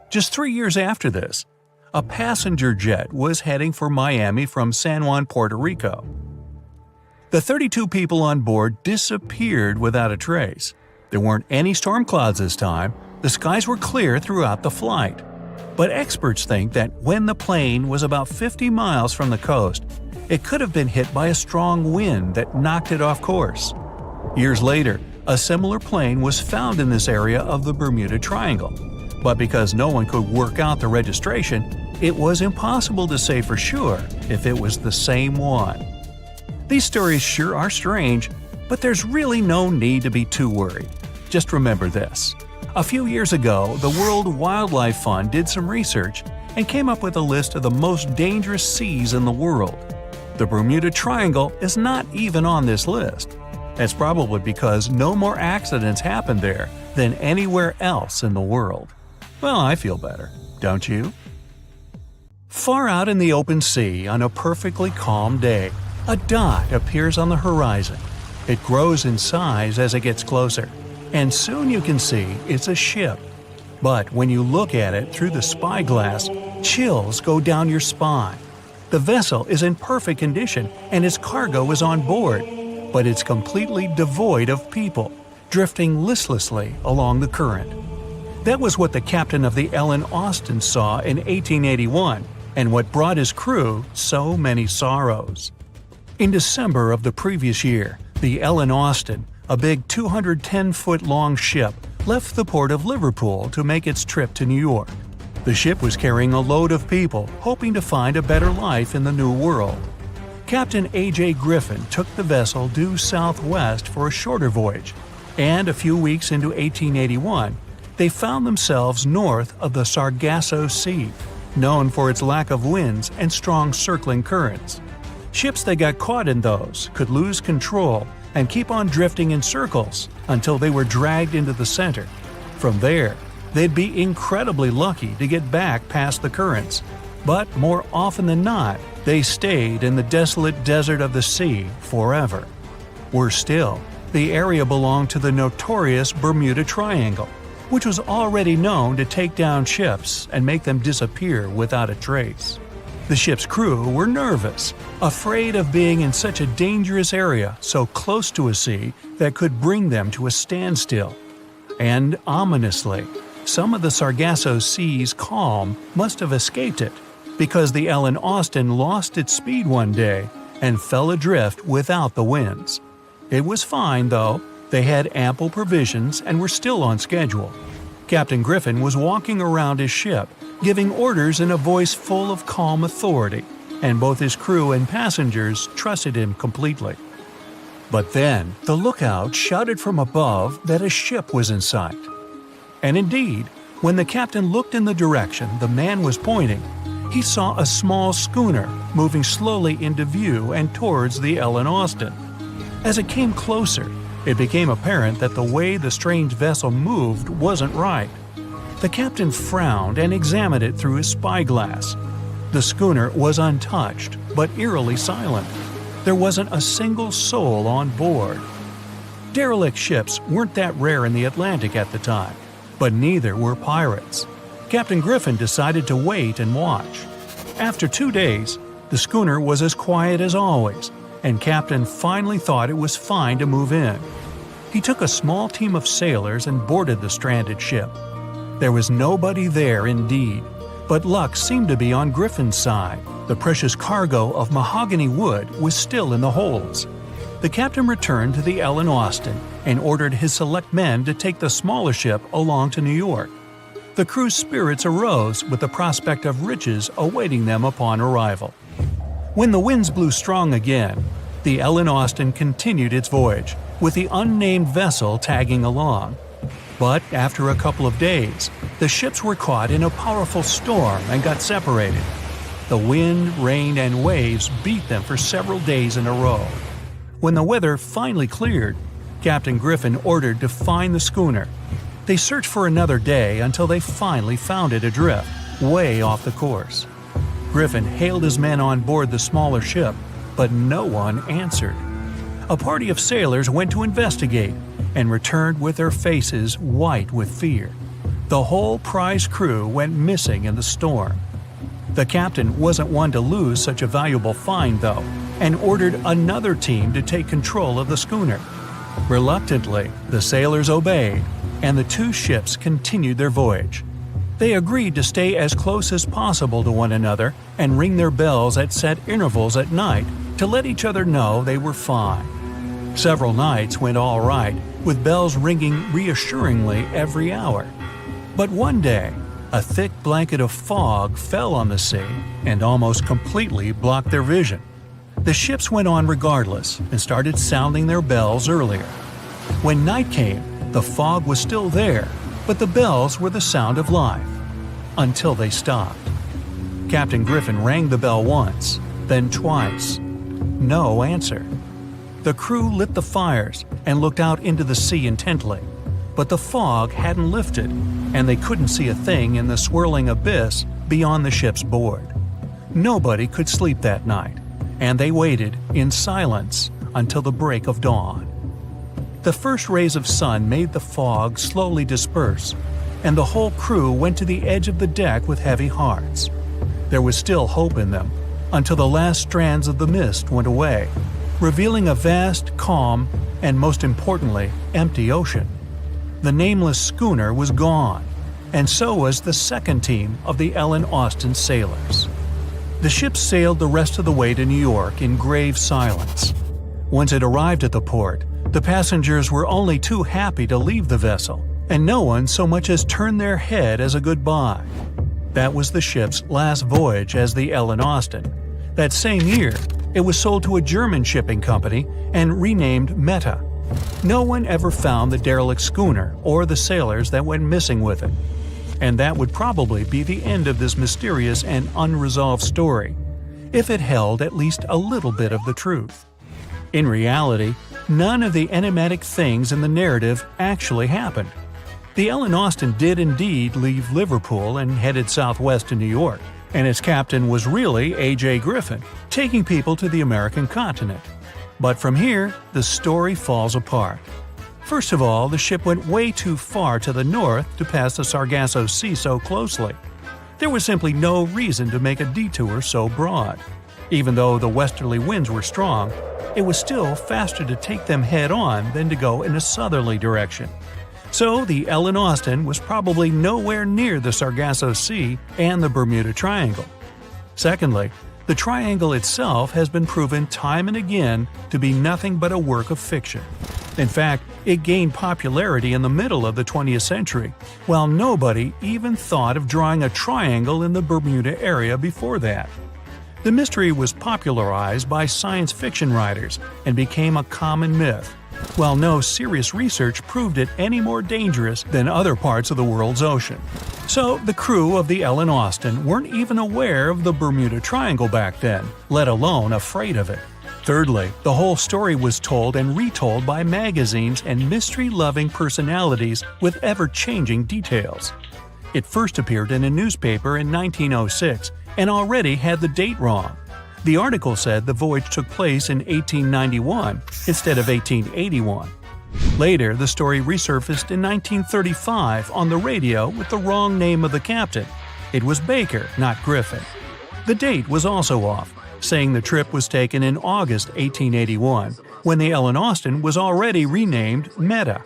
Just 3 years after this, a passenger jet was heading for Miami from San Juan, Puerto Rico. The 32 people on board disappeared without a trace. There weren't any storm clouds this time. The skies were clear throughout the flight. But experts think that when the plane was about 50 miles from the coast, it could have been hit by a strong wind that knocked it off course. Years later, a similar plane was found in this area of the Bermuda Triangle. But because no one could work out the registration, it was impossible to say for sure if it was the same one. These stories sure are strange, but there's really no need to be too worried. Just remember this. A few years ago, the World Wildlife Fund did some research and came up with a list of the most dangerous seas in the world. The Bermuda Triangle is not even on this list. That's probably because no more accidents happen there than anywhere else in the world. Well, I feel better, don't you? Far out in the open sea on a perfectly calm day, a dot appears on the horizon. It grows in size as it gets closer, and soon you can see it's a ship. But when you look at it through the spyglass, chills go down your spine. The vessel is in perfect condition and its cargo is on board, but it's completely devoid of people, drifting listlessly along the current. That was what the captain of the Ellen Austin saw in 1881, and what brought his crew so many sorrows. In December of the previous year, the Ellen Austin, a big 210-foot-long ship, left the port of Liverpool to make its trip to New York. The ship was carrying a load of people hoping to find a better life in the New World. Captain A.J. Griffin took the vessel due southwest for a shorter voyage, and a few weeks into 1881, they found themselves north of the Sargasso Sea, known for its lack of winds and strong circling currents. Ships that got caught in those could lose control and keep on drifting in circles until they were dragged into the center. From there, they'd be incredibly lucky to get back past the currents, but more often than not, they stayed in the desolate desert of the sea forever. Worse still, the area belonged to the notorious Bermuda Triangle, which was already known to take down ships and make them disappear without a trace. The ship's crew were nervous, afraid of being in such a dangerous area so close to a sea that could bring them to a standstill. And ominously, some of the Sargasso Sea's calm must have escaped it, because the Ellen Austin lost its speed one day and fell adrift without the winds. It was fine, though. They had ample provisions and were still on schedule. Captain Griffin was walking around his ship, giving orders in a voice full of calm authority, and both his crew and passengers trusted him completely. But then, the lookout shouted from above that a ship was in sight. And indeed, when the captain looked in the direction the man was pointing, he saw a small schooner moving slowly into view and towards the Ellen Austin. As it came closer, it became apparent that the way the strange vessel moved wasn't right. The captain frowned and examined it through his spyglass. The schooner was untouched, but eerily silent. There wasn't a single soul on board. Derelict ships weren't that rare in the Atlantic at the time, but neither were pirates. Captain Griffin decided to wait and watch. After 2 days, the schooner was as quiet as always, and Captain finally thought it was fine to move in. He took a small team of sailors and boarded the stranded ship. There was nobody there indeed, but luck seemed to be on Griffin's side. The precious cargo of mahogany wood was still in the holds. The captain returned to the Ellen Austin and ordered his select men to take the smaller ship along to New York. The crew's spirits arose with the prospect of riches awaiting them upon arrival. When the winds blew strong again, the Ellen Austin continued its voyage, with the unnamed vessel tagging along. But after a couple of days, the ships were caught in a powerful storm and got separated. The wind, rain, and waves beat them for several days in a row. When the weather finally cleared, Captain Griffin ordered to find the schooner. They searched for another day until they finally found it adrift, way off the course. Griffin hailed his men on board the smaller ship, but no one answered. A party of sailors went to investigate and returned with their faces white with fear. The whole prize crew went missing in the storm. The captain wasn't one to lose such a valuable find, though, and ordered another team to take control of the schooner. Reluctantly, the sailors obeyed, and the two ships continued their voyage. They agreed to stay as close as possible to one another and ring their bells at set intervals at night to let each other know they were fine. Several nights went all right, with bells ringing reassuringly every hour. But one day, a thick blanket of fog fell on the sea and almost completely blocked their vision. The ships went on regardless and started sounding their bells earlier. When night came, the fog was still there, but the bells were the sound of life. Until they stopped. Captain Griffin rang the bell once, then twice. No answer. The crew lit the fires and looked out into the sea intently, but the fog hadn't lifted, and they couldn't see a thing in the swirling abyss beyond the ship's board. Nobody could sleep that night, and they waited in silence until the break of dawn. The first rays of sun made the fog slowly disperse, and the whole crew went to the edge of the deck with heavy hearts. There was still hope in them, until the last strands of the mist went away, revealing a vast, calm, and most importantly, empty ocean. The nameless schooner was gone, and so was the second team of the Ellen Austin sailors. The ship sailed the rest of the way to New York in grave silence. Once it arrived at the port, the passengers were only too happy to leave the vessel, and no one so much as turned their head as a goodbye. That was the ship's last voyage as the Ellen Austin. That same year, it was sold to a German shipping company and renamed Meta. No one ever found the derelict schooner or the sailors that went missing with it. And that would probably be the end of this mysterious and unresolved story, if it held at least a little bit of the truth. In reality, none of the enigmatic things in the narrative actually happened. The Ellen Austin did indeed leave Liverpool and headed southwest to New York, and its captain was really A.J. Griffin, taking people to the American continent. But from here, the story falls apart. First of all, the ship went way too far to the north to pass the Sargasso Sea so closely. There was simply no reason to make a detour so broad. Even though the westerly winds were strong, it was still faster to take them head-on than to go in a southerly direction. So the Ellen Austin was probably nowhere near the Sargasso Sea and the Bermuda Triangle. Secondly, the triangle itself has been proven time and again to be nothing but a work of fiction. In fact, it gained popularity in the middle of the 20th century, while nobody even thought of drawing a triangle in the Bermuda area before that. The mystery was popularized by science fiction writers and became a common myth, while no serious research proved it any more dangerous than other parts of the world's ocean. So the crew of the Ellen Austin weren't even aware of the Bermuda Triangle back then, let alone afraid of it. Thirdly, the whole story was told and retold by magazines and mystery-loving personalities with ever-changing details. It first appeared in a newspaper in 1906 and already had the date wrong. The article said the voyage took place in 1891 instead of 1881. Later, the story resurfaced in 1935 on the radio with the wrong name of the captain. It was Baker, not Griffin. The date was also off, saying the trip was taken in August 1881, when the Ellen Austin was already renamed Meta.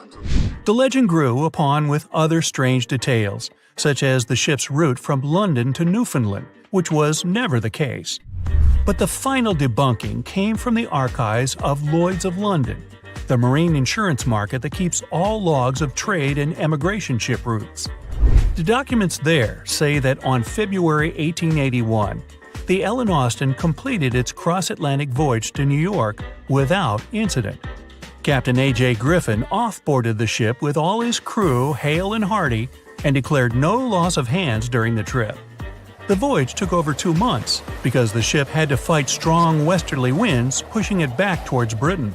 The legend grew upon with other strange details, such as the ship's route from London to Newfoundland, which was never the case. But the final debunking came from the archives of Lloyd's of London, the marine insurance market that keeps all logs of trade and emigration ship routes. The documents there say that on February 1881, the Ellen Austin completed its cross-Atlantic voyage to New York without incident. Captain A.J. Griffin off-boarded the ship with all his crew hale and hearty and declared no loss of hands during the trip. The voyage took over 2 months because the ship had to fight strong westerly winds pushing it back towards Britain.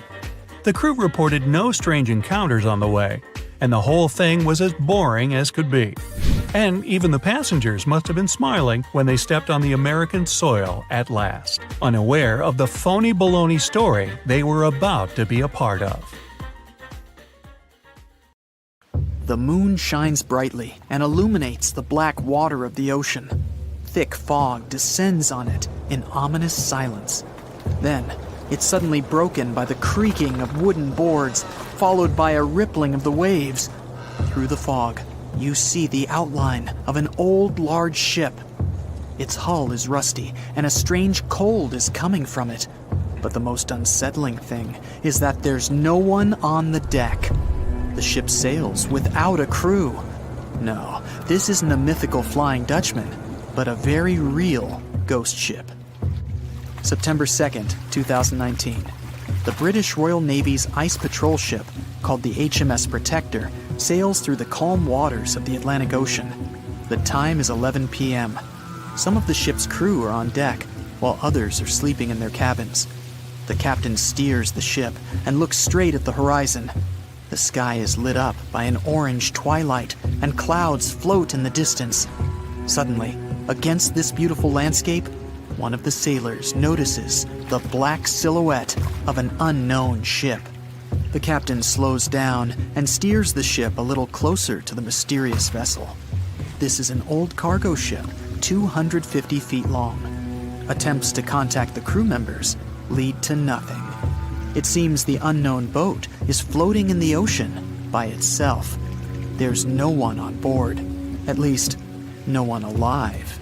The crew reported no strange encounters on the way, and the whole thing was as boring as could be. And even the passengers must have been smiling when they stepped on the American soil at last, unaware of the phony baloney story they were about to be a part of. The moon shines brightly and illuminates the black water of the ocean. Thick fog descends on it in ominous silence. Then, it's suddenly broken by the creaking of wooden boards, followed by a rippling of the waves. Through the fog, you see the outline of an old large ship. Its hull is rusty, and a strange cold is coming from it. But the most unsettling thing is that there's no one on the deck. The ship sails without a crew. No, this isn't a mythical Flying Dutchman, but a very real ghost ship. September 2nd, 2019. The British Royal Navy's ice patrol ship, called the HMS Protector, sails through the calm waters of the Atlantic Ocean. The time is 11 p.m. Some of the ship's crew are on deck, while others are sleeping in their cabins. The captain steers the ship and looks straight at the horizon. The sky is lit up by an orange twilight, and clouds float in the distance. Suddenly, against this beautiful landscape, one of the sailors notices the black silhouette of an unknown ship. The captain slows down and steers the ship a little closer to the mysterious vessel. This is an old cargo ship, 250 feet long. Attempts to contact the crew members lead to nothing. It seems the unknown boat is floating in the ocean by itself. There's no one on board, at least, no one alive.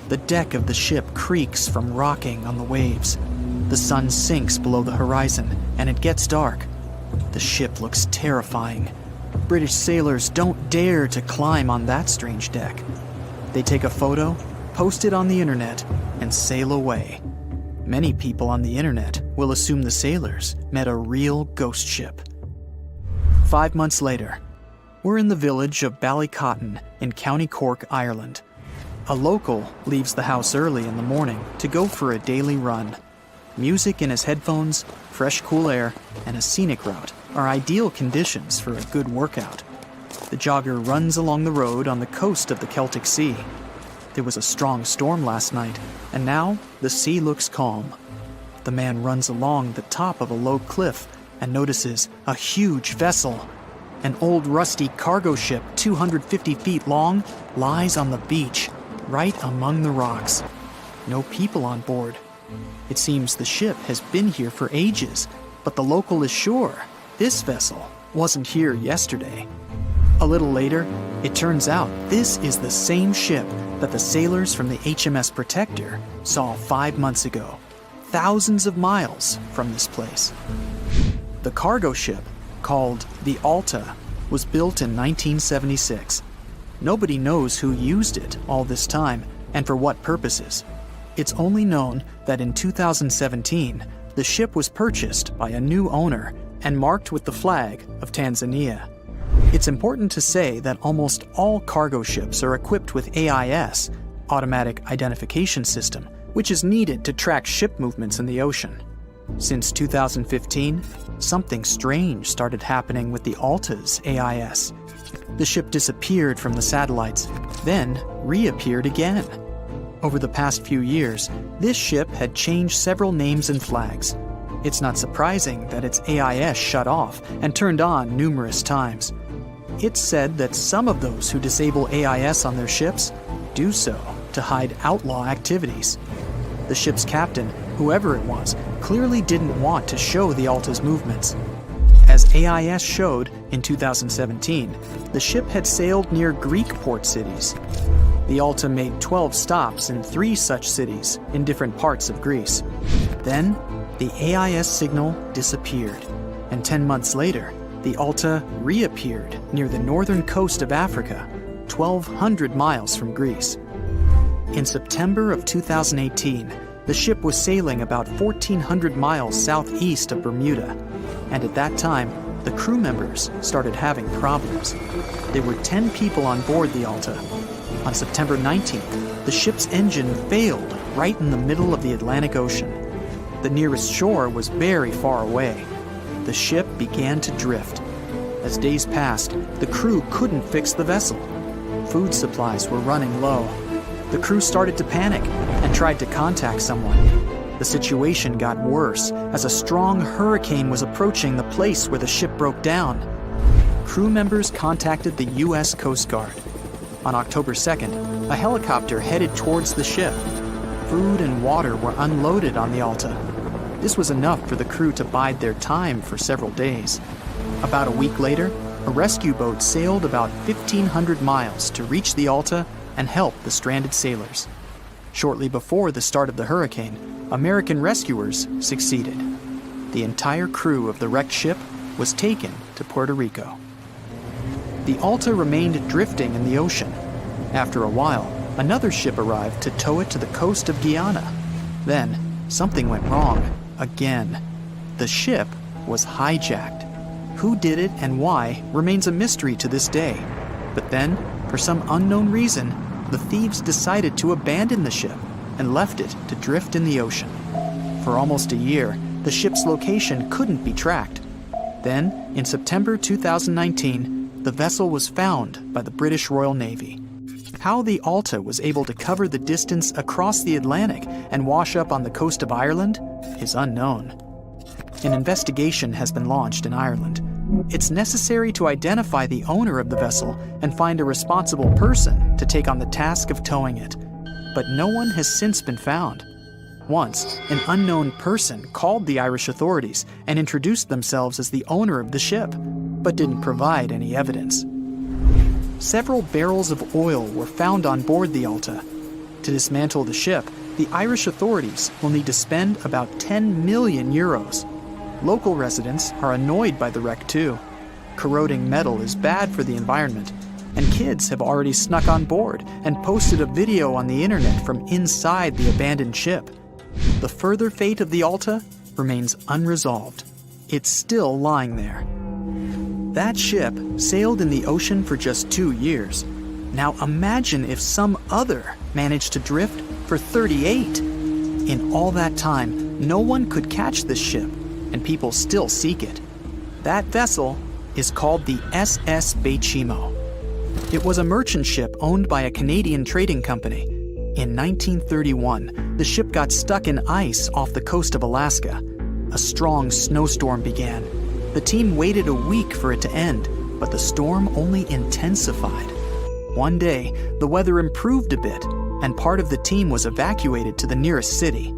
The deck of the ship creaks from rocking on the waves. The sun sinks below the horizon, and it gets dark. The ship looks terrifying. British sailors don't dare to climb on that strange deck. They take a photo, post it on the internet, and sail away. Many people on the internet will assume the sailors met a real ghost ship. 5 months later, we're in the village of Ballycotton in County Cork, Ireland. A local leaves the house early in the morning to go for a daily run. Music in his headphones, fresh cool air, and a scenic route are ideal conditions for a good workout. The jogger runs along the road on the coast of the Celtic Sea. There was a strong storm last night, and now the sea looks calm. The man runs along the top of a low cliff and notices a huge vessel. An old rusty cargo ship 250 feet long lies on the beach, right among the rocks. No people on board. It seems the ship has been here for ages, but the local is sure this vessel wasn't here yesterday. A little later, it turns out this is the same ship that the sailors from the HMS Protector saw 5 months ago, thousands of miles from this place. The cargo ship, called the Alta, was built in 1976. Nobody knows who used it all this time and for what purposes. It's only known that in 2017, the ship was purchased by a new owner and marked with the flag of Tanzania. It's important to say that almost all cargo ships are equipped with AIS, Automatic Identification System, which is needed to track ship movements in the ocean. Since 2015, something strange started happening with the Alta's AIS. The ship disappeared from the satellites, then reappeared again. Over the past few years, this ship had changed several names and flags. It's not surprising that its AIS shut off and turned on numerous times. It's said that some of those who disable AIS on their ships do so to hide outlaw activities. The ship's captain, whoever it was, clearly didn't want to show the Alta's movements. As AIS showed in 2017, the ship had sailed near Greek port cities. The Alta made 12 stops in 3 such cities in different parts of Greece. Then, the AIS signal disappeared, and 10 months later, the Alta reappeared near the northern coast of Africa, 1,200 miles from Greece. In September of 2018, the ship was sailing about 1,400 miles southeast of Bermuda, and at that time, the crew members started having problems. There were 10 people on board the Alta. On September 19th, the ship's engine failed right in the middle of the Atlantic Ocean. The nearest shore was very far away. The ship began to drift. As days passed, the crew couldn't fix the vessel. Food supplies were running low. The crew started to panic and tried to contact someone. The situation got worse as a strong hurricane was approaching the place where the ship broke down. Crew members contacted the U.S. Coast Guard. On October 2nd, a helicopter headed towards the ship. Food and water were unloaded on the Alta. This was enough for the crew to bide their time for several days. About a week later, a rescue boat sailed about 1,500 miles to reach the Alta and help the stranded sailors. Shortly before the start of the hurricane, American rescuers succeeded. The entire crew of the wrecked ship was taken to Puerto Rico. The Alta remained drifting in the ocean. After a while, another ship arrived to tow it to the coast of Guyana. Then, something went wrong again. The ship was hijacked. Who did it and why remains a mystery to this day. But then, for some unknown reason, the thieves decided to abandon the ship and left it to drift in the ocean. For almost a year, the ship's location couldn't be tracked. Then, in September 2019, the vessel was found by the British Royal Navy. How the Alta was able to cover the distance across the Atlantic and wash up on the coast of Ireland is unknown. An investigation has been launched in Ireland. It's necessary to identify the owner of the vessel and find a responsible person to take on the task of towing it. But no one has since been found. Once, an unknown person called the Irish authorities and introduced themselves as the owner of the ship, but didn't provide any evidence. Several barrels of oil were found on board the Alta. To dismantle the ship, the Irish authorities will need to spend about 10 million euros. Local residents are annoyed by the wreck too. Corroding metal is bad for the environment, and kids have already snuck on board and posted a video on the internet from inside the abandoned ship. The further fate of the Alta remains unresolved. It's still lying there. That ship sailed in the ocean for just 2 years. Now imagine if some other managed to drift for 38. In all that time, no one could catch this ship, and people still seek it. That vessel is called the SS Baychimo. It was a merchant ship owned by a Canadian trading company. In 1931, the ship got stuck in ice off the coast of Alaska. A strong snowstorm began. The team waited a week for it to end, but the storm only intensified. One day, the weather improved a bit, and part of the team was evacuated to the nearest city.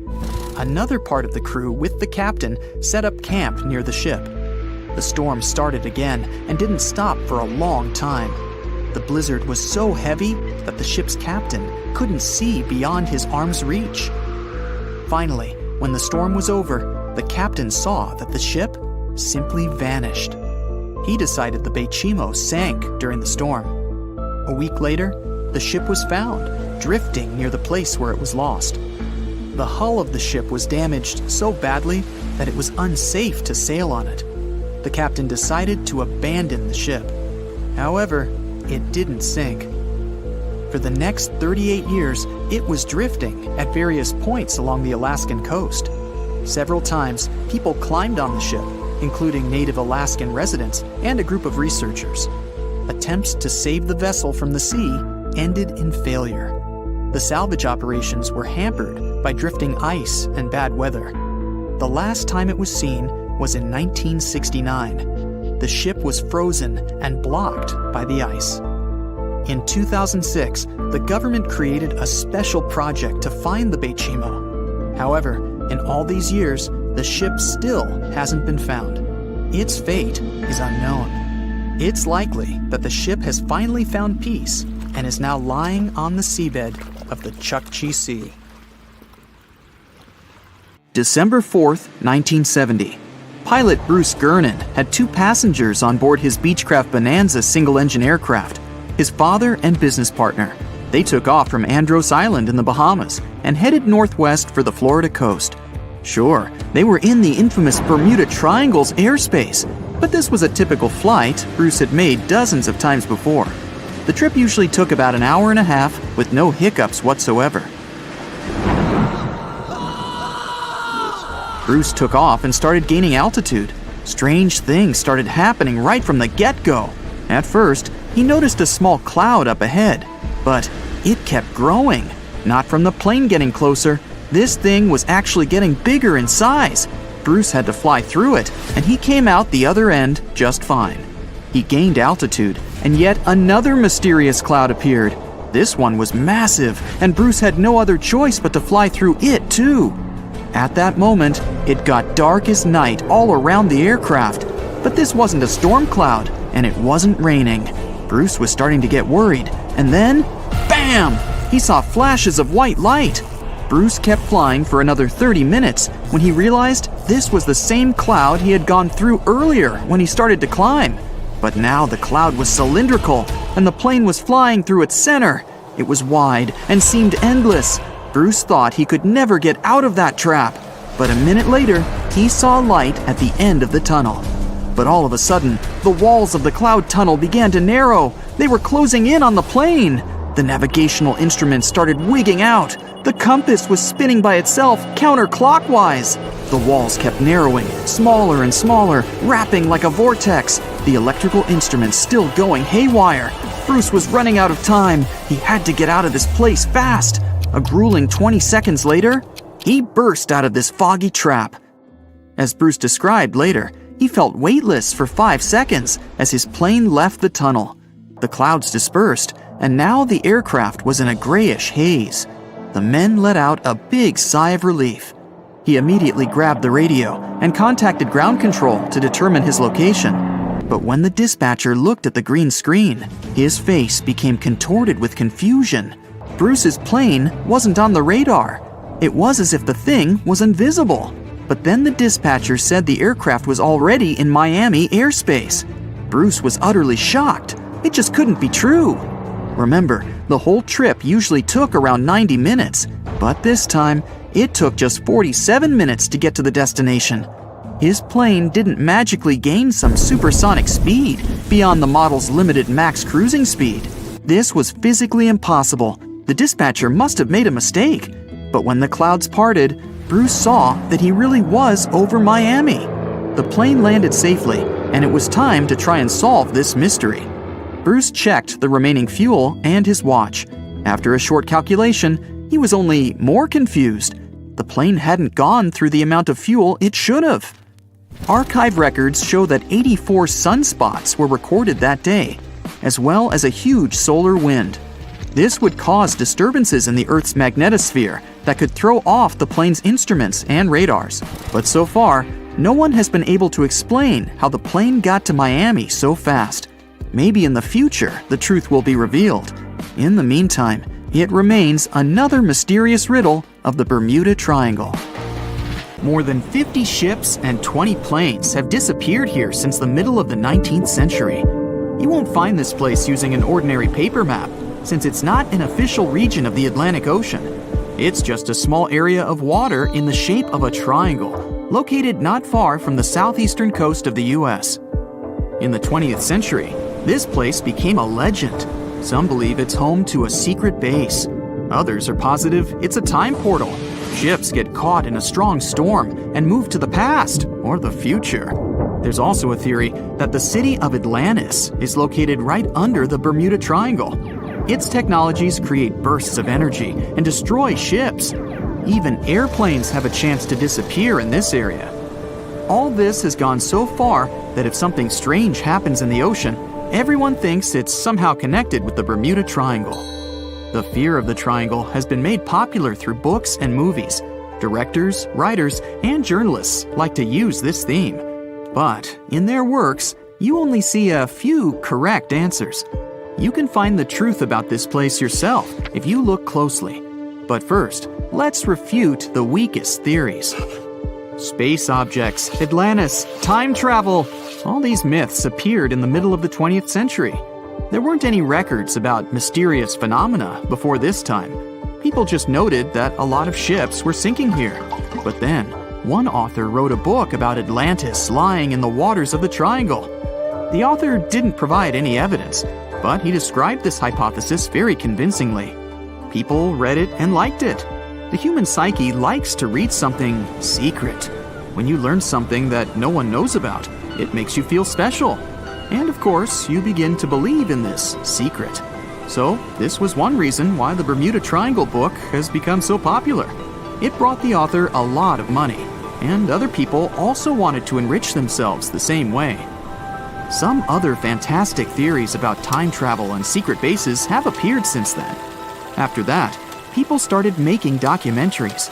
Another part of the crew, with the captain, set up camp near the ship. The storm started again and didn't stop for a long time. The blizzard was so heavy that the ship's captain couldn't see beyond his arm's reach. Finally, when the storm was over, the captain saw that the ship simply vanished. He decided the Baychimo sank during the storm. A week later, the ship was found, drifting near the place where it was lost. The hull of the ship was damaged so badly that it was unsafe to sail on it. The captain decided to abandon the ship. However, it didn't sink. For the next 38 years, it was drifting at various points along the Alaskan coast. Several times, people climbed on the ship, including native Alaskan residents and a group of researchers. Attempts to save the vessel from the sea ended in failure. The salvage operations were hampered by drifting ice and bad weather. The last time it was seen was in 1969. The ship was frozen and blocked by the ice. In 2006, the government created a special project to find the Baychimo. However, in all these years, the ship still hasn't been found. Its fate is unknown. It's likely that the ship has finally found peace and is now lying on the seabed of the Chukchi Sea. December 4th, 1970. Pilot Bruce Gernon had 2 passengers on board his Beechcraft Bonanza single-engine aircraft, his father and business partner. They took off from Andros Island in the Bahamas and headed northwest for the Florida coast. Sure, they were in the infamous Bermuda Triangle's airspace, but this was a typical flight Bruce had made dozens of times before. The trip usually took about an hour and a half with no hiccups whatsoever. Bruce took off and started gaining altitude. Strange things started happening right from the get-go. At first, he noticed a small cloud up ahead, but it kept growing. Not from the plane getting closer. This thing was actually getting bigger in size. Bruce had to fly through it, and he came out the other end just fine. He gained altitude, and yet another mysterious cloud appeared. This one was massive, and Bruce had no other choice but to fly through it too. At that moment, it got dark as night all around the aircraft. But this wasn't a storm cloud, and it wasn't raining. Bruce was starting to get worried, and then, bam! He saw flashes of white light. Bruce kept flying for another 30 minutes when he realized this was the same cloud he had gone through earlier when he started to climb. But now the cloud was cylindrical, and the plane was flying through its center. It was wide and seemed endless. Bruce thought he could never get out of that trap, but a minute later, he saw light at the end of the tunnel. But all of a sudden, the walls of the cloud tunnel began to narrow. They were closing in on the plane. The navigational instruments started wigging out. The compass was spinning by itself counterclockwise. The walls kept narrowing, smaller and smaller, wrapping like a vortex. The electrical instruments still going haywire. Bruce was running out of time. He had to get out of this place fast. A grueling 20 seconds later, he burst out of this foggy trap. As Bruce described later, he felt weightless for 5 seconds as his plane left the tunnel. The clouds dispersed, and now the aircraft was in a grayish haze. The men let out a big sigh of relief. He immediately grabbed the radio and contacted ground control to determine his location. But when the dispatcher looked at the green screen, his face became contorted with confusion. Bruce's plane wasn't on the radar. It was as if the thing was invisible. But then the dispatcher said the aircraft was already in Miami airspace. Bruce was utterly shocked. It just couldn't be true. Remember, the whole trip usually took around 90 minutes, but this time, it took just 47 minutes to get to the destination. His plane didn't magically gain some supersonic speed beyond the model's limited max cruising speed. This was physically impossible. The dispatcher must have made a mistake. But when the clouds parted, Bruce saw that he really was over Miami. The plane landed safely, and it was time to try and solve this mystery. Bruce checked the remaining fuel and his watch. After a short calculation, he was only more confused. The plane hadn't gone through the amount of fuel it should have. Archive records show that 84 sunspots were recorded that day, as well as a huge solar wind. This would cause disturbances in the Earth's magnetosphere that could throw off the plane's instruments and radars. But so far, no one has been able to explain how the plane got to Miami so fast. Maybe in the future, the truth will be revealed. In the meantime, it remains another mysterious riddle of the Bermuda Triangle. More than 50 ships and 20 planes have disappeared here since the middle of the 19th century. You won't find this place using an ordinary paper map, since it's not an official region of the Atlantic Ocean. It's just a small area of water in the shape of a triangle, located not far from the southeastern coast of the US. In the 20th century, this place became a legend. Some believe it's home to a secret base. Others are positive it's a time portal. Ships get caught in a strong storm and move to the past or the future. There's also a theory that the city of Atlantis is located right under the Bermuda Triangle. Its technologies create bursts of energy and destroy ships. Even airplanes have a chance to disappear in this area. All this has gone so far that if something strange happens in the ocean, everyone thinks it's somehow connected with the Bermuda Triangle. The fear of the triangle has been made popular through books and movies. Directors, writers, and journalists like to use this theme. But in their works, you only see a few correct answers. You can find the truth about this place yourself if you look closely. But first, let's refute the weakest theories. Space objects, Atlantis, time travel. All these myths appeared in the middle of the 20th century. There weren't any records about mysterious phenomena before this time. People just noted that a lot of ships were sinking here. But then, one author wrote a book about Atlantis lying in the waters of the triangle. The author didn't provide any evidence, but he described this hypothesis very convincingly. People read it and liked it. The human psyche likes to read something secret. When you learn something that no one knows about, it makes you feel special. And of course, you begin to believe in this secret. So, this was one reason why the Bermuda Triangle book has become so popular. It brought the author a lot of money, and other people also wanted to enrich themselves the same way. Some other fantastic theories about time travel and secret bases have appeared since then. After that, people started making documentaries.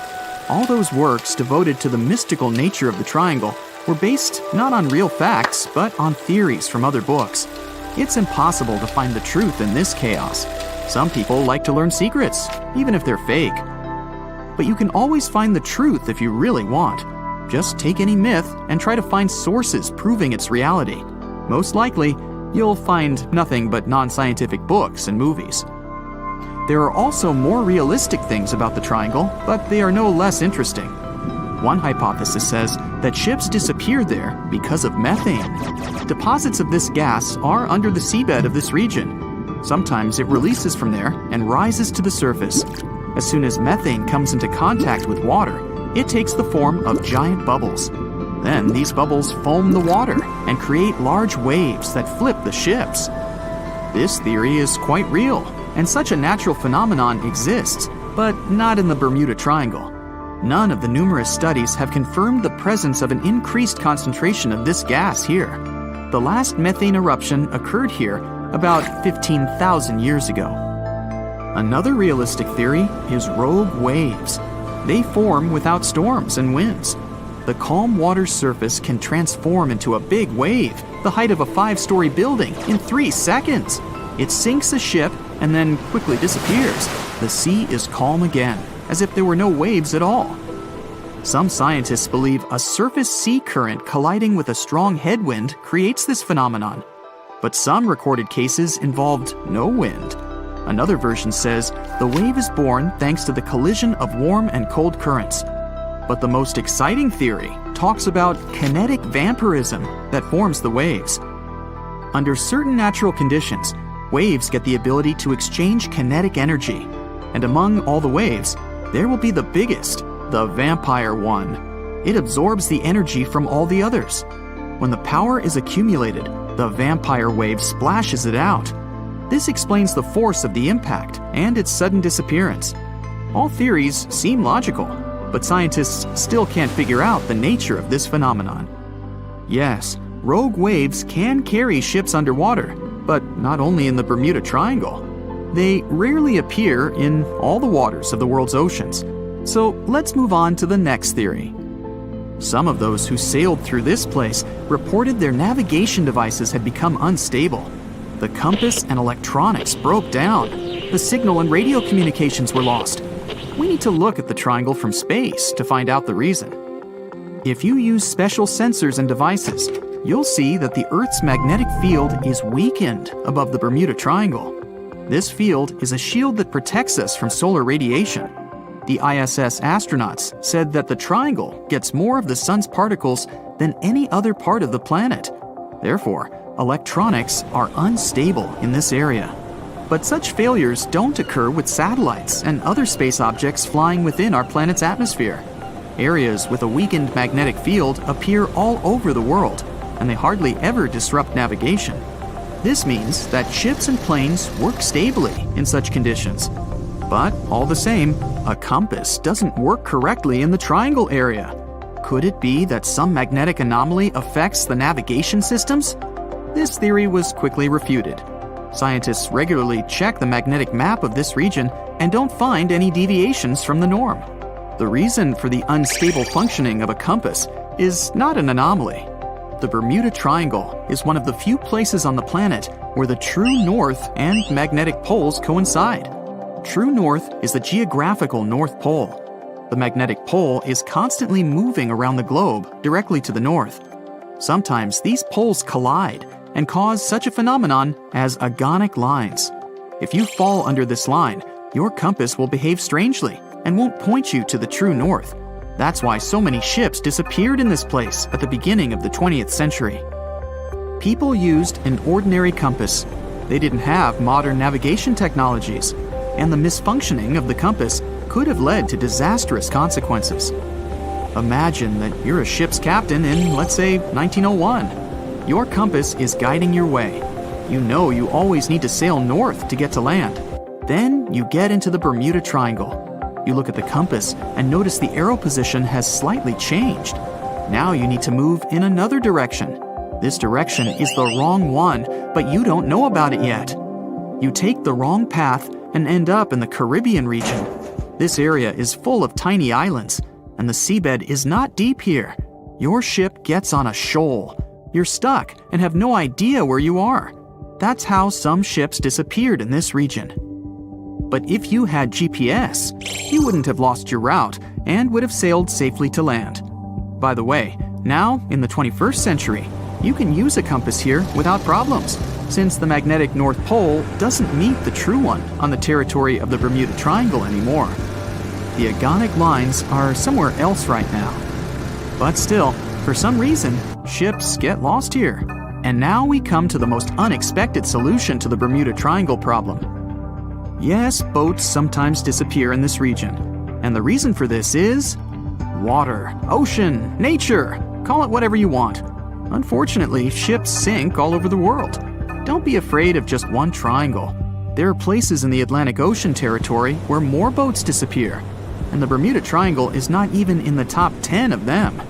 All those works devoted to the mystical nature of the triangle were based not on real facts, but on theories from other books. It's impossible to find the truth in this chaos. Some people like to learn secrets, even if they're fake. But you can always find the truth if you really want. Just take any myth and try to find sources proving its reality. Most likely, you'll find nothing but non-scientific books and movies. There are also more realistic things about the triangle, but they are no less interesting. One hypothesis says that ships disappeared there because of methane. Deposits of this gas are under the seabed of this region. Sometimes it releases from there and rises to the surface. As soon as methane comes into contact with water, it takes the form of giant bubbles. Then these bubbles foam the water and create large waves that flip the ships. This theory is quite real, and such a natural phenomenon exists, but not in the Bermuda Triangle. None of the numerous studies have confirmed the presence of an increased concentration of this gas here. The last methane eruption occurred here about 15,000 years ago. Another realistic theory is rogue waves. They form without storms and winds. The calm water's surface can transform into a big wave, the height of a 5-story building, in 3 seconds. It sinks a ship and then quickly disappears. The sea is calm again, as if there were no waves at all. Some scientists believe a surface sea current colliding with a strong headwind creates this phenomenon. But some recorded cases involved no wind. Another version says the wave is born thanks to the collision of warm and cold currents. But the most exciting theory talks about kinetic vampirism that forms the waves. Under certain natural conditions, waves get the ability to exchange kinetic energy. And among all the waves, there will be the biggest, the vampire one. It absorbs the energy from all the others. When the power is accumulated, the vampire wave splashes it out. This explains the force of the impact and its sudden disappearance. All theories seem logical, but scientists still can't figure out the nature of this phenomenon. Yes, rogue waves can carry ships underwater, but not only in the Bermuda Triangle. They rarely appear in all the waters of the world's oceans. So let's move on to the next theory. Some of those who sailed through this place reported their navigation devices had become unstable. The compass and electronics broke down. The signal and radio communications were lost. We need to look at the triangle from space to find out the reason. If you use special sensors and devices, you'll see that the Earth's magnetic field is weakened above the Bermuda Triangle. This field is a shield that protects us from solar radiation. The ISS astronauts said that the triangle gets more of the sun's particles than any other part of the planet. Therefore, electronics are unstable in this area. But such failures don't occur with satellites and other space objects flying within our planet's atmosphere. Areas with a weakened magnetic field appear all over the world, and they hardly ever disrupt navigation. This means that ships and planes work stably in such conditions. But all the same, a compass doesn't work correctly in the triangle area. Could it be that some magnetic anomaly affects the navigation systems? This theory was quickly refuted. Scientists regularly check the magnetic map of this region and don't find any deviations from the norm. The reason for the unstable functioning of a compass is not an anomaly. The Bermuda Triangle is one of the few places on the planet where the true north and magnetic poles coincide. True north is the geographical North Pole. The magnetic pole is constantly moving around the globe directly to the north. Sometimes these poles collide and cause such a phenomenon as agonic lines. If you fall under this line, your compass will behave strangely and won't point you to the true north. That's why so many ships disappeared in this place at the beginning of the 20th century. People used an ordinary compass. They didn't have modern navigation technologies, and the misfunctioning of the compass could have led to disastrous consequences. Imagine that you're a ship's captain in, let's say, 1901. Your compass is guiding your way. You know you always need to sail north to get to land. Then you get into the Bermuda Triangle. You look at the compass and notice the arrow position has slightly changed. Now you need to move in another direction. This direction is the wrong one, but you don't know about it yet. You take the wrong path and end up in the Caribbean region. This area is full of tiny islands, and the seabed is not deep here. Your ship gets on a shoal. You're stuck and have no idea where you are. That's how some ships disappeared in this region. But if you had GPS, you wouldn't have lost your route and would have sailed safely to land. By the way, now, in the 21st century, you can use a compass here without problems. since the magnetic North Pole doesn't meet the true one on the territory of the Bermuda Triangle anymore. The agonic lines are somewhere else right now. But still, for some reason, ships get lost here. And now we come to the most unexpected solution to the Bermuda Triangle problem. Yes, boats sometimes disappear in this region. And the reason for this is water, ocean, nature, call it whatever you want. Unfortunately, ships sink all over the world. Don't be afraid of just one triangle. There are places in the Atlantic Ocean territory where more boats disappear, and the Bermuda Triangle is not even in the top 10 of them.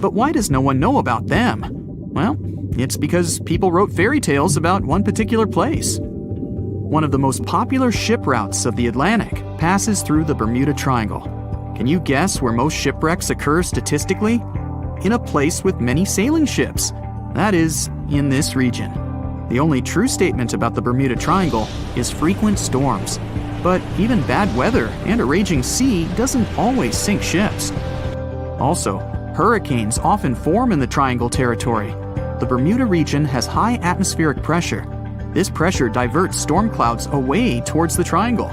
But why does no one know about them? Well, it's because people wrote fairy tales about one particular place. One of the most popular ship routes of the Atlantic passes through the Bermuda Triangle. Can you guess where most shipwrecks occur statistically? In a place with many sailing ships. That is, in this region. The only true statement about the Bermuda Triangle is frequent storms. But even bad weather and a raging sea doesn't always sink ships. Also, hurricanes often form in the Triangle territory. The Bermuda region has high atmospheric pressure. This pressure diverts storm clouds away towards the Triangle.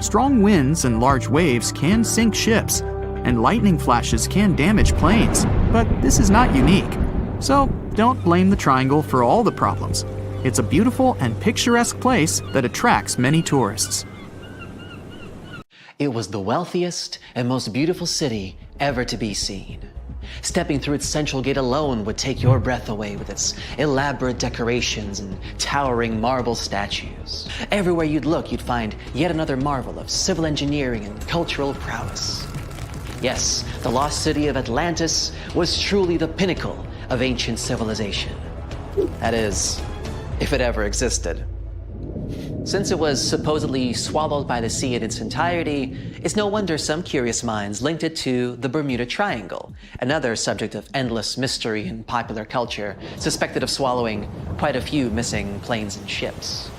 Strong winds and large waves can sink ships, and lightning flashes can damage planes, but this is not unique. So don't blame the Triangle for all the problems. It's a beautiful and picturesque place that attracts many tourists. It was the wealthiest and most beautiful city ever to be seen. Stepping through its central gate alone would take your breath away with its elaborate decorations and towering marble statues. Everywhere you'd look, you'd find yet another marvel of civil engineering and cultural prowess. Yes, the lost city of Atlantis was truly the pinnacle of ancient civilization. That is, if it ever existed. Since it was supposedly swallowed by the sea in its entirety, it's no wonder some curious minds linked it to the Bermuda Triangle, another subject of endless mystery in popular culture, suspected of swallowing quite a few missing planes and ships.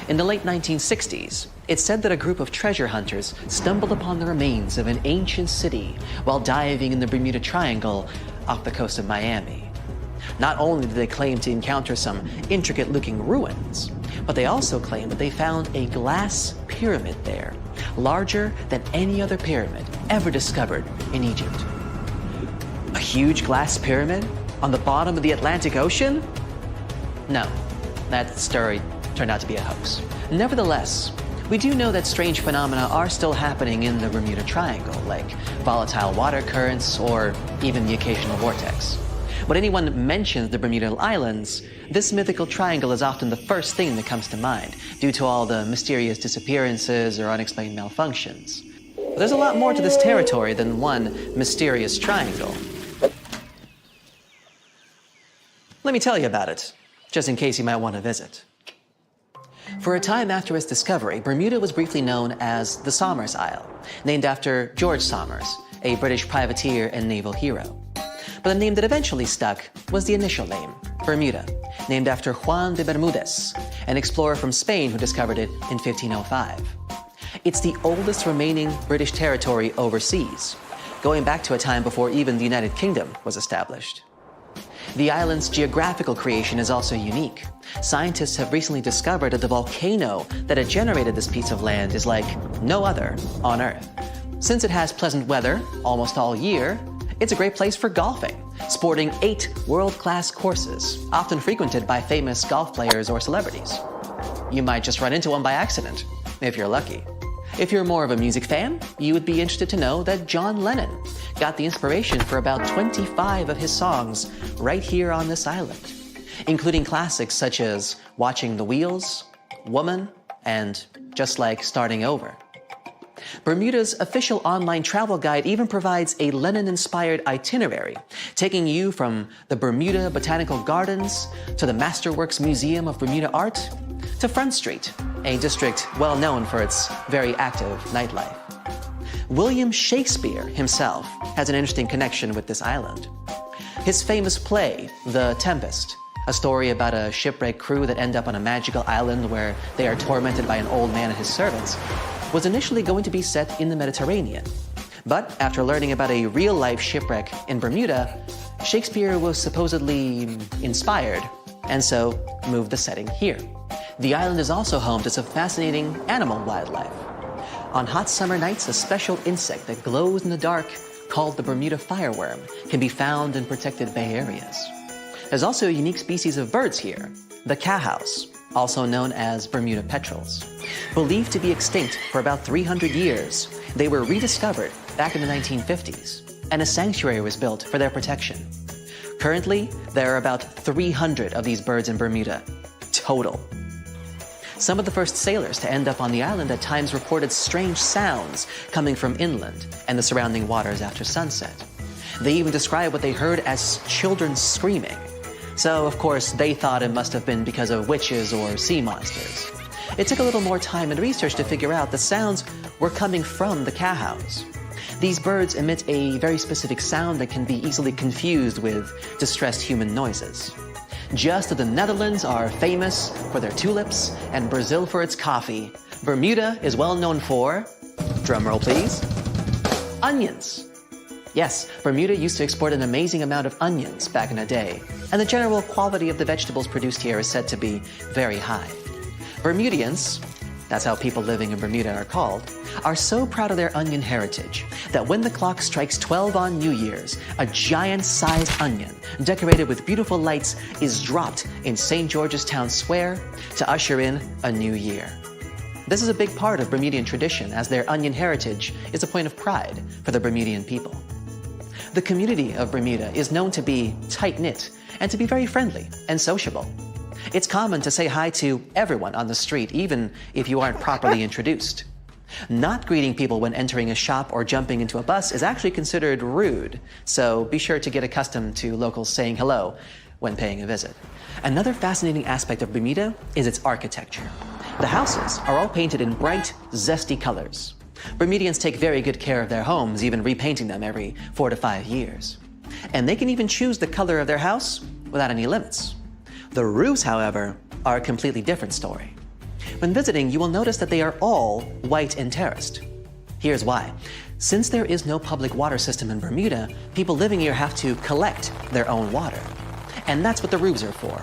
In the late 1960s, it's said that a group of treasure hunters stumbled upon the remains of an ancient city while diving in the Bermuda Triangle off the coast of Miami. Not only did they claim to encounter some intricate-looking ruins, but they also claimed that they found a glass pyramid there, larger than any other pyramid ever discovered in Egypt. A huge glass pyramid on the bottom of the Atlantic Ocean? No, that story turned out to be a hoax. Nevertheless, we do know that strange phenomena are still happening in the Bermuda Triangle, like volatile water currents or even the occasional vortex. When anyone mentions the Bermuda Islands, this mythical triangle is often the first thing that comes to mind, due to all the mysterious disappearances or unexplained malfunctions. But there's a lot more to this territory than one mysterious triangle. Let me tell you about it, just in case you might want to visit. For a time after its discovery, Bermuda was briefly known as the Somers Isle, named after George Somers, a British privateer and naval hero. But the name that eventually stuck was the initial name, Bermuda, named after Juan de Bermudez, an explorer from Spain who discovered it in 1505. It's the oldest remaining British territory overseas, going back to a time before even the United Kingdom was established. The island's geographical creation is also unique. Scientists have recently discovered that the volcano that had generated this piece of land is like no other on Earth. Since it has pleasant weather almost all year, it's a great place for golfing, sporting 8 world-class courses, often frequented by famous golf players or celebrities. You might just run into one by accident, if you're lucky. If you're more of a music fan, you would be interested to know that John Lennon got the inspiration for about 25 of his songs right here on this island, including classics such as Watching the Wheels, Woman, and Just Like Starting Over. Bermuda's official online travel guide even provides a Lennon-inspired itinerary, taking you from the Bermuda Botanical Gardens to the Masterworks Museum of Bermuda Art to Front Street, a district well known for its very active nightlife. William Shakespeare himself has an interesting connection with this island. His famous play, The Tempest, a story about a shipwreck crew that end up on a magical island where they are tormented by an old man and his servants, was initially going to be set in the Mediterranean. But after learning about a real-life shipwreck in Bermuda, Shakespeare was supposedly inspired and so moved the setting here. The island is also home to some fascinating animal wildlife. On hot summer nights, a special insect that glows in the dark, called the Bermuda fireworm, can be found in protected bay areas. There's also a unique species of birds here, the cowhouse, also known as Bermuda petrels. Believed to be extinct for about 300 years, they were rediscovered back in the 1950s, and a sanctuary was built for their protection. Currently, there are about 300 of these birds in Bermuda, total. Some of the first sailors to end up on the island at times reported strange sounds coming from inland and the surrounding waters after sunset. They even described what they heard as children screaming. So, of course, they thought it must have been because of witches or sea monsters. It took a little more time and research to figure out the sounds were coming from the cowhouse. These birds emit a very specific sound that can be easily confused with distressed human noises. Just as the Netherlands are famous for their tulips and Brazil for its coffee, Bermuda is well known for, drumroll please, onions. Yes, Bermuda used to export an amazing amount of onions back in the day, and the general quality of the vegetables produced here is said to be very high. Bermudians, that's how people living in Bermuda are called, are so proud of their onion heritage that when the clock strikes 12 on New Year's, a giant-sized onion decorated with beautiful lights is dropped in St. George's Town Square to usher in a new year. This is a big part of Bermudian tradition, as their onion heritage is a point of pride for the Bermudian people. The community of Bermuda is known to be tight-knit and to be very friendly and sociable. It's common to say hi to everyone on the street, even if you aren't properly introduced. Not greeting people when entering a shop or jumping into a bus is actually considered rude, so be sure to get accustomed to locals saying hello when paying a visit. Another fascinating aspect of Bermuda is its architecture. The houses are all painted in bright, zesty colors. Bermudians take very good care of their homes, even repainting them every 4 to 5 years. And they can even choose the color of their house without any limits. The roofs, however, are a completely different story. When visiting, you will notice that they are all white and terraced. Here's why. Since there is no public water system in Bermuda, people living here have to collect their own water. And that's what the roofs are for.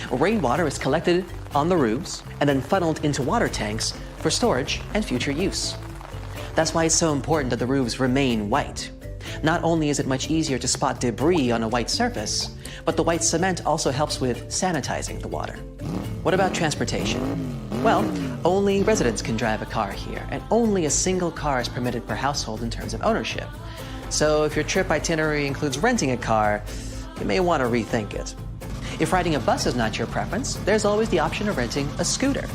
Rainwater is collected on the roofs and then funneled into water tanks for storage and future use. That's why it's so important that the roofs remain white. Not only is it much easier to spot debris on a white surface, but the white cement also helps with sanitizing the water. What about transportation? Well, only residents can drive a car here, and only a single car is permitted per household in terms of ownership. So if your trip itinerary includes renting a car, you may want to rethink it. If riding a bus is not your preference, there's always the option of renting a scooter.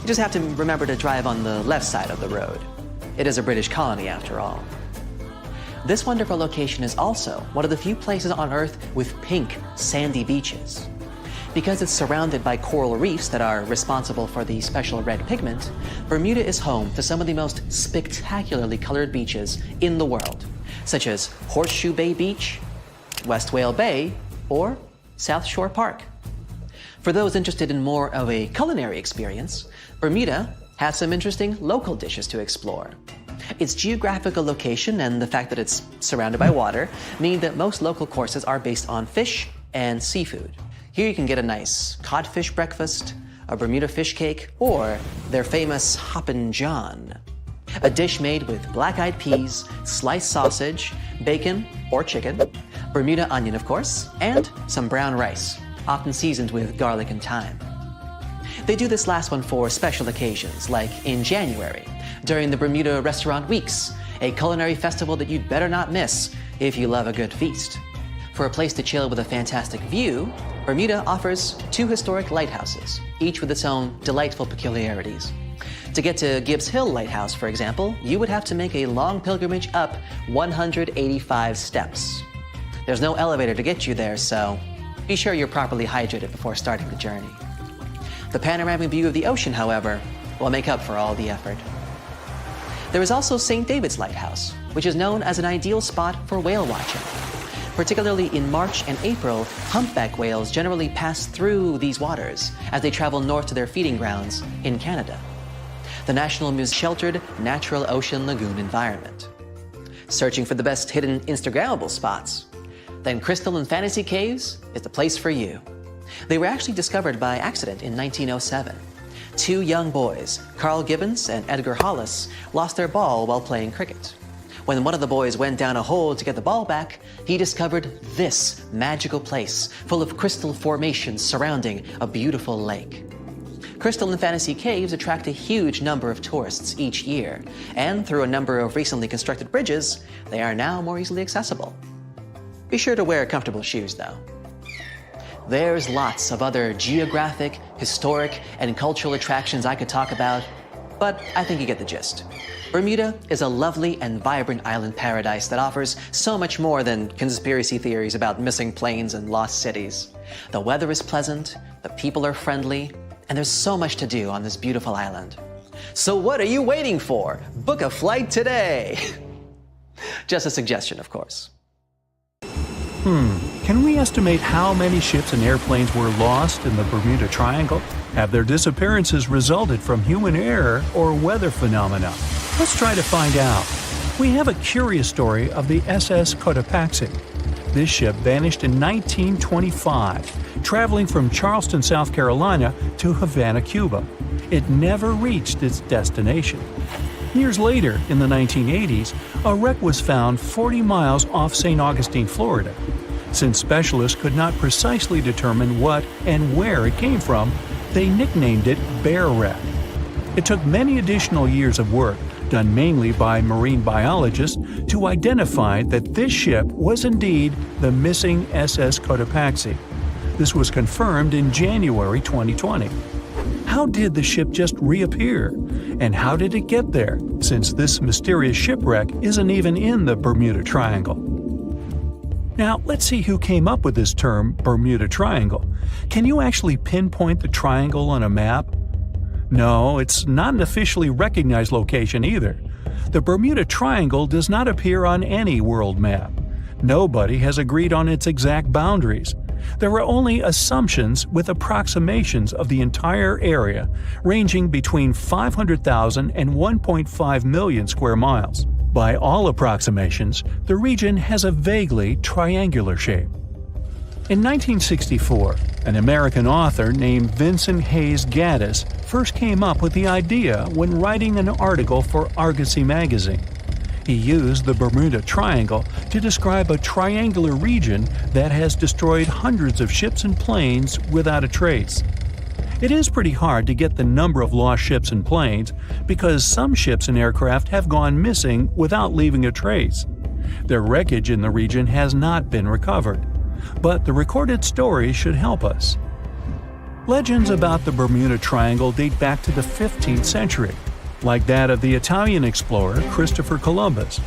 You just have to remember to drive on the left side of the road. It is a British colony after all. This wonderful location is also one of the few places on Earth with pink, sandy beaches. Because it's surrounded by coral reefs that are responsible for the special red pigment, Bermuda is home to some of the most spectacularly colored beaches in the world, such as Horseshoe Bay Beach, West Whale Bay, or South Shore Park. For those interested in more of a culinary experience, Bermuda has some interesting local dishes to explore. Its geographical location and the fact that it's surrounded by water mean that most local courses are based on fish and seafood. Here you can get a nice codfish breakfast, a Bermuda fish cake, or their famous Hoppin' John, a dish made with black-eyed peas, sliced sausage, bacon or chicken, Bermuda onion of course, and some brown rice, often seasoned with garlic and thyme. They do this last one for special occasions, like in January, during the Bermuda Restaurant Weeks, a culinary festival that you'd better not miss if you love a good feast. For a place to chill with a fantastic view, Bermuda offers 2 historic lighthouses, each with its own delightful peculiarities. To get to Gibbs Hill Lighthouse, for example, you would have to make a long pilgrimage up 185 steps. There's no elevator to get you there, so be sure you're properly hydrated before starting the journey. The panoramic view of the ocean, however, will make up for all the effort. There is also St. David's Lighthouse, which is known as an ideal spot for whale watching. Particularly in March and April, humpback whales generally pass through these waters as they travel north to their feeding grounds in Canada. The National Museum's sheltered natural ocean lagoon environment. Searching for the best hidden Instagrammable spots? Then Crystal and Fantasy Caves is the place for you. They were actually discovered by accident in 1907. Two young boys, Carl Gibbons and Edgar Hollis, lost their ball while playing cricket. When one of the boys went down a hole to get the ball back, he discovered this magical place full of crystal formations surrounding a beautiful lake. Crystal and fantasy caves attract a huge number of tourists each year, and through a number of recently constructed bridges, they are now more easily accessible. Be sure to wear comfortable shoes, though. There's lots of other geographic, historic, and cultural attractions I could talk about, but I think you get the gist. Bermuda is a lovely and vibrant island paradise that offers so much more than conspiracy theories about missing planes and lost cities. The weather is pleasant, the people are friendly, and there's so much to do on this beautiful island. So what are you waiting for? Book a flight today! Just a suggestion, of course. Can we estimate how many ships and airplanes were lost in the Bermuda Triangle? Have their disappearances resulted from human error or weather phenomena? Let's try to find out. We have a curious story of the SS Cotopaxi. This ship vanished in 1925, traveling from Charleston, South Carolina to Havana, Cuba. It never reached its destination. Years later, in the 1980s, a wreck was found 40 miles off St. Augustine, Florida. Since specialists could not precisely determine what and where it came from, they nicknamed it Bear Wreck. It took many additional years of work, done mainly by marine biologists, to identify that this ship was indeed the missing SS Cotopaxi. This was confirmed in January 2020. How did the ship just reappear? And how did it get there, since this mysterious shipwreck isn't even in the Bermuda Triangle? Now, let's see who came up with this term, Bermuda Triangle. Can you actually pinpoint the triangle on a map? No, it's not an officially recognized location either. The Bermuda Triangle does not appear on any world map. Nobody has agreed on its exact boundaries. There are only assumptions with approximations of the entire area, ranging between 500,000 and 1.5 million square miles. By all approximations, the region has a vaguely triangular shape. In 1964, an American author named Vincent Hayes Gaddis first came up with the idea when writing an article for Argosy magazine. He used the Bermuda Triangle to describe a triangular region that has destroyed hundreds of ships and planes without a trace. It is pretty hard to get the number of lost ships and planes because some ships and aircraft have gone missing without leaving a trace. Their wreckage in the region has not been recovered, but the recorded stories should help us. Legends about the Bermuda Triangle date back to the 15th century, like that of the Italian explorer Christopher Columbus.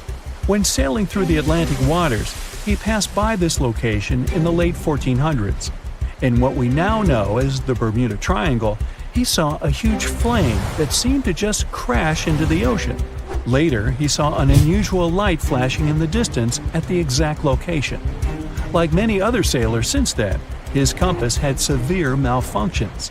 When sailing through the Atlantic waters, he passed by this location in the late 1400s. In what we now know as the Bermuda Triangle, he saw a huge flame that seemed to just crash into the ocean. Later, he saw an unusual light flashing in the distance at the exact location. Like many other sailors since then, his compass had severe malfunctions.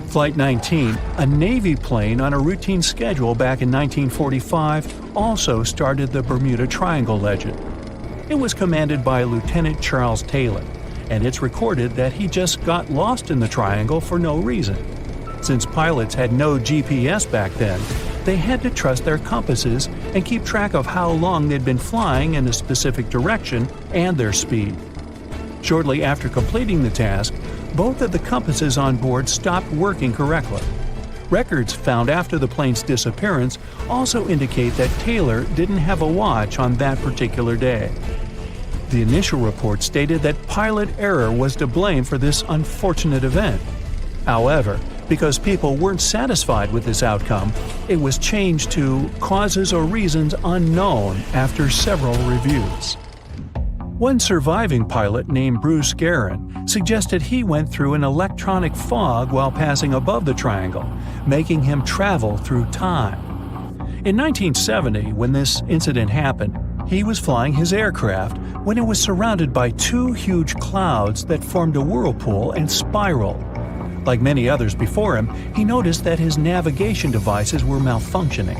Flight 19, a Navy plane on a routine schedule back in 1945, also started the Bermuda Triangle legend. It was commanded by Lieutenant Charles Taylor, and it's recorded that he just got lost in the triangle for no reason. Since pilots had no GPS back then, they had to trust their compasses and keep track of how long they'd been flying in a specific direction and their speed. Shortly after completing the task, both of the compasses on board stopped working correctly. Records found after the plane's disappearance also indicate that Taylor didn't have a watch on that particular day. The initial report stated that pilot error was to blame for this unfortunate event. However, because people weren't satisfied with this outcome, it was changed to causes or reasons unknown after several reviews. One surviving pilot named Bruce Gernon suggested he went through an electronic fog while passing above the triangle, making him travel through time. In 1970, when this incident happened, he was flying his aircraft when it was surrounded by two huge clouds that formed a whirlpool and spiraled. Like many others before him, he noticed that his navigation devices were malfunctioning.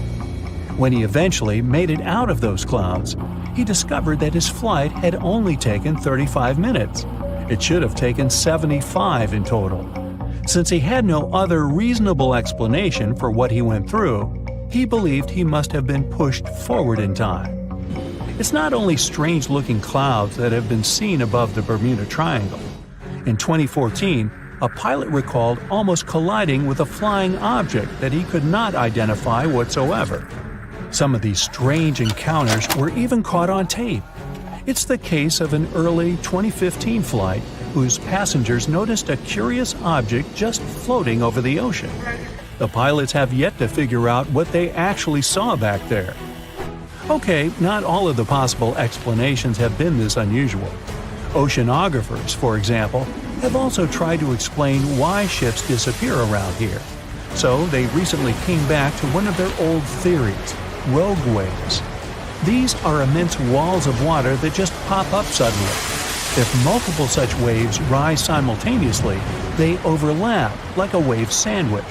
When he eventually made it out of those clouds, he discovered that his flight had only taken 35 minutes, It should have taken 75 in total. Since he had no other reasonable explanation for what he went through, he believed he must have been pushed forward in time. It's not only strange-looking clouds that have been seen above the Bermuda Triangle. In 2014, a pilot recalled almost colliding with a flying object that he could not identify whatsoever. Some of these strange encounters were even caught on tape. It's the case of an early 2015 flight whose passengers noticed a curious object just floating over the ocean. The pilots have yet to figure out what they actually saw back there. Okay, not all of the possible explanations have been this unusual. Oceanographers, for example, have also tried to explain why ships disappear around here. So they recently came back to one of their old theories: rogue waves. These are immense walls of water that just pop up suddenly. If multiple such waves rise simultaneously, they overlap like a wave sandwich.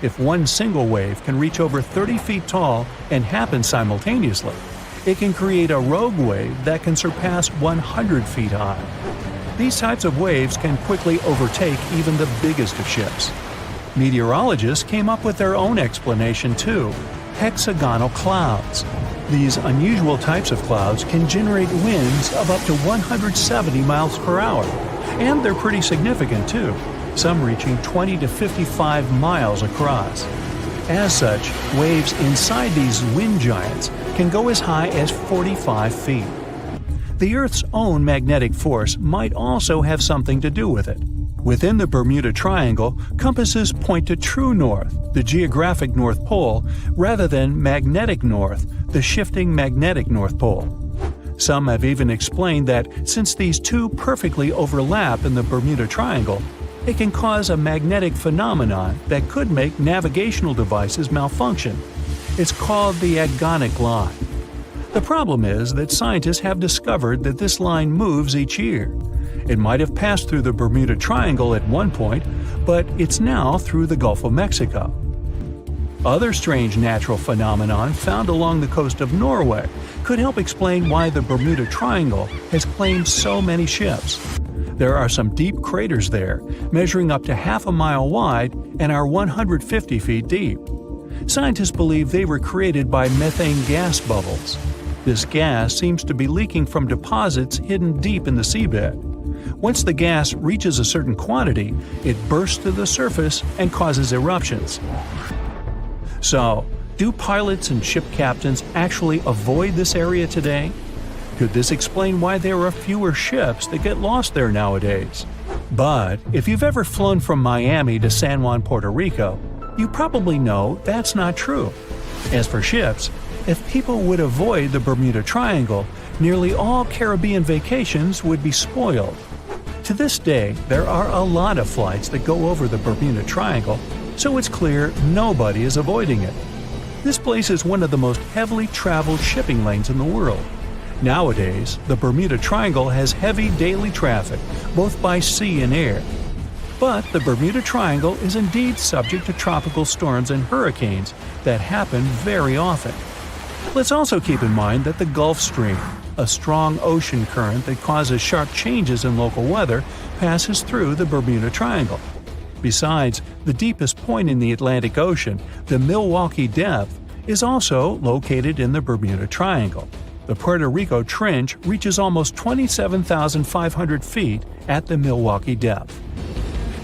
If one single wave can reach over 30 feet tall and happen simultaneously, it can create a rogue wave that can surpass 100 feet high. These types of waves can quickly overtake even the biggest of ships. Meteorologists came up with their own explanation too: hexagonal clouds. These unusual types of clouds can generate winds of up to 170 miles per hour, and they're pretty significant too, some reaching 20 to 55 miles across. As such, waves inside these wind giants can go as high as 45 feet. The Earth's own magnetic force might also have something to do with it. Within the Bermuda Triangle, compasses point to true north, the geographic North Pole, rather than magnetic north, the shifting magnetic North Pole. Some have even explained that since these two perfectly overlap in the Bermuda Triangle, it can cause a magnetic phenomenon that could make navigational devices malfunction. It's called the agonic line. The problem is that scientists have discovered that this line moves each year. It might have passed through the Bermuda Triangle at one point, but it's now through the Gulf of Mexico. Other strange natural phenomenon found along the coast of Norway could help explain why the Bermuda Triangle has claimed so many ships. There are some deep craters there, measuring up to half a mile wide and are 150 feet deep. Scientists believe they were created by methane gas bubbles. This gas seems to be leaking from deposits hidden deep in the seabed. Once the gas reaches a certain quantity, it bursts to the surface and causes eruptions. So, do pilots and ship captains actually avoid this area today? Could this explain why there are fewer ships that get lost there nowadays? But if you've ever flown from Miami to San Juan, Puerto Rico, you probably know that's not true. As for ships, if people would avoid the Bermuda Triangle, nearly all Caribbean vacations would be spoiled. To this day, there are a lot of flights that go over the Bermuda Triangle, so it's clear nobody is avoiding it. This place is one of the most heavily traveled shipping lanes in the world. Nowadays, the Bermuda Triangle has heavy daily traffic, both by sea and air. But the Bermuda Triangle is indeed subject to tropical storms and hurricanes that happen very often. Let's also keep in mind that the Gulf Stream, a strong ocean current that causes sharp changes in local weather, passes through the Bermuda Triangle. Besides, the deepest point in the Atlantic Ocean, the Milwaukee Depth, is also located in the Bermuda Triangle. The Puerto Rico Trench reaches almost 27,500 feet at the Milwaukee Depth.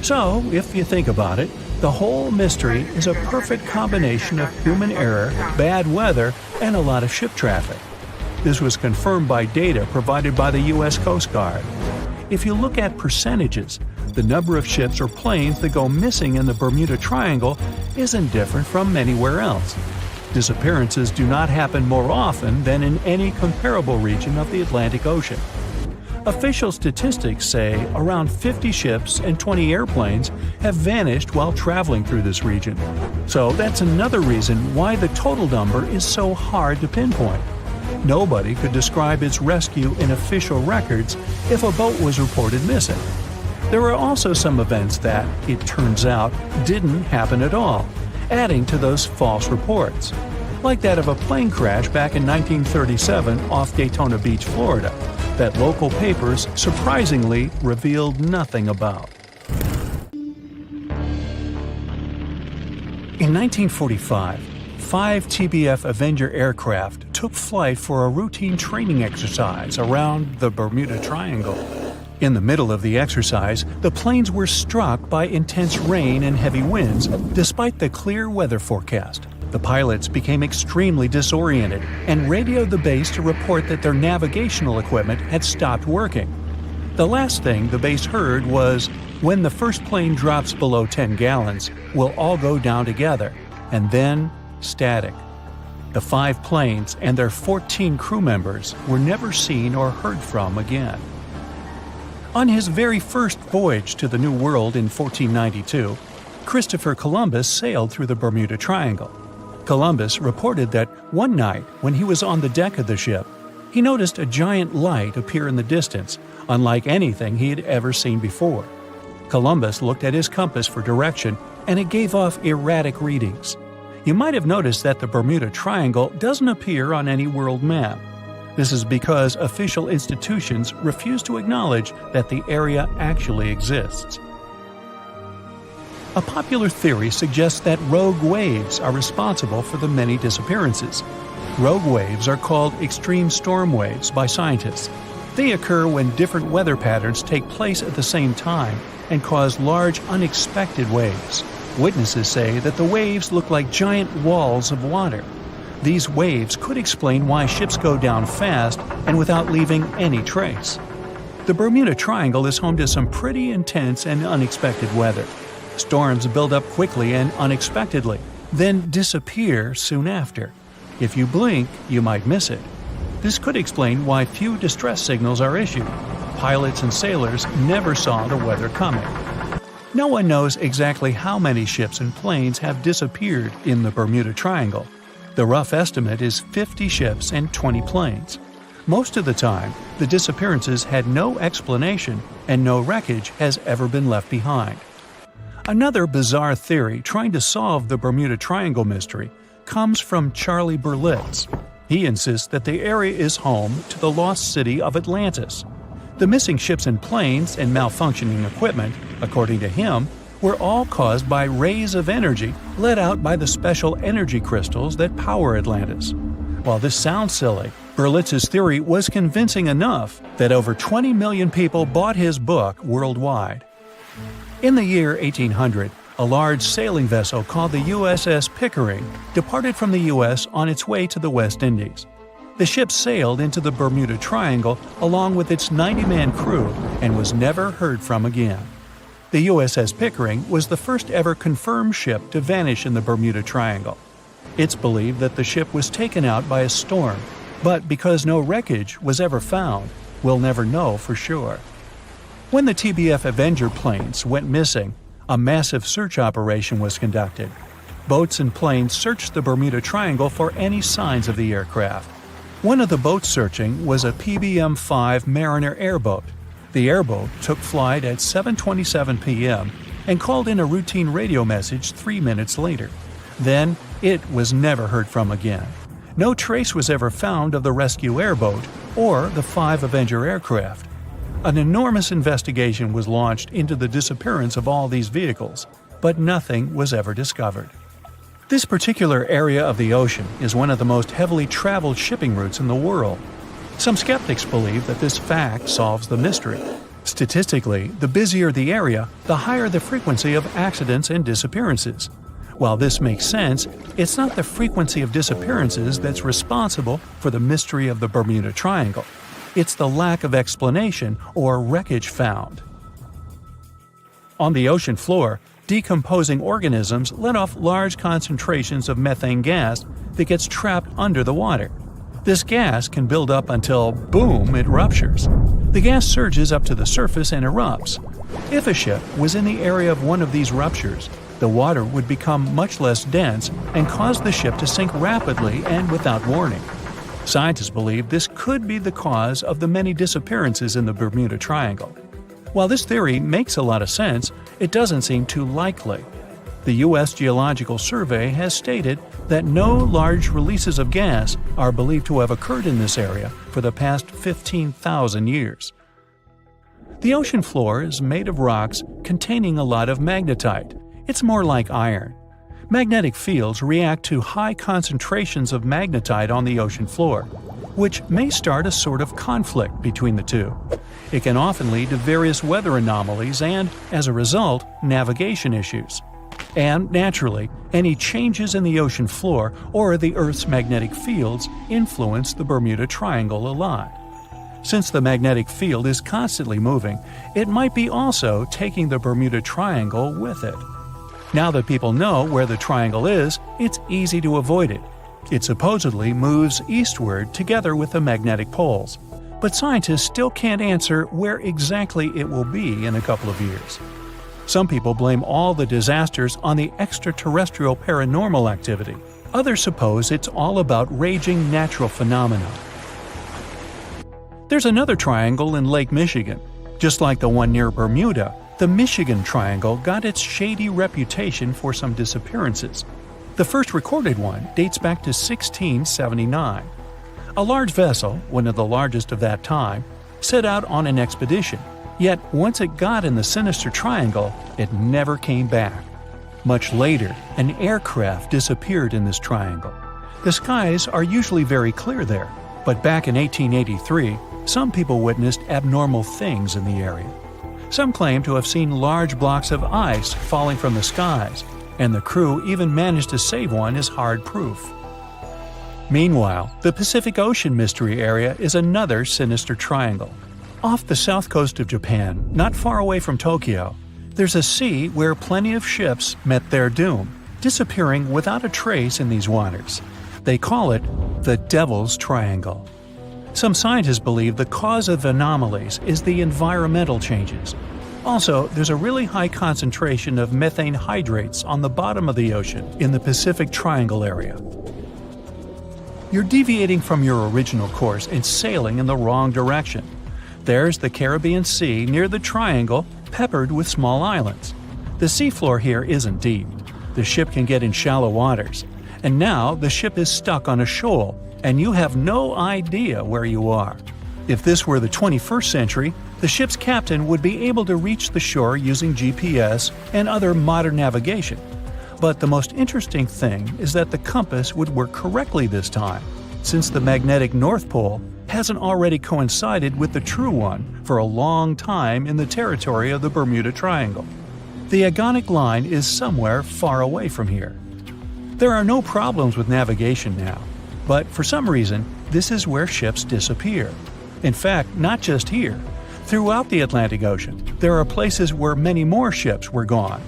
So, if you think about it, the whole mystery is a perfect combination of human error, bad weather, and a lot of ship traffic. This was confirmed by data provided by the U.S. Coast Guard. If you look at percentages, the number of ships or planes that go missing in the Bermuda Triangle isn't different from anywhere else. Disappearances do not happen more often than in any comparable region of the Atlantic Ocean. Official statistics say around 50 ships and 20 airplanes have vanished while traveling through this region. So that's another reason why the total number is so hard to pinpoint. Nobody could describe its rescue in official records if a boat was reported missing. There are also some events that, it turns out, didn't happen at all, adding to those false reports, like that of a plane crash back in 1937 off Daytona Beach, Florida. that local papers surprisingly revealed nothing about. In 1945, 5 TBF Avenger aircraft took flight for a routine training exercise around the Bermuda Triangle. In the middle of the exercise, the planes were struck by intense rain and heavy winds, despite the clear weather forecast. The pilots became extremely disoriented and radioed the base to report that their navigational equipment had stopped working. The last thing the base heard was, "When the first plane drops below 10 gallons, we'll all go down together," and then static. The 5 planes and their 14 crew members were never seen or heard from again. On his very first voyage to the New World in 1492, Christopher Columbus sailed through the Bermuda Triangle. Columbus reported that one night when he was on the deck of the ship, he noticed a giant light appear in the distance, unlike anything he had ever seen before. Columbus looked at his compass for direction, and it gave off erratic readings. You might have noticed that the Bermuda Triangle doesn't appear on any world map. This is because official institutions refuse to acknowledge that the area actually exists. A popular theory suggests that rogue waves are responsible for the many disappearances. Rogue waves are called extreme storm waves by scientists. They occur when different weather patterns take place at the same time and cause large, unexpected waves. Witnesses say that the waves look like giant walls of water. These waves could explain why ships go down fast and without leaving any trace. The Bermuda Triangle is home to some pretty intense and unexpected weather. Storms build up quickly and unexpectedly, then disappear soon after. If you blink, you might miss it. This could explain why few distress signals are issued. Pilots and sailors never saw the weather coming. No one knows exactly how many ships and planes have disappeared in the Bermuda Triangle. The rough estimate is 50 ships and 20 planes. Most of the time, the disappearances had no explanation and no wreckage has ever been left behind. Another bizarre theory trying to solve the Bermuda Triangle mystery comes from Charlie Berlitz. He insists that the area is home to the lost city of Atlantis. The missing ships and planes and malfunctioning equipment, according to him, were all caused by rays of energy let out by the special energy crystals that power Atlantis. While this sounds silly, Berlitz's theory was convincing enough that over 20 million people bought his book worldwide. In the year 1800, a large sailing vessel called the USS Pickering departed from the U.S. on its way to the West Indies. The ship sailed into the Bermuda Triangle along with its 90-man crew and was never heard from again. The USS Pickering was the first ever confirmed ship to vanish in the Bermuda Triangle. It's believed that the ship was taken out by a storm, but because no wreckage was ever found, we'll never know for sure. When the TBF Avenger planes went missing, a massive search operation was conducted. Boats and planes searched the Bermuda Triangle for any signs of the aircraft. One of the boats searching was a PBM-5 Mariner airboat. The airboat took flight at 7:27 p.m. and called in a routine radio message 3 minutes later. Then, it was never heard from again. No trace was ever found of the rescue airboat or the 5 Avenger aircraft. An enormous investigation was launched into the disappearance of all these vehicles, but nothing was ever discovered. This particular area of the ocean is one of the most heavily traveled shipping routes in the world. Some skeptics believe that this fact solves the mystery. Statistically, the busier the area, the higher the frequency of accidents and disappearances. While this makes sense, it's not the frequency of disappearances that's responsible for the mystery of the Bermuda Triangle. It's the lack of explanation or wreckage found. On the ocean floor, decomposing organisms let off large concentrations of methane gas that gets trapped under the water. This gas can build up until, boom, it ruptures. The gas surges up to the surface and erupts. If a ship was in the area of one of these ruptures, the water would become much less dense and cause the ship to sink rapidly and without warning. Scientists believe this could be the cause of the many disappearances in the Bermuda Triangle. While this theory makes a lot of sense, it doesn't seem too likely. The U.S. Geological Survey has stated that no large releases of gas are believed to have occurred in this area for the past 15,000 years. The ocean floor is made of rocks containing a lot of magnetite. It's more like iron. Magnetic fields react to high concentrations of magnetite on the ocean floor, which may start a sort of conflict between the two. It can often lead to various weather anomalies and, as a result, navigation issues. And, naturally, any changes in the ocean floor or the Earth's magnetic fields influence the Bermuda Triangle a lot. Since the magnetic field is constantly moving, it might be also taking the Bermuda Triangle with it. Now that people know where the triangle is, it's easy to avoid it. It supposedly moves eastward together with the magnetic poles, but scientists still can't answer where exactly it will be in a couple of years. Some people blame all the disasters on the extraterrestrial paranormal activity. Others suppose it's all about raging natural phenomena. There's another triangle in Lake Michigan. Just like the one near Bermuda, the Michigan Triangle got its shady reputation for some disappearances. The first recorded one dates back to 1679. A large vessel, one of the largest of that time, set out on an expedition. Yet once it got in the sinister triangle, it never came back. Much later, an aircraft disappeared in this triangle. The skies are usually very clear there, but back in 1883, some people witnessed abnormal things in the area. Some claim to have seen large blocks of ice falling from the skies, and the crew even managed to save one as hard proof. Meanwhile, the Pacific Ocean Mystery Area is another sinister triangle. Off the south coast of Japan, not far away from Tokyo, there's a sea where plenty of ships met their doom, disappearing without a trace in these waters. They call it the Devil's Triangle. Some scientists believe the cause of anomalies is the environmental changes. Also, there's a really high concentration of methane hydrates on the bottom of the ocean in the Pacific Triangle area. You're deviating from your original course and sailing in the wrong direction. There's the Caribbean Sea near the triangle, peppered with small islands. The seafloor here isn't deep. The ship can get in shallow waters. And now the ship is stuck on a shoal, and you have no idea where you are. If this were the 21st century, the ship's captain would be able to reach the shore using GPS and other modern navigation. But the most interesting thing is that the compass would work correctly this time, since the magnetic North Pole hasn't already coincided with the true one for a long time in the territory of the Bermuda Triangle. The agonic line is somewhere far away from here. There are no problems with navigation now, but for some reason, this is where ships disappear. In fact, not just here. Throughout the Atlantic Ocean, there are places where many more ships were gone.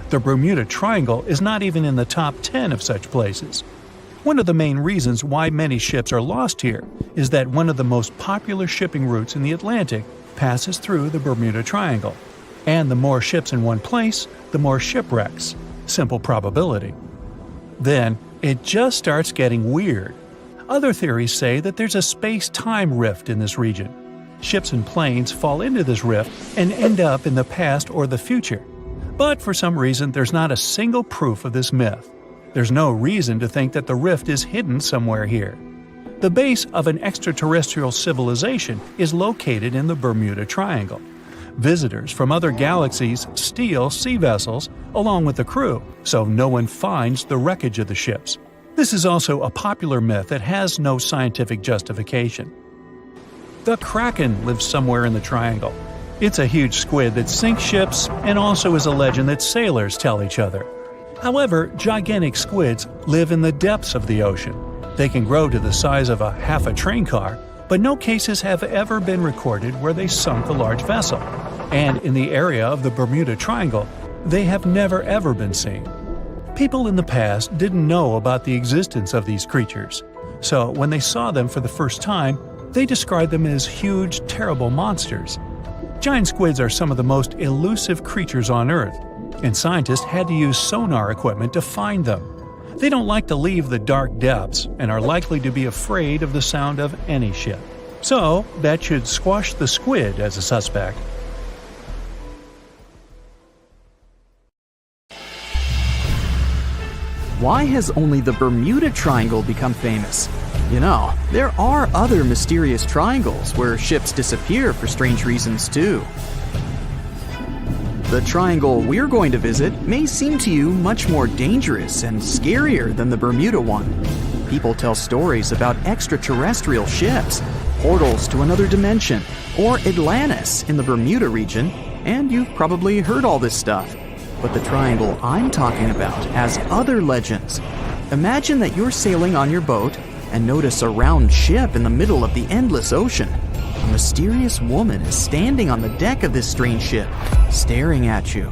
The Bermuda Triangle is not even in the top 10 of such places. One of the main reasons why many ships are lost here is that one of the most popular shipping routes in the Atlantic passes through the Bermuda Triangle. And the more ships in one place, the more shipwrecks. Simple probability. Then, it just starts getting weird. Other theories say that there's a space-time rift in this region. Ships and planes fall into this rift and end up in the past or the future. But for some reason, there's not a single proof of this myth. There's no reason to think that the rift is hidden somewhere here. The base of an extraterrestrial civilization is located in the Bermuda Triangle. Visitors from other galaxies steal sea vessels along with the crew, so no one finds the wreckage of the ships. This is also a popular myth that has no scientific justification. The Kraken lives somewhere in the triangle. It's a huge squid that sinks ships and also is a legend that sailors tell each other. However, gigantic squids live in the depths of the ocean. They can grow to the size of half a train car, but no cases have ever been recorded where they sunk a large vessel. And in the area of the Bermuda Triangle, they have never ever been seen. People in the past didn't know about the existence of these creatures, so when they saw them for the first time, they described them as huge, terrible monsters. Giant squids are some of the most elusive creatures on Earth, and scientists had to use sonar equipment to find them. They don't like to leave the dark depths and are likely to be afraid of the sound of any ship. So, that should squash the squid as a suspect. why has only the Bermuda Triangle become famous? You know, there are other mysterious triangles where ships disappear for strange reasons too. The triangle we're going to visit may seem to you much more dangerous and scarier than the Bermuda one. People tell stories about extraterrestrial ships, portals to another dimension, or Atlantis in the Bermuda region, and you've probably heard all this stuff. But the triangle I'm talking about has other legends. Imagine that you're sailing on your boat and notice a round ship in the middle of the endless ocean. A mysterious woman is standing on the deck of this strange ship, staring at you.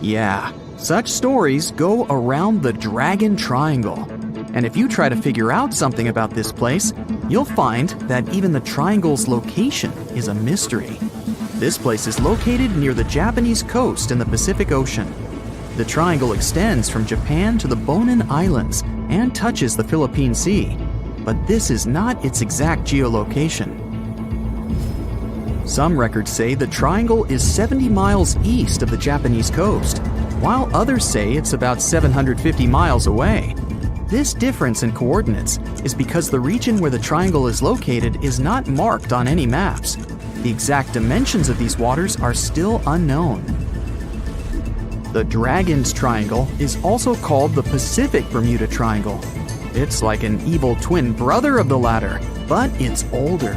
Yeah, such stories go around the Dragon Triangle. And if you try to figure out something about this place, you'll find that even the triangle's location is a mystery. This place is located near the Japanese coast in the Pacific Ocean. The triangle extends from Japan to the Bonin Islands and touches the Philippine Sea, but this is not its exact geolocation. Some records say the triangle is 70 miles east of the Japanese coast, while others say it's about 750 miles away. This difference in coordinates is because the region where the triangle is located is not marked on any maps. The exact dimensions of these waters are still unknown. The Dragon's Triangle is also called the Pacific Bermuda Triangle. It's like an evil twin brother of the latter, but it's older.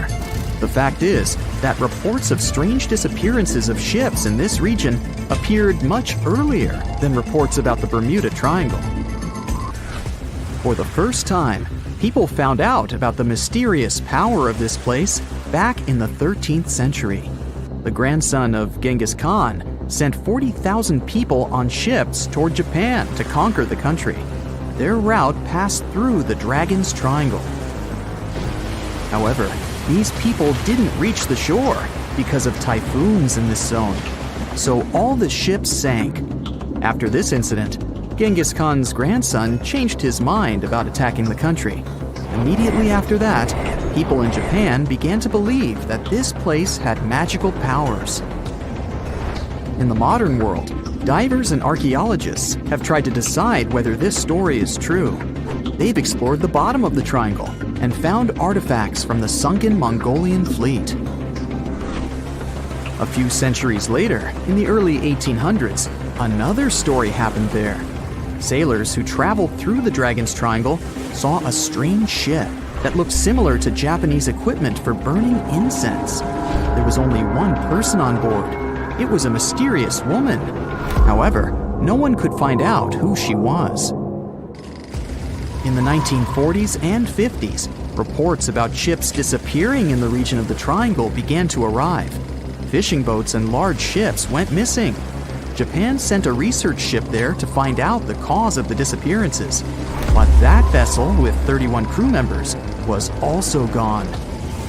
The fact is that reports of strange disappearances of ships in this region appeared much earlier than reports about the Bermuda Triangle. For the first time, people found out about the mysterious power of this place back in the 13th century. The grandson of Genghis Khan sent 40,000 people on ships toward Japan to conquer the country. Their route passed through the Dragon's Triangle. However, these people didn't reach the shore because of typhoons in this zone, so all the ships sank. After this incident, Genghis Khan's grandson changed his mind about attacking the country. Immediately after that, people in Japan began to believe that this place had magical powers. In the modern world, divers and archaeologists have tried to decide whether this story is true. They've explored the bottom of the triangle and found artifacts from the sunken Mongolian fleet. A few centuries later, in the early 1800s, another story happened there. Sailors who traveled through the Dragon's Triangle saw a strange ship that looked similar to Japanese equipment for burning incense. There was only one person on board. It was a mysterious woman. However, no one could find out who she was. In the 1940s and 50s, reports about ships disappearing in the region of the Triangle began to arrive. Fishing boats and large ships went missing. Japan sent a research ship there to find out the cause of the disappearances. But that vessel, with 31 crew members, was also gone.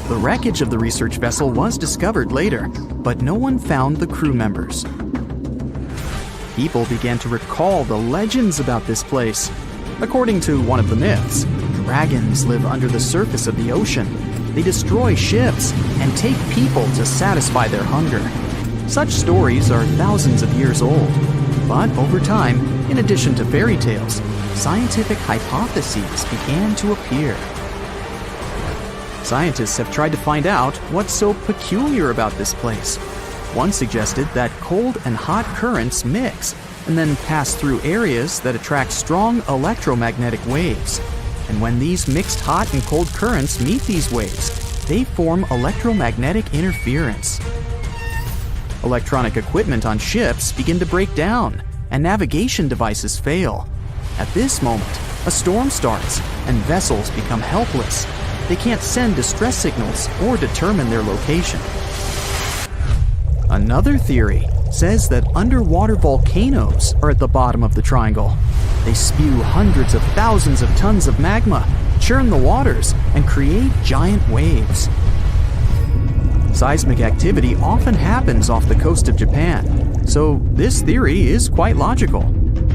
The wreckage of the research vessel was discovered later, but no one found the crew members. People began to recall the legends about this place. According to one of the myths, dragons live under the surface of the ocean. They destroy ships and take people to satisfy their hunger. Such stories are thousands of years old. But over time, in addition to fairy tales, scientific hypotheses began to appear. Scientists have tried to find out what's so peculiar about this place. One suggested that cold and hot currents mix and then pass through areas that attract strong electromagnetic waves. And when these mixed hot and cold currents meet these waves, they form electromagnetic interference. Electronic equipment on ships begin to break down, and navigation devices fail. At this moment, a storm starts, and vessels become helpless. They can't send distress signals or determine their location. Another theory says that underwater volcanoes are at the bottom of the triangle. They spew hundreds of thousands of tons of magma, churn the waters, and create giant waves. Seismic activity often happens off the coast of Japan, so this theory is quite logical.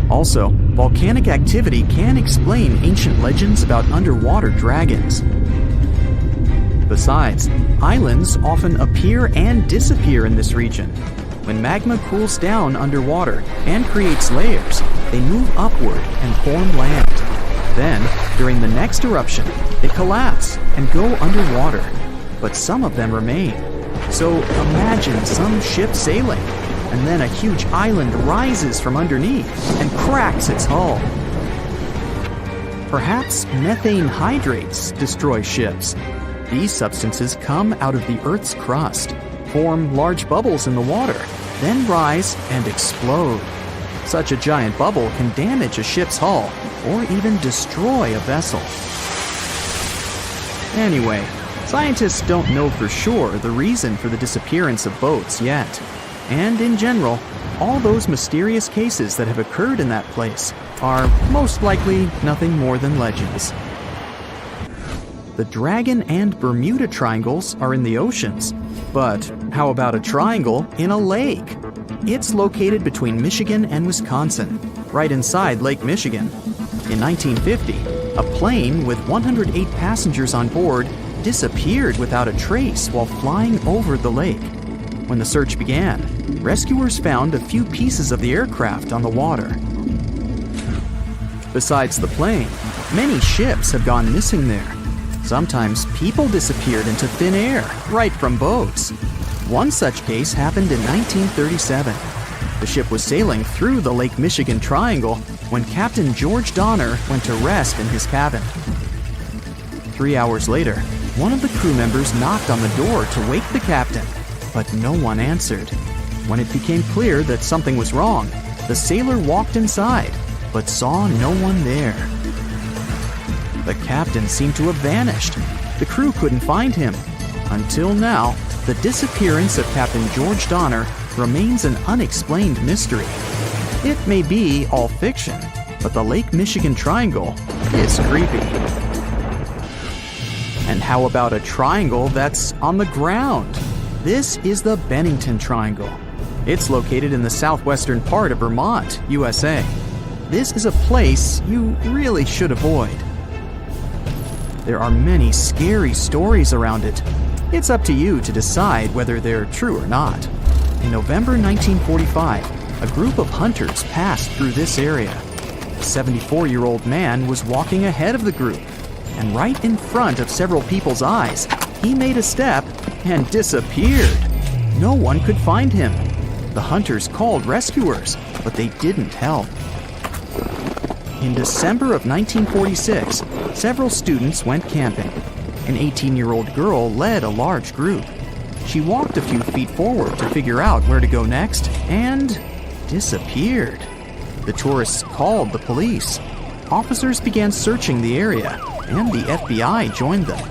Also, volcanic activity can explain ancient legends about underwater dragons. Besides, islands often appear and disappear in this region. When magma cools down underwater and creates layers, they move upward and form land. Then, during the next eruption, they collapse and go underwater. But some of them remain. So imagine some ship sailing, and then a huge island rises from underneath and cracks its hull. Perhaps methane hydrates destroy ships. These substances come out of the Earth's crust, form large bubbles in the water, then rise and explode. Such a giant bubble can damage a ship's hull or even destroy a vessel. Anyway, scientists don't know for sure the reason for the disappearance of boats yet. And in general, all those mysterious cases that have occurred in that place are most likely nothing more than legends. The Dragon and Bermuda Triangles are in the oceans, but how about a triangle in a lake? It's located between Michigan and Wisconsin, right inside Lake Michigan. In 1950, a plane with 108 passengers on board disappeared without a trace while flying over the lake. When the search began, rescuers found a few pieces of the aircraft on the water. Besides the plane, many ships have gone missing there. Sometimes people disappeared into thin air, right from boats. One such case happened in 1937. The ship was sailing through the Lake Michigan Triangle when Captain George Donner went to rest in his cabin. 3 hours later, one of the crew members knocked on the door to wake the captain, but no one answered. When it became clear that something was wrong, the sailor walked inside, but saw no one there. The captain seemed to have vanished. The crew couldn't find him. Until now, the disappearance of Captain George Donner remains an unexplained mystery. It may be all fiction, but the Lake Michigan Triangle is creepy. And how about a triangle that's on the ground? This is the Bennington Triangle. It's located in the southwestern part of Vermont, USA. This is a place you really should avoid. There are many scary stories around it. It's up to you to decide whether they're true or not. In November 1945, a group of hunters passed through this area. A 74-year-old man was walking ahead of the group, and right in front of several people's eyes, he made a step and disappeared. No one could find him. The hunters called rescuers, but they didn't help. In December of 1946, several students went camping. An 18-year-old girl led a large group. She walked a few feet forward to figure out where to go next and disappeared. The tourists called the police. Officers began searching the area, and the FBI joined them.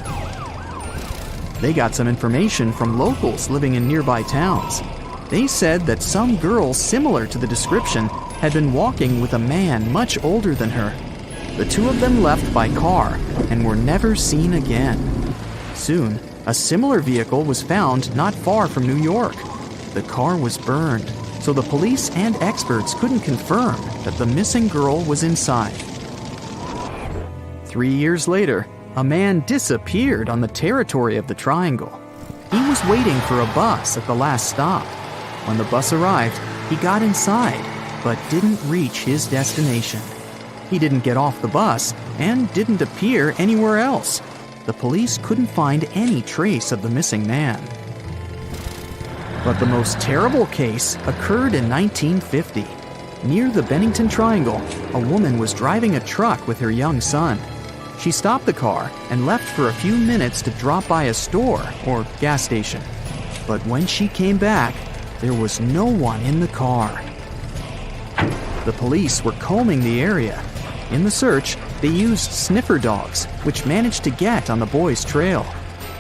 They got some information from locals living in nearby towns. They said that some girl similar to the description had been walking with a man much older than her. The two of them left by car and were never seen again. Soon, a similar vehicle was found not far from New York. The car was burned, so the police and experts couldn't confirm that the missing girl was inside. 3 years later, a man disappeared on the territory of the Triangle. He was waiting for a bus at the last stop. When the bus arrived, he got inside, but didn't reach his destination. He didn't get off the bus and didn't appear anywhere else. The police couldn't find any trace of the missing man. But the most terrible case occurred in 1950. Near the Bennington Triangle, a woman was driving a truck with her young son. She stopped the car and left for a few minutes to drop by a store or gas station. But when she came back, there was no one in the car. The police were combing the area. In the search, they used sniffer dogs, which managed to get on the boy's trail.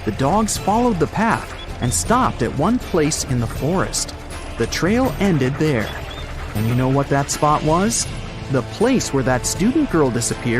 The dogs followed the path and stopped at one place in the forest. The trail ended there. And you know what that spot was? The place where that student girl disappeared